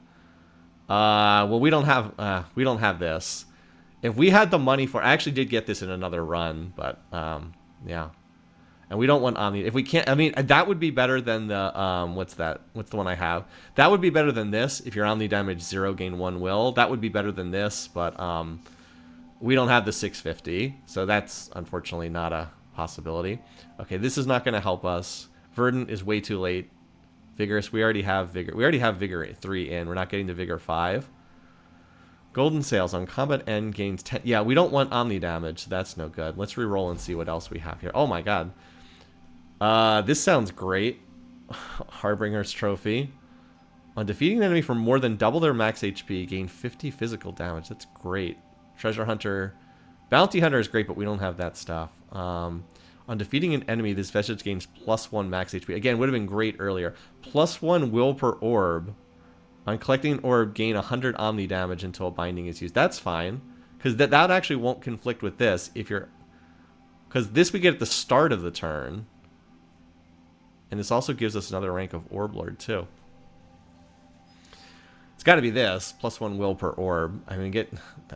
Well, we don't have this. If we had the money for, I actually did get this in another run, but, yeah. And we don't want Omni. If we can't, I mean, that would be better than the, what's that? What's the one I have? That would be better than this. If you're Omni damage 0, gain 1 will. That would be better than this, but we don't have the 650. So that's unfortunately not a possibility. Okay, this is not going to help us. Verdant is way too late. Vigorous, we already have Vigor. We already have Vigor 3 in. We're not getting to Vigor 5. Golden Sails on combat end gains 10. Yeah, we don't want Omni damage. So that's no good. Let's re-roll and see what else we have here. Oh my god. This sounds great. Harbinger's Trophy. On defeating an enemy for more than double their max HP, gain 50 physical damage. That's great. Treasure Hunter. Bounty Hunter is great, but we don't have that stuff. On defeating an enemy, this vestige gains +1 max HP. Again, would have been great earlier. +1 will per orb. On collecting an orb, gain 100 Omni damage until a binding is used. That's fine. Because that actually won't conflict with this if you're... Because this we get at the start of the turn. And this also gives us another rank of Orb Lord, too. It's got to be this. +1 will per orb. I mean,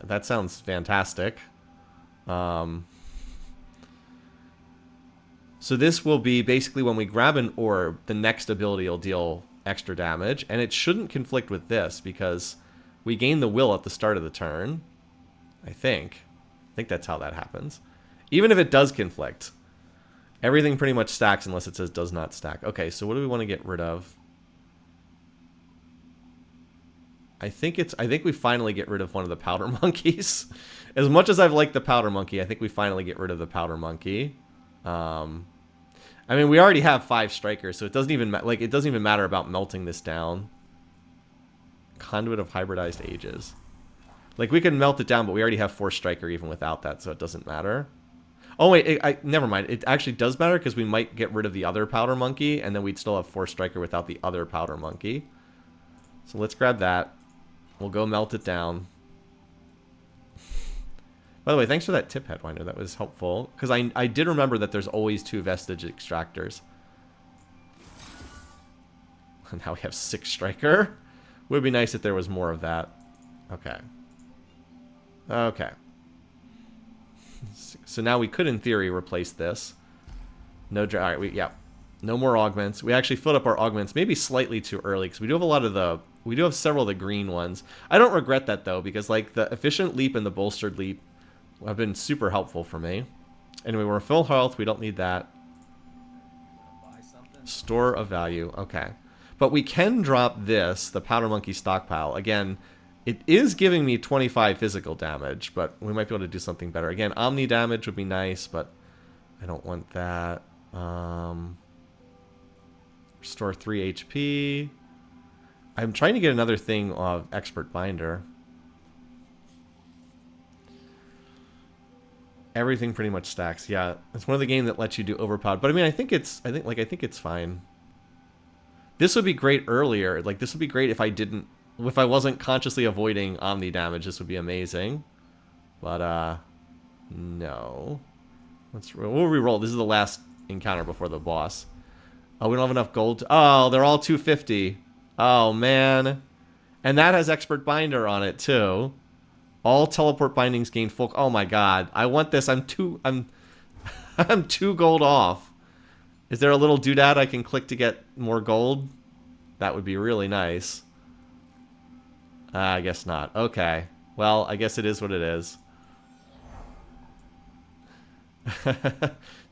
that sounds fantastic. So this will be basically when we grab an orb, the next ability will deal extra damage. And it shouldn't conflict with this because we gain the will at the start of the turn. I think that's how that happens. Even if it does conflict, everything pretty much stacks unless it says does not stack. Okay, so what do we want to get rid of? I think we finally get rid of one of the powder monkeys. As much as I've liked the powder monkey, I think we finally get rid of the powder monkey. I mean, we already have 5 strikers, so it doesn't even it doesn't even matter about melting this down. Conduit of hybridized ages. Like, we can melt it down, but we already have 4 striker even without that, so it doesn't matter. Oh, wait, never mind. It actually does matter because we might get rid of the other powder monkey, and then we'd still have 4 striker without the other powder monkey. So let's grab that. We'll go melt it down. By the way, thanks for that tip, Headwinder. That was helpful. Because I did remember that there's always 2 vestige extractors. And now we have 6 striker. Would be nice if there was more of that. Okay. Okay. So now we could, in theory, replace this. No, all right, yeah. No more augments. We actually filled up our augments maybe slightly too early because we do have a lot of the... We do have several of the green ones. I don't regret that, though, because like the efficient leap and the bolstered leap have been super helpful for me. Anyway, we're full health. We don't need that. Store of value. Okay. But we can drop this, the Powder Monkey stockpile. Again, it is giving me 25 physical damage, but we might be able to do something better. Again, Omni damage would be nice, but I don't want that. Restore 3 HP. I'm trying to get another thing of Expert Binder. Everything pretty much stacks. Yeah, it's one of the games that lets you do overpowered. But I mean, I think it's fine. This would be great earlier. Like, this would be great if I wasn't consciously avoiding Omni damage. This would be amazing. But no. We'll re-roll. This is the last encounter before the boss. Oh, we don't have enough gold. Oh, they're all 250. Oh, man. And that has Expert Binder on it, too. All teleport bindings gain full... Oh, my God. I want this. I'm 2 gold off. Is there a little doodad I can click to get more gold? That would be really nice. I guess not. Okay. Well, I guess it is what it is.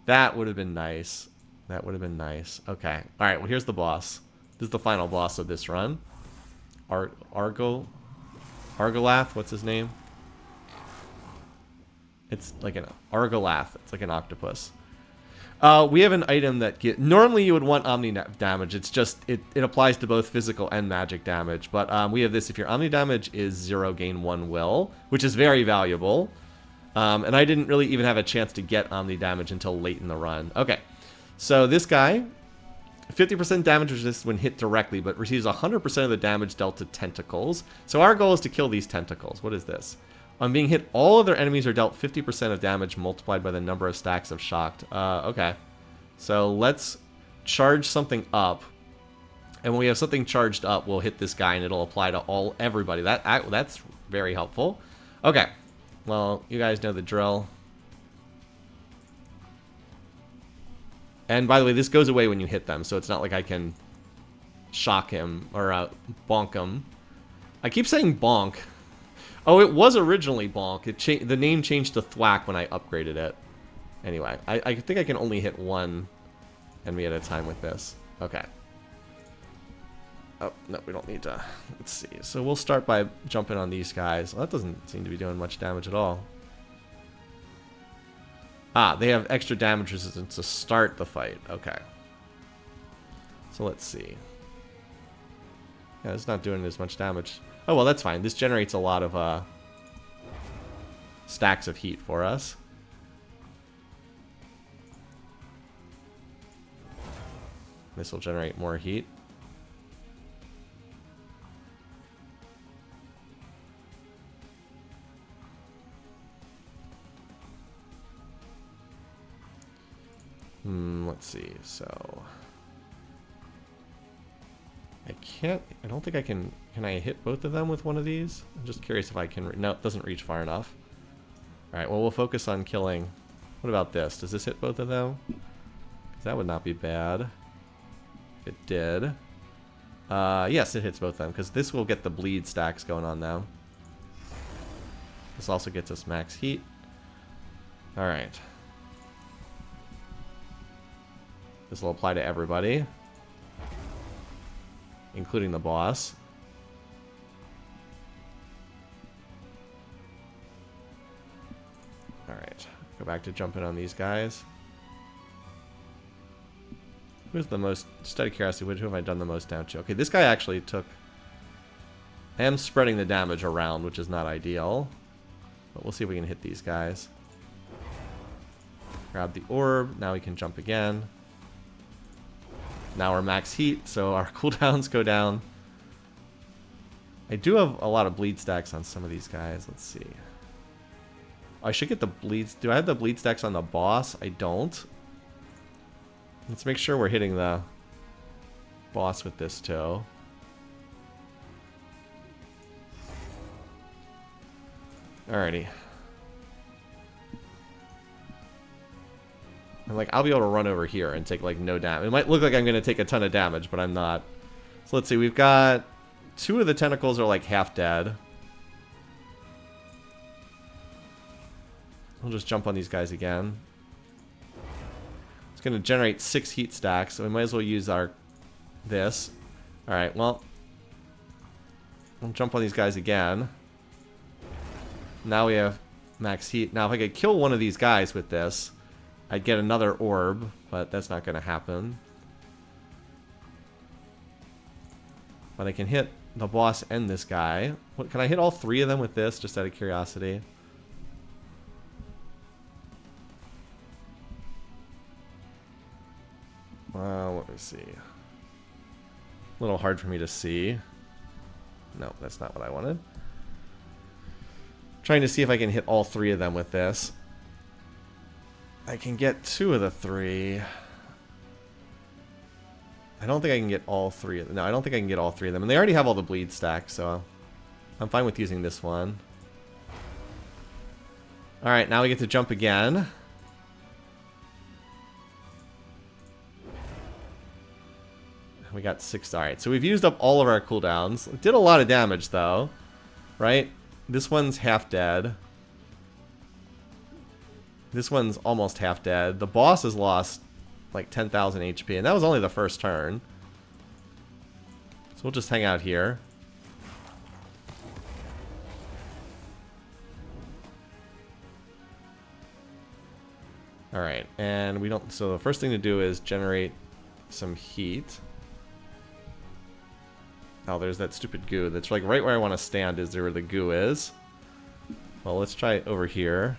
That would have been nice. That would have been nice. Okay. All right. Well, here's the boss. This is the final boss of this run. Argolath. What's his name? It's like an Argolath. It's like an octopus. We have an item that normally you would want Omni damage. It's just it applies to both physical and magic damage. But we have this. If your Omni damage is 0, gain 1 will, which is very valuable. And I didn't really even have a chance to get Omni damage until late in the run. Okay. So this guy, 50% damage resist when hit directly, but receives 100% of the damage dealt to tentacles. So our goal is to kill these tentacles. What is this? On being hit, all other enemies are dealt 50% of damage multiplied by the number of stacks of shocked. Okay. So let's charge something up. And when we have something charged up, we'll hit this guy and it'll apply to everybody. That's very helpful. Okay. Well, you guys know the drill. And by the way, this goes away when you hit them, so it's not like I can shock him or bonk him. I keep saying bonk. Oh, it was originally bonk. The name changed to thwack when I upgraded it. Anyway, I think I can only hit one enemy at a time with this. Okay. Oh, no, we don't need to. Let's see. So we'll start by jumping on these guys. Well, that doesn't seem to be doing much damage at all. Ah, they have extra damage resistance to start the fight. Okay. So let's see. Yeah, it's not doing as much damage. Oh, well, that's fine. This generates a lot of stacks of heat for us. This will generate more heat. Let's see. So I don't think I can I hit both of them with one of these? I'm just curious if I can. No, it doesn't reach far enough. All right, well, we'll focus on killing. What about this? Does this hit both of them? 'Cause that would not be bad if it did. Yes, it hits both of them, because this will get the bleed stacks going on now. This also gets us max heat. All right. This will apply to everybody, including the boss. Alright, go back to jumping on these guys. Who's the most, just out of curiosity, who have I done the most damage to? Okay, this guy actually took... I am spreading the damage around, which is not ideal. But we'll see if we can hit these guys. Grab the orb, now we can jump again. Now we're max heat, so our cooldowns go down. I do have a lot of bleed stacks on some of these guys. Let's see. I should get the bleeds. Do I have the bleed stacks on the boss? I don't. Let's make sure we're hitting the boss with this too. Alrighty. And like, I'll be able to run over here and take like no damage. It might look like I'm going to take a ton of damage, but I'm not. So let's see, we've got 2 of the tentacles are like half dead. We'll just jump on these guys again. It's going to generate 6 heat stacks, so we might as well use this. Alright, well, we'll jump on these guys again. Now we have max heat. Now if I could kill one of these guys with this, I'd get another orb, but that's not going to happen. But I can hit the boss and this guy. What, can I hit all 3 of them with this, just out of curiosity? Let me see. A little hard for me to see. No, that's not what I wanted. Trying to see if I can hit all 3 of them with this. I can get 2 of the 3. I don't think I can get all 3 of them. No, I don't think I can get all 3 of them. And they already have all the bleed stacks, so I'm fine with using this one. Alright, now we get to jump again. We got 6. Alright, so we've used up all of our cooldowns. It did a lot of damage, though. Right? This one's half dead. This one's almost half dead. The boss has lost like 10,000 HP, and that was only the first turn. So we'll just hang out here. Alright, and we don't... So the first thing to do is generate some heat. Oh, there's that stupid goo. That's like right where I want to stand is where the goo is. Well, let's try it over here.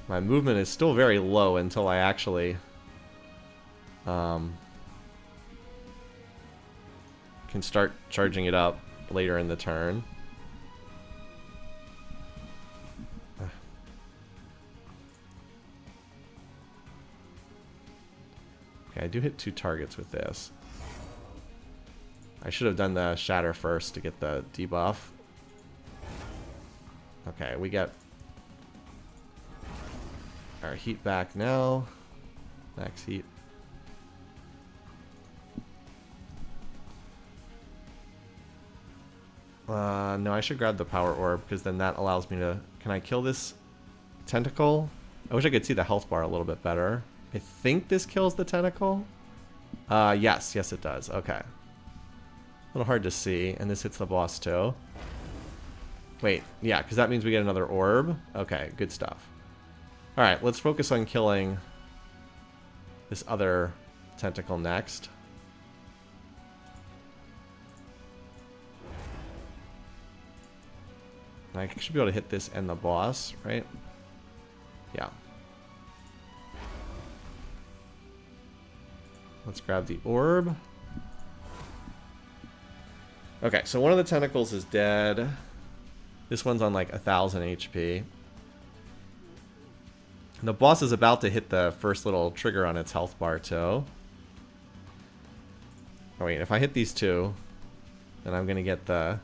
My movement is still very low until I actually can start charging it up later in the turn. Okay, I do hit 2 targets with this. I should have done the shatter first to get the debuff. Okay, we get our heat back now. Max heat. No, I should grab the power orb because then that allows me to... Can I kill this tentacle? I wish I could see the health bar a little bit better. I think this kills the tentacle. Yes, it does. Okay. A little hard to see, and this hits the boss too. Wait, yeah, because that means we get another orb. Okay, good stuff. Alright, let's focus on killing this other tentacle next. I should be able to hit this and the boss, right? Yeah. Let's grab the orb. Okay, so one of the tentacles is dead. This one's on like 1,000 HP. And the boss is about to hit the first little trigger on its health bar too. Oh wait, if I hit these two, then I'm gonna get the...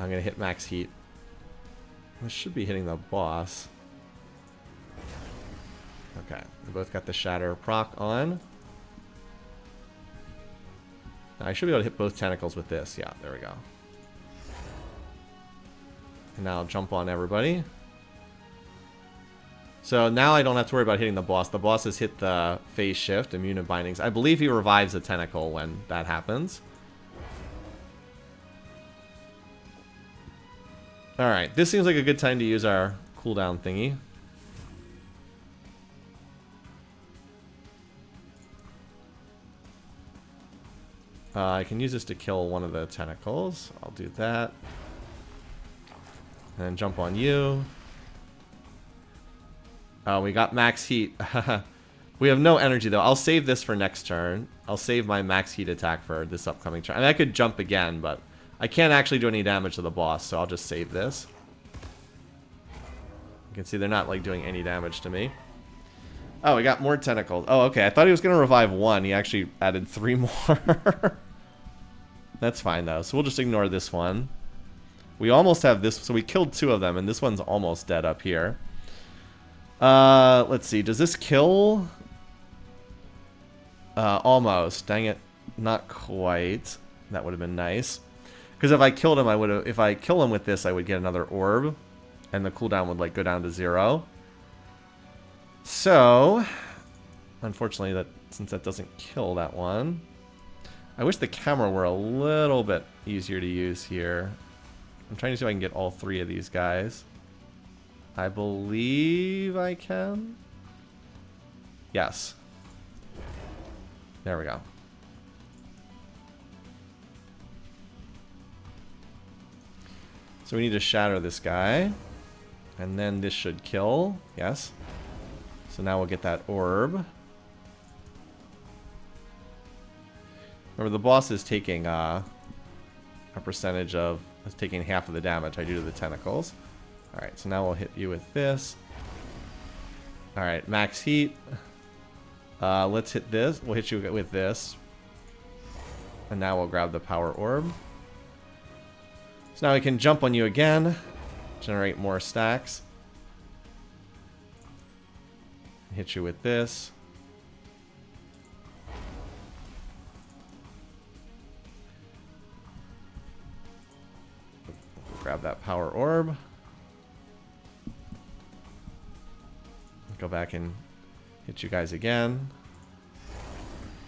I'm gonna hit max heat. This should be hitting the boss. Okay, we both got the shatter proc on. Now I should be able to hit both tentacles with this. Yeah, there we go. And now I'll jump on everybody. So now I don't have to worry about hitting the boss. The boss has hit the phase shift, immune to bindings. I believe he revives a tentacle when that happens. Alright, this seems like a good time to use our cooldown thingy. I can use this to kill one of the tentacles. I'll do that. And then jump on you. Oh, we got max heat. We have no energy though. I'll save this for next turn. I'll save my max heat attack for this upcoming turn. I mean, I could jump again, but I can't actually do any damage to the boss, so I'll just save this. You can see they're not like doing any damage to me. Oh, we got more tentacles. Oh, okay. I thought he was going to revive one. He actually added 3 more. That's fine, though. So we'll just ignore this one. We almost have this. So we killed 2 of them, and this one's almost dead up here. Let's see. Does this kill? Almost. Dang it. Not quite. That would have been nice. Because if I killed him, I would have... If I kill him with this, I would get another orb. And the cooldown would, like, go down to 0. So, unfortunately, since that doesn't kill that one, I wish the camera were a little bit easier to use here. I'm trying to see if I can get all 3 of these guys. I believe I can. Yes. There we go. So we need to shatter this guy. And then this should kill. Yes. So now we'll get that orb. Remember, the boss is taking a percentage of... It's taking half of the damage I do to the tentacles. Alright, so now we'll hit you with this. Alright, max heat. Let's hit this. We'll hit you with this. And now we'll grab the power orb. So now we can jump on you again. Generate more stacks. Hit you with this. Grab that power orb. Go back and hit you guys again.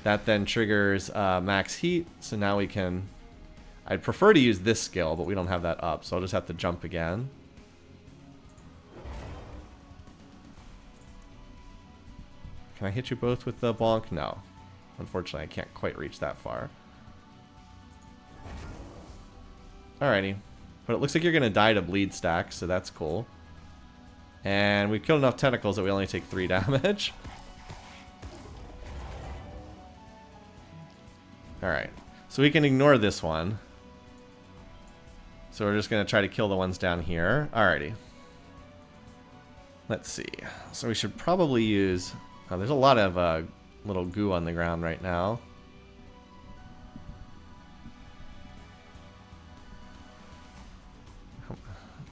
That then triggers max heat. So now we can... I'd prefer to use this skill, but we don't have that up. So I'll just have to jump again. Can I hit you both with the bonk? No. Unfortunately, I can't quite reach that far. Alrighty. But it looks like you're going to die to bleed stack, so that's cool. And we've killed enough tentacles that we only take 3 damage. Alright. So we can ignore this one. So we're just going to try to kill the ones down here. Alrighty. Let's see. So we should probably use... Oh, there's a lot of little goo on the ground right now.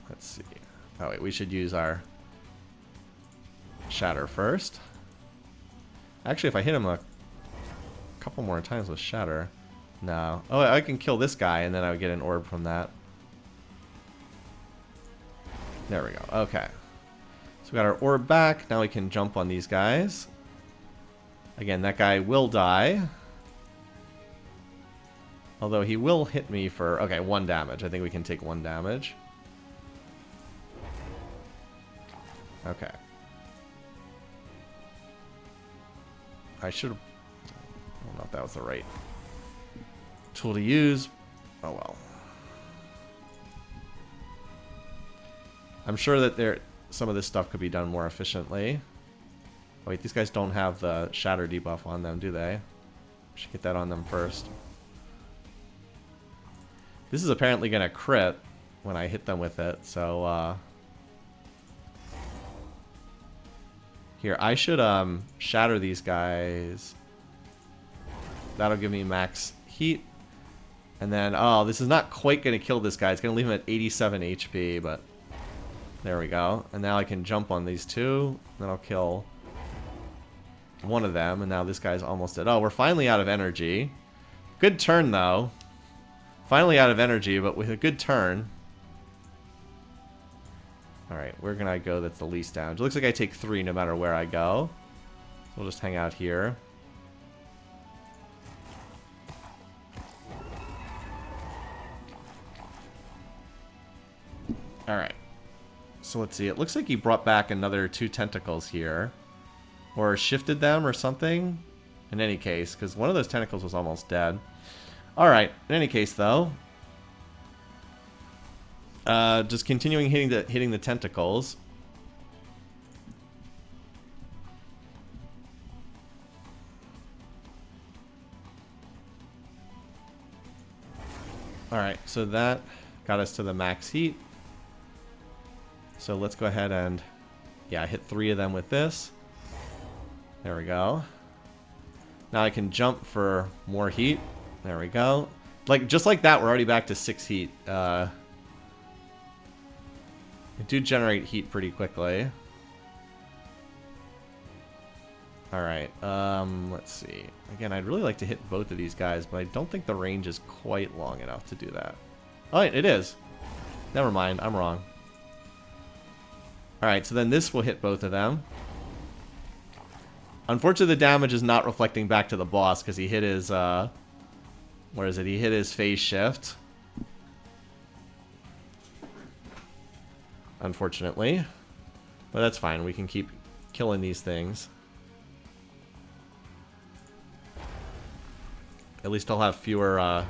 Let's see. Oh wait, we should use our shatter first. Actually, if I hit him a couple more times with Shatter. No. Oh, I can kill this guy, and then I would get an orb from that. There we go. Okay. So we got our orb back. Now we can jump on these guys. Again, that guy will die. Although he will hit me for... Okay, 1 damage. I think we can take 1 damage. Okay. I should have... I don't know if that was the right tool to use. Oh well. I'm sure that some of this stuff could be done more efficiently. Oh, wait, these guys don't have the shatter debuff on them, do they? Should get that on them first. This is apparently going to crit when I hit them with it, so here, I should shatter these guys. That'll give me max heat. And then, oh, this is not quite going to kill this guy. It's going to leave him at 87 HP, but there we go. And now I can jump on these two. Then I'll kill one of them. And now this guy's almost dead. Oh, we're finally out of energy. Good turn, though. Finally out of energy, but with a good turn. Alright, where can I go that's the least damage? It looks like I take 3 no matter where I go. So we'll just hang out here. Alright. So let's see. It looks like he brought back another 2 tentacles here. Or shifted them or something. In any case, because one of those tentacles was almost dead. Alright, in any case though. Just continuing hitting the tentacles. Alright, so that got us to the max heat. So let's go ahead and, yeah, hit 3 of them with this. There we go. Now I can jump for more heat. There we go. Like, just like that, we're already back to 6 heat. It do generate heat pretty quickly. Alright, let's see. Again, I'd really like to hit both of these guys, but I don't think the range is quite long enough to do that. Oh, it is. Never mind, I'm wrong. Alright, so then this will hit both of them. Unfortunately, the damage is not reflecting back to the boss, because he hit his, where is it? He hit his phase shift. Unfortunately. But that's fine, we can keep killing these things. At least I'll have fewer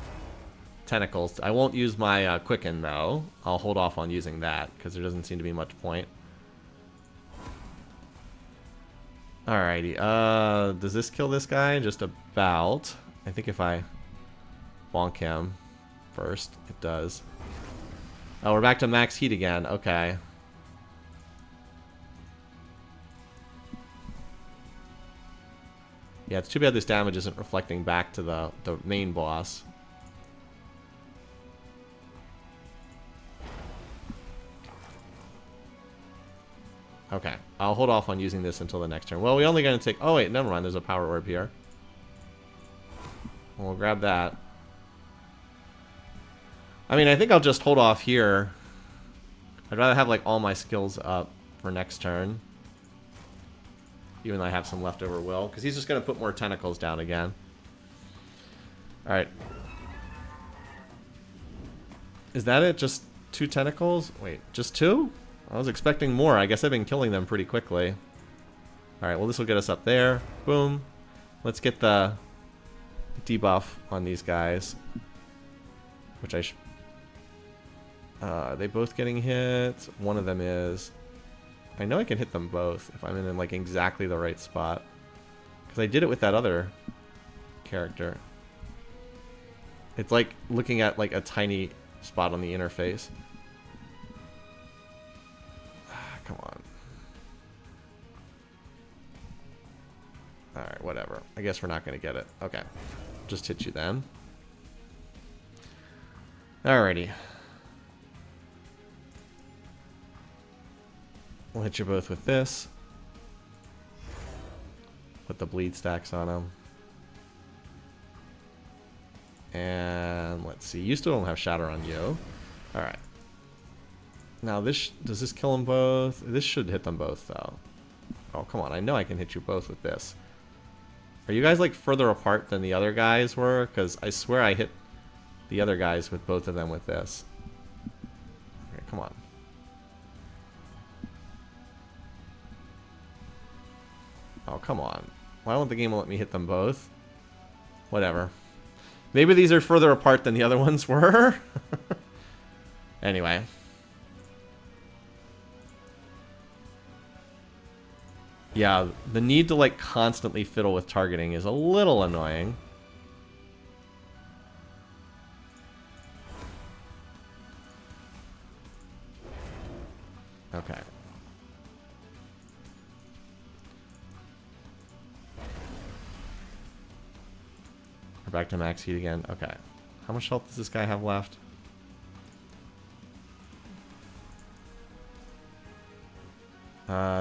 tentacles. I won't use my Quicken, though. I'll hold off on using that, because there doesn't seem to be much point. Alrighty, does this kill this guy? Just about. I think if I bonk him first, it does. Oh, we're back to max heat again. Okay. Yeah, it's too bad this damage isn't reflecting back to the main boss. Okay, I'll hold off on using this until the next turn. Well, we're only going to take... Oh, wait, never mind. There's a power orb here. We'll grab that. I mean, I think I'll just hold off here. I'd rather have, like, all my skills up for next turn. Even though I have some leftover will. Because he's just going to put more tentacles down again. Alright. Is that it? Just 2 tentacles? Wait, just 2? I was expecting more. I guess I've been killing them pretty quickly. Alright, well this will get us up there. Boom. Let's get the debuff on these guys. Which I should... are they both getting hit? One of them is. I know I can hit them both if I'm in like exactly the right spot. Because I did it with that other character. It's like looking at like a tiny spot on the interface. Come on. Alright, whatever. I guess we're not going to get it. Okay. Just hit you then. Alrighty. We'll hit you both with this. Put the bleed stacks on him. And let's see. You still don't have shatter on you. Alright. Now this... Does this kill them both? This should hit them both, though. Oh, come on. I know I can hit you both with this. Are you guys, like, further apart than the other guys were? Because I swear I hit the other guys with both of them with this. Okay, come on. Oh, come on. Why won't the game let me hit them both? Whatever. Maybe these are further apart than the other ones were. Anyway. Yeah, the need to, like, constantly fiddle with targeting is a little annoying. Okay. We're back to max heat again. Okay. How much health does this guy have left?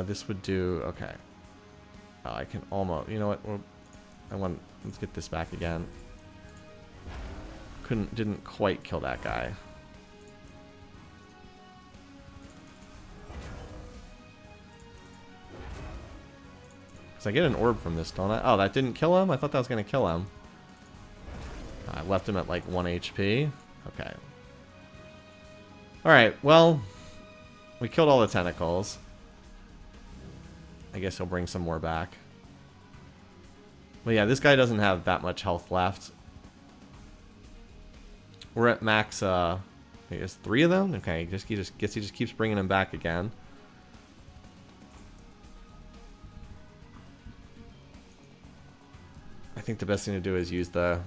This would do... Okay. Oh, I can almost... You know what? Let's get this back again. Didn't quite kill that guy. Because I get an orb from this, don't I? Oh, that didn't kill him? I thought that was going to kill him. I left him at like 1 HP. Okay. Alright, well... We killed all the tentacles. I guess he'll bring some more back. But yeah, this guy doesn't have that much health left. We're at max, I guess 3 of them? Okay, he just keeps bringing them back again. I think the best thing to do is use the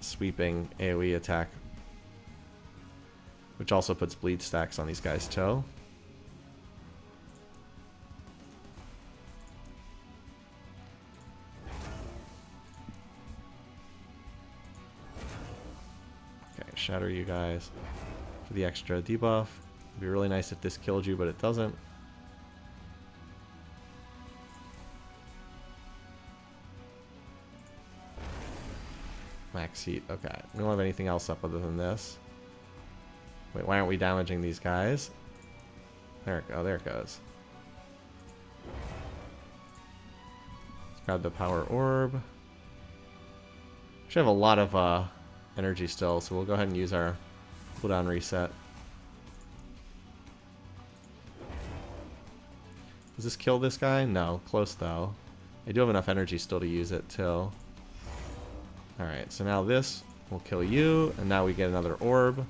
sweeping AoE attack. Which also puts bleed stacks on these guys too. Shatter you guys for the extra debuff. It'd be really nice if this killed you, but it doesn't. Max heat. Okay. We don't have anything else up other than this. Wait, why aren't we damaging these guys? There it goes. There it goes. Let's grab the power orb. Should have a lot of energy still, so we'll go ahead and use our cooldown reset. Does this kill this guy? No, close though. I do have enough energy still to use it too. Alright, so now this will kill you, and now we get another orb.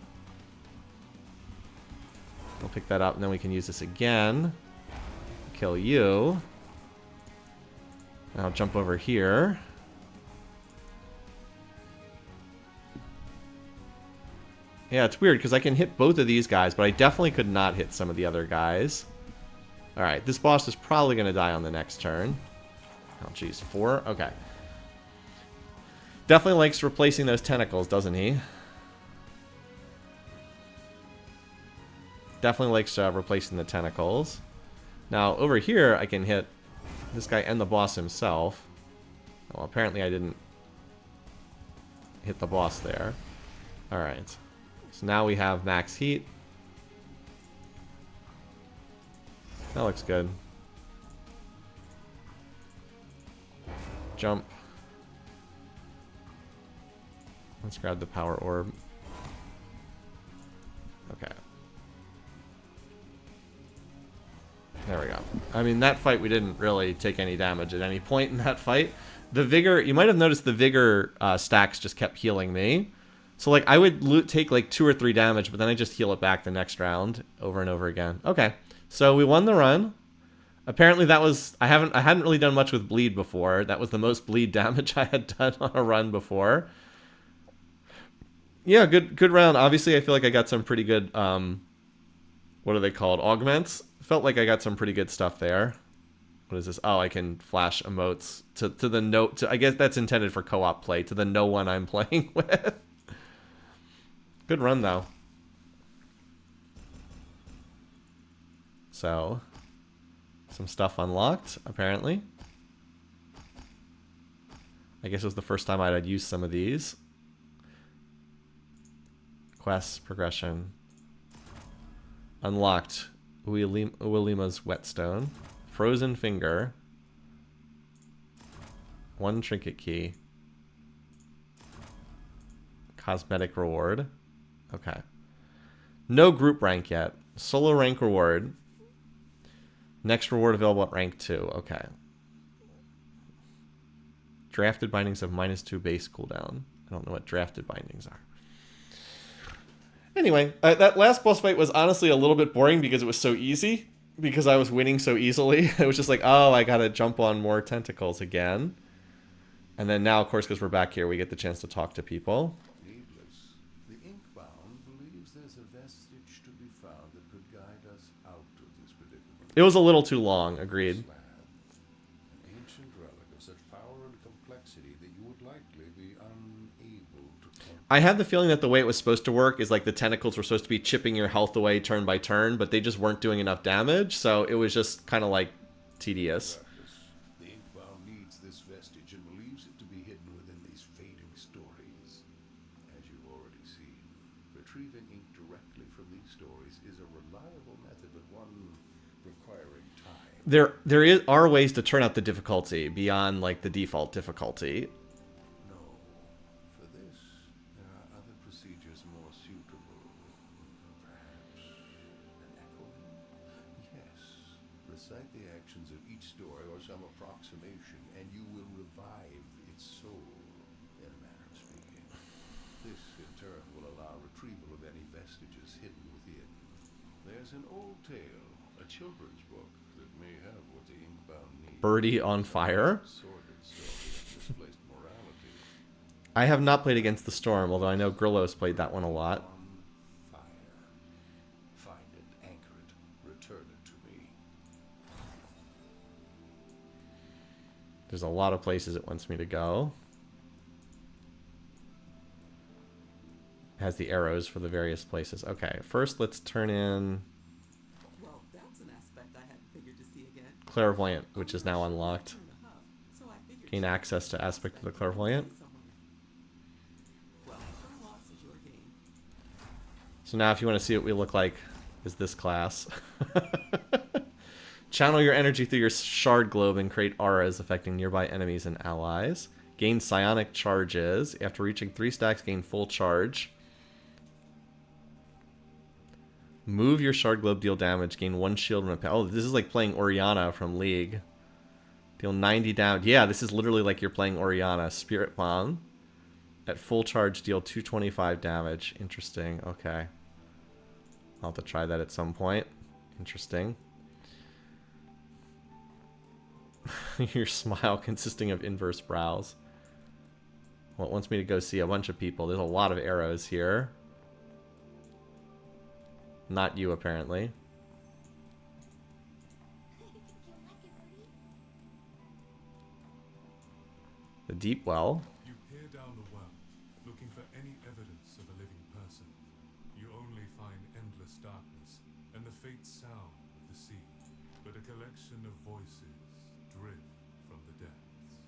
We'll pick that up, and then we can use this again. Kill you. Now jump over here. Yeah, it's weird because I can hit both of these guys, but I definitely could not hit some of the other guys. Alright, this boss is probably going to die on the next turn. Oh, jeez. 4? Okay. Definitely likes replacing those tentacles, doesn't he? Definitely likes replacing the tentacles. Now, over here, I can hit this guy and the boss himself. Well, apparently I didn't hit the boss there. Alright. So now we have max heat. That looks good. Jump. Let's grab the power orb. Okay. There we go. I mean, that fight we didn't really take any damage at any point in that fight. The vigor, you might have noticed the vigor stacks just kept healing me. So, like, I would take, like, 2 or 3 damage, but then I just heal it back the next round over and over again. Okay. So, we won the run. Apparently, that was... I hadn't really done much with bleed before. That was the most bleed damage I had done on a run before. Yeah, good round. Obviously, I feel like I got some pretty good... what are they called? Augments? Felt like I got some pretty good stuff there. What is this? Oh, I can flash emotes to the no... I guess that's intended for co-op play, to the no one I'm playing with. Good run, though. So, some stuff unlocked, apparently. I guess it was the first time I'd used some of these. Quests, progression. Unlocked Uilima's Whetstone. Frozen Finger. 1 trinket key. Cosmetic reward. Okay. No group rank yet. Solo rank reward. Next reward available at rank 2. Okay. Drafted bindings of -2 base cooldown. I don't know what drafted bindings are. Anyway, that last boss fight was honestly a little bit boring because it was so easy. Because I was winning so easily. It was just like, oh, I gotta jump on more tentacles again. And then now, of course, because we're back here, we get the chance to talk to people. Needless. The Inkbound believes there's a vestige to be found that could guide us out of this predicament. It was a little too long, agreed. An ancient relic of such power and complexity that you would likely be unable to comprehend. I had the feeling that the way it was supposed to work is like the tentacles were supposed to be chipping your health away turn by turn, but they just weren't doing enough damage, so it was just kind of like tedious. The Inkbound needs this vestige and believes it to be hidden within these fading stories. As you've already seen, retrieving ink directly from these stories is a reliable method, but one requiring time. There are ways to turn up the difficulty beyond like the default difficulty. No. For this, there are other procedures more suitable. Perhaps an echoing? Yes. Recite the actions of each story or some approximation, and you will revive its soul, in a manner of speaking. This, in turn, will allow retrieval of any vestiges hidden within. There's an old tale, a children's book, that may have what the Inkbound needs. Birdie on Fire. Sordid story of misplaced morality. I have not played Against the Storm, although I know Grillo's played that one a lot. On fire. Find it, anchor it, return it to me. There's a lot of places it wants me to go. It has the arrows for the various places. Okay, first let's turn in Well, that's an aspect I hadn't figured to see again. Clairvoyant, which is now unlocked. Turn the hub, so I figured Gain access to aspect of the Clairvoyant. somewhere. Well, turn loss is your game. So now if you want to see what we look like, is this class. Channel your energy through your shard globe and create auras affecting nearby enemies and allies. Gain psionic charges. After reaching 3 stacks, gain full charge. Move your shard globe, deal damage, gain 1 shield when oh, this is like playing Oriana from League. Deal 90 damage. Yeah, this is literally like you're playing Oriana. Spirit Bomb. At full charge, deal 225 damage. Interesting. Okay. I'll have to try that at some point. Interesting. Your smile consisting of inverse brows. Well, it wants me to go see a bunch of people. There's a lot of arrows here. Not you, apparently. The deep well. You peer down the well, looking for any evidence of a living person. You only find endless darkness and the faint sound of the sea, but a collection of voices drift from the depths.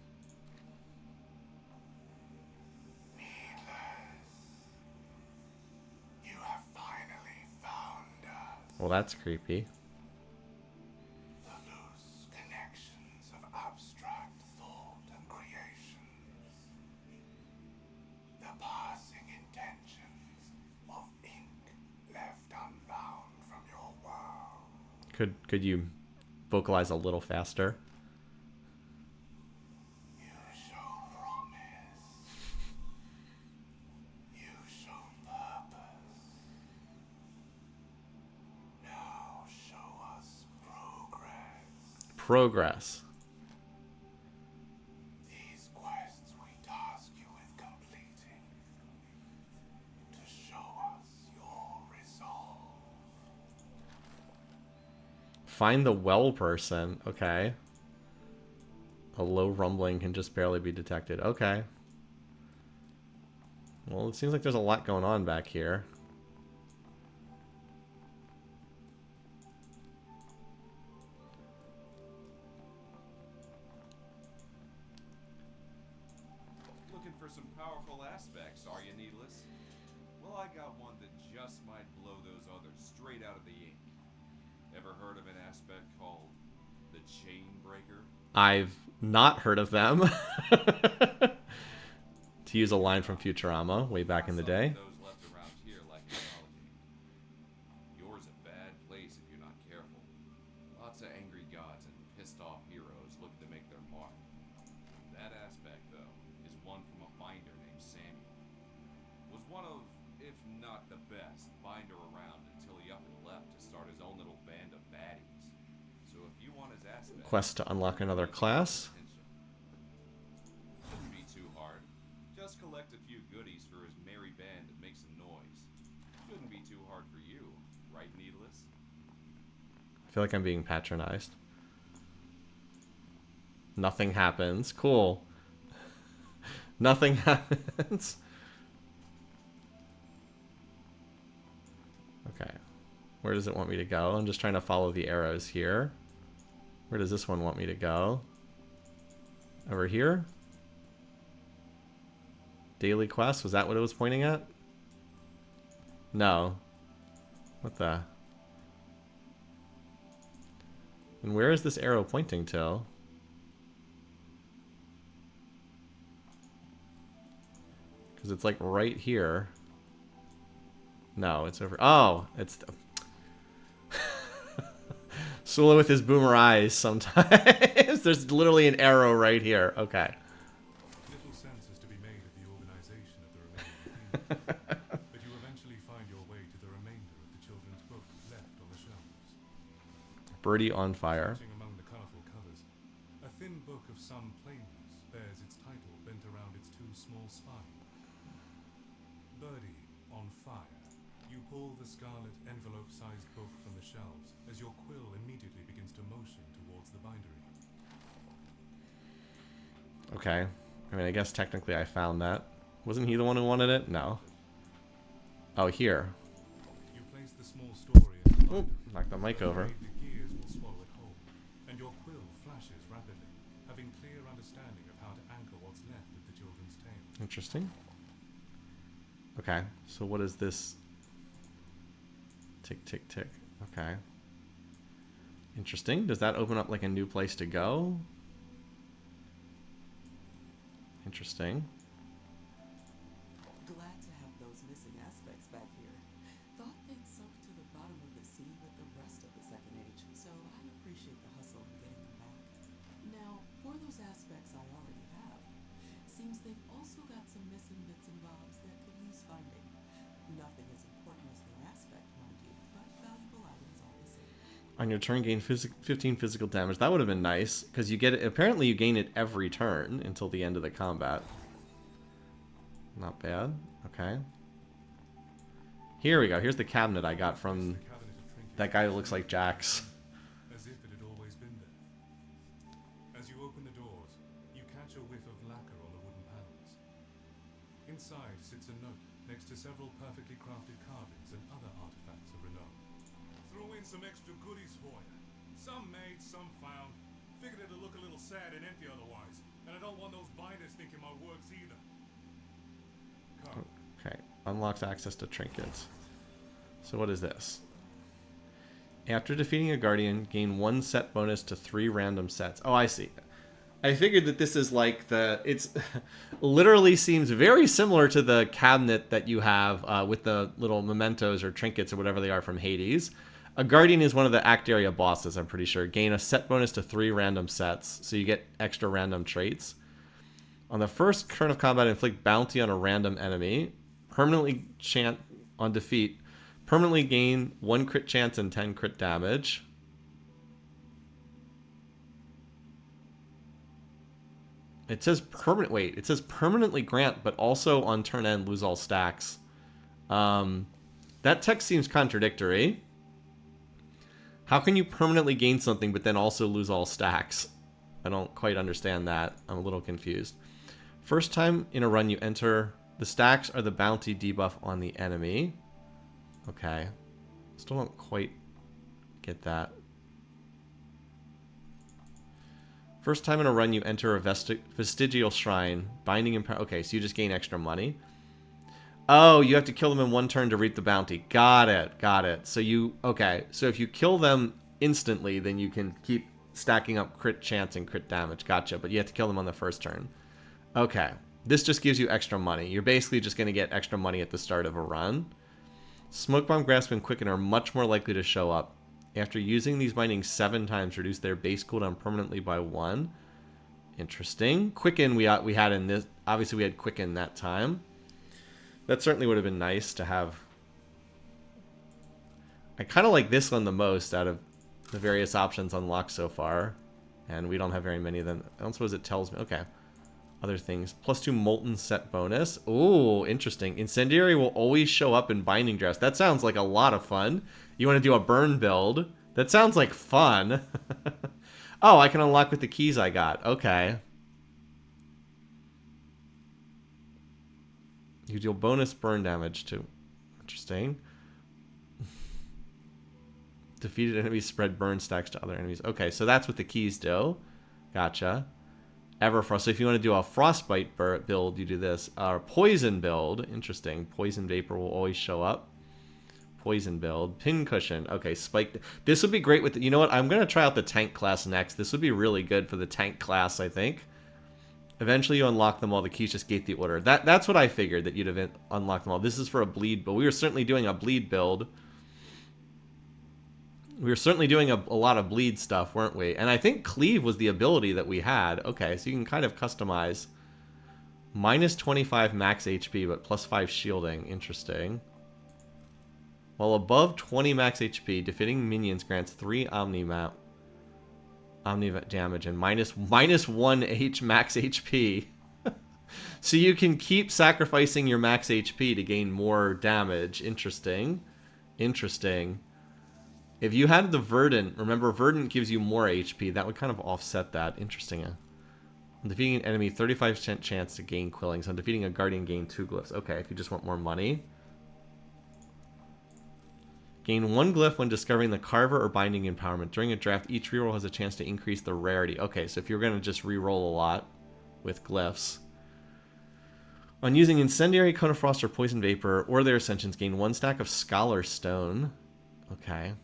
You have finally found us. Well, that's creepy. The loose connections of abstract thought and creation. The passing intentions of ink left unbound from your world. Could you vocalize a little faster? You show promise. You show purpose. Now show us progress. Progress. These quests we task you with completing to show us your resolve. Find the well person. Okay. A low rumbling can just barely be detected. Okay. Well, it seems like there's a lot going on back here. for some powerful aspects, are you, Needless? Well, I got one that just might blow those others straight out of the ink. Ever heard of an aspect called the Chain Breaker? I've not heard of them. To use a line from Futurama way back in the day. Those left around here like mythology. Yours a bad place if you're not careful. Lots of angry gods and pissed off heroes looking to make their mark. That aspect, though, is one from a binder named Samuel. Was one of, if not the best, binder around until he up and left to start his own little band of baddies. So if you want his aspect... Quest to unlock another class. Shouldn't be too hard. Just collect a few goodies for his merry band and make some noise. Shouldn't be too hard for you, right, Needless? I feel like I'm being patronized. Nothing happens. Cool. Nothing happens. Okay. Where does it want me to go? I'm just trying to follow the arrows here. Where does this one want me to go? Over here? Daily quest? Was that what it was pointing at? No. What the? And where is this arrow pointing to? Because it's like right here. No, it's over. Oh, it's... Sula with his boomer eyes sometimes. There's literally an arrow right here. Okay. Little sense is to be made of the organization of the remaining themes, but you eventually find your way to the remainder of the children's book left on the shelves. Birdie on fire. Searching among the colorful covers, a thin book of some plainness bears its title bent around its two small spines. Birdie on fire. You pull the scarlet envelope-sized book from the shelves as your quill immediately begins to motion towards the bindery. Okay. I mean, I guess technically I found that. Wasn't he the one who wanted it? No. Oh, here. You place the small story in the Oop, bindery. knocked the mic over. The gears will swallow it whole, and your quill flashes rapidly, having clear understanding of how to anchor what's left of the children's tale. Interesting. Okay, so what is this? Tick, tick, tick. Okay. Interesting. Does that open up like a new place to go? Interesting. Glad to have those missing aspects back here. Thought they'd sunk to the bottom of the sea with the rest of the Second Age, so I appreciate the hustle in getting them back. Now, for those aspects I already have, seems they've also got some missing bits and bobs that could use finding. Nothing as important as their aspect, mind you, but valuable items all the same. On your turn, gain 15 physical damage. That would have been nice, because you get it. Apparently, you gain it every turn until the end of the combat. Not bad. Okay. Here we go. Here's the cabinet I got from that guy who looks like Jax. As if it had always been there. As you open the doors, you catch a whiff of lacquer on the wooden panels. Inside sits a note next to several perfectly crafted carvings and other artifacts of renown. Throw in some extra goodies for you. Some made, some found. Figured it'd look a little sad and empty otherwise. And I don't want those binders thinking my work's either. Carl. Okay. Unlocks access to trinkets. So what is this? After defeating a guardian, gain 1 set bonus to 3 random sets. Oh, I see. I figured that this is like the... It's literally seems very similar to the cabinet that you have with the little mementos or trinkets or whatever they are from Hades. A guardian is one of the Act Area bosses, I'm pretty sure. Gain a set bonus to 3 random sets, so you get extra random traits. On the first turn of combat, inflict bounty on a random enemy. Permanently chant on defeat. Permanently gain 1 crit chance and 10 crit damage. It says permanent. Wait, it says permanently grant, but also on turn end lose all stacks. That text seems contradictory. How can you permanently gain something but then also lose all stacks? I don't quite understand that. I'm a little confused. First time in a run you enter, the stacks are the bounty debuff on the enemy. Okay. Still don't quite get that. First time in a run you enter a vestigial shrine. Binding and... Okay, so you just gain extra money. Oh, you have to kill them in one turn to reap the bounty. Got it. Got it. So you... Okay, so if you kill them instantly, then you can keep stacking up crit chance and crit damage. Gotcha, but you have to kill them on the first turn. Okay. This just gives you extra money. You're basically just going to get extra money at the start of a run. Smoke Bomb, Grasp, and Quicken are much more likely to show up. After using these bindings 7 times, reduce their base cooldown permanently by 1. Interesting. Quicken we had in this... Obviously, we had Quicken that time. That certainly would have been nice to have. I kind of like this one the most out of the various options unlocked so far. And we don't have very many of them. I don't suppose it tells me. Okay. Other things. +2 Molten Set bonus. Ooh, interesting. Incendiary will always show up in Binding Dress. That sounds like a lot of fun. You want to do a burn build? That sounds like fun. Oh, I can unlock with the keys I got. Okay. You deal bonus burn damage too. Interesting. Defeated enemies spread burn stacks to other enemies. Okay, so that's what the keys do. Gotcha. Everfrost. So if you want to do a frostbite build, you do this. Poison build. Interesting. Poison vapor will always show up. Poison build. Pincushion. Okay, spike. This would be great with... You know what? I'm going to try out the tank class next. This would be really good for the tank class, I think. Eventually you unlock them all. The keys just gate the order. That's what I figured, that you'd have unlocked them all. This is for a bleed, but we were certainly doing a bleed build. We were certainly doing a lot of bleed stuff, weren't we? And I think Cleave was the ability that we had. Okay, so you can kind of customize. Minus 25 max HP, but plus 5 shielding. Interesting. While above 20 max HP, defeating minions grants 3 Omni damage and minus 1 max HP. So you can keep sacrificing your max HP to gain more damage. Interesting. Interesting. If you had the Verdant, remember Verdant gives you more HP. That would kind of offset that. Interesting. On defeating an enemy, 35% chance to gain Quillings. On defeating a Guardian, gain 2 glyphs. Okay, if you just want more money. Gain 1 glyph when discovering the Carver or Binding Empowerment. During a draft, each reroll has a chance to increase the rarity. Okay, so if you're going to just reroll a lot with glyphs. On using Incendiary, Cone of Frost, or Poison Vapor, or their Ascensions, gain 1 stack of Scholar Stone. Okay.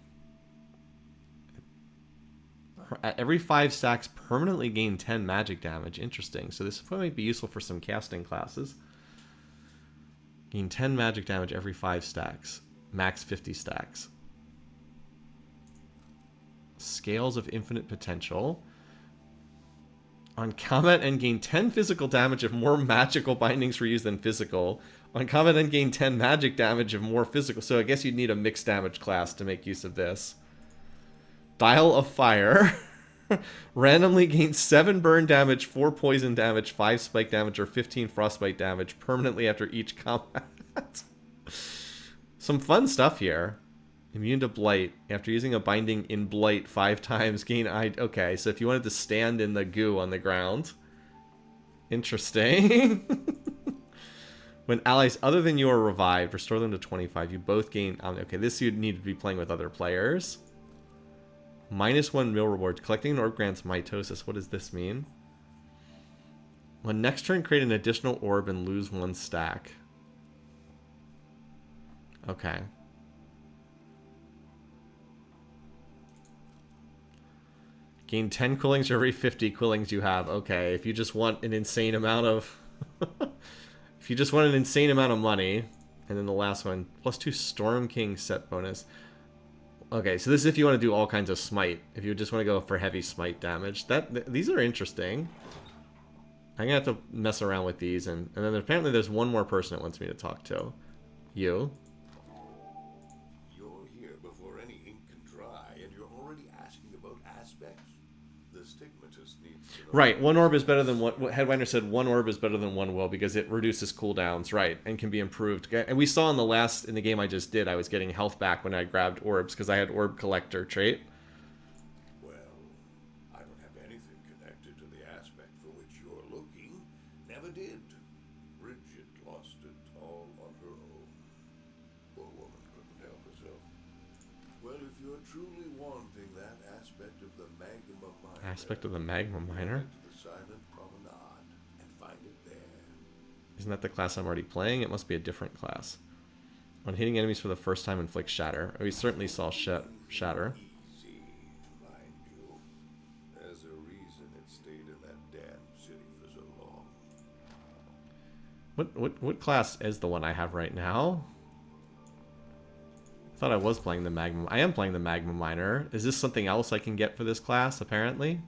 At every 5 stacks, permanently gain 10 magic damage. Interesting. So this might be useful for some casting classes. Gain 10 magic damage every 5 stacks. Max 50 stacks. Scales of Infinite Potential. On combat end, gain 10 physical damage if more magical bindings were used than physical. On combat end, gain 10 magic damage if more physical. So I guess you'd need a mixed damage class to make use of this. Dial of Fire. Randomly gain 7 burn damage, 4 poison damage, 5 spike damage, or 15 frostbite damage permanently after each combat. Some fun stuff here. Immune to Blight. After using a binding in Blight 5 times, gain... Okay, so if you wanted to stand in the goo on the ground. Interesting. When allies other than you are revived, restore them to 25. You both gain... Okay, this you'd need to be playing with other players. -1 meal reward. Collecting an orb grants mitosis. What does this mean? When next turn, create an additional orb and lose 1 stack. Okay. Gain 10 quillings for every 50 quillings you have. Okay, if you just want an insane amount of... if you just want an insane amount of money. And then the last one. +2 Storm King set bonus. Okay, so this is if you want to do all kinds of smite. If you just want to go for heavy smite damage. These are interesting. I'm going to have to mess around with these. And then apparently there's one more person that wants me to talk to. You. You're here before any ink can dry, and you're already asking about aspects? The stigmatist needs to know. Right, 1 orb is better than what Headwinder said. 1 orb is better than 1 will because it reduces cooldowns, right, and can be improved. And we saw in the game I just did, I was getting health back when I grabbed orbs because I had orb collector trait. Well, I don't have anything connected to the aspect for which you're looking. Never did. Bridget lost it all on her own. Poor woman couldn't help herself. Well, if you're truly wanting that aspect of the Magma Miner, Aspect of the Magma Miner. Head to the silent promenade and find it there. Isn't that the class I'm already playing? It must be a different class. On hitting enemies for the first time, inflict shatter. We certainly saw shatter. Easy, mind you. There's a reason it stayed in that damn city for so long. What class is the one I have right now? I thought I was playing the Magma. I am playing the Magma Miner. Is this something else I can get for this class, apparently?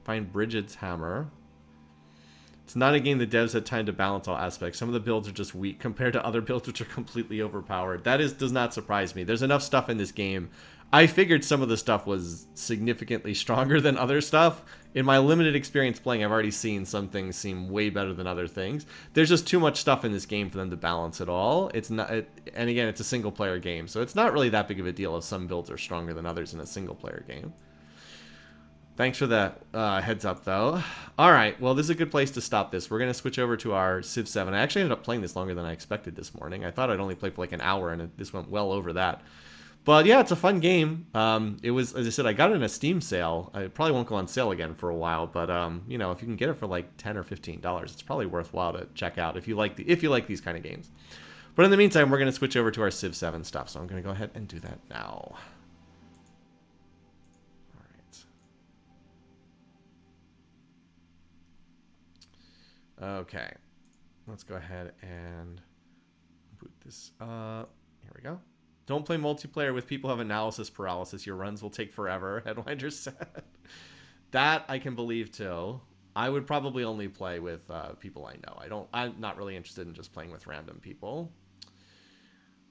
Find Bridget's hammer. It's not a game the devs had time to balance all aspects. Some of the builds are just weak compared to other builds which are completely overpowered. That does not surprise me. There's enough stuff in this game. I figured some of the stuff was significantly stronger than other stuff. In my limited experience playing, I've already seen some things seem way better than other things. There's just too much stuff in this game for them to balance it all. It's not, and again, it's a single player game, so it's not really that big of a deal if some builds are stronger than others in a single player game. Thanks for that heads up, though. All right, well, this is a good place to stop this. We're going to switch over to our Civ 7. I actually ended up playing this longer than I expected this morning. I thought I'd only play for like an hour, and this went well over that. But yeah, it's a fun game. It was, as I said, I got it in a Steam sale. It probably won't go on sale again for a while, but you know, if you can get it for like $10 or $15, it's probably worthwhile to check out if you like these kind of games. But in the meantime, we're going to switch over to our Civ 7 stuff, so I'm going to go ahead and do that now. Okay, let's go ahead and boot this up. Here we go. Don't play multiplayer with people who have analysis paralysis. Your runs will take forever, Headwinder said. That I can believe too. I would probably only play with people I know. I'm not really interested in just playing with random people.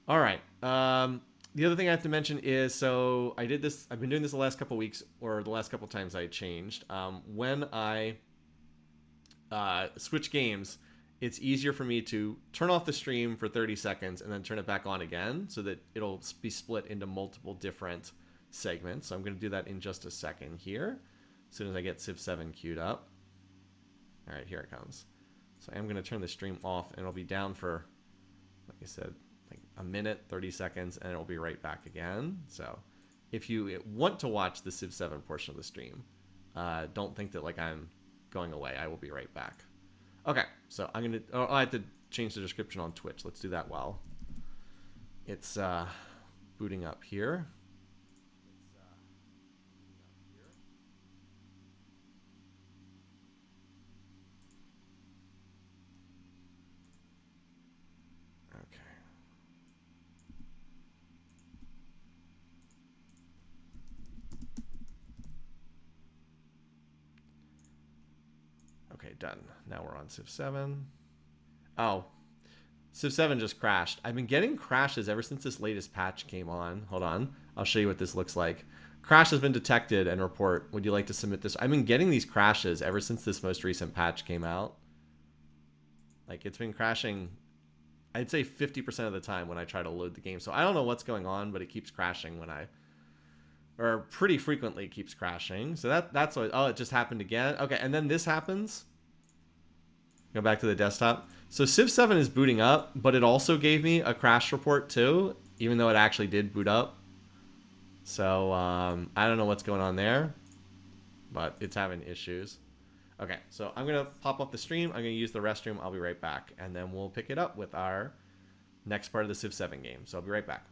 All right. The other thing I have to mention is, so I did this. I've been doing this the last couple weeks, or the last couple times I changed. When I switch games, it's easier for me to turn off the stream for 30 seconds and then turn it back on again so that it'll be split into multiple different segments. So I'm going to do that in just a second here, as soon as I get Civ 7 queued up. All right, here it comes. So I'm going to turn the stream off, and it'll be down for, like I said, like a minute, 30 seconds, and it'll be right back again. So if you want to watch the Civ 7 portion of the stream, don't think that like I'm going away. I will be right back. Okay, so I'm gonna. Oh, I have to change the description on Twitch. Let's do that while it's booting up here. Okay. Okay, done. Now we're on Civ 7. Oh, Civ 7 just crashed. I've been getting crashes ever since this latest patch came on. Hold on. I'll show you what this looks like. Crash has been detected and report. Would you like to submit this? I've been getting these crashes ever since this most recent patch came out. Like, it's been crashing, I'd say 50% of the time when I try to load the game. So I don't know what's going on, but it keeps crashing when or pretty frequently keeps crashing. So that's what, oh, it just happened again. Okay, and then this happens. Go back to the desktop. So Civ 7 is booting up, but it also gave me a crash report too, even though it actually did boot up. So I don't know what's going on there, but it's having issues. Okay, so I'm going to pop off the stream. I'm going to use the restroom. I'll be right back, and then we'll pick it up with our next part of the Civ 7 game. So I'll be right back.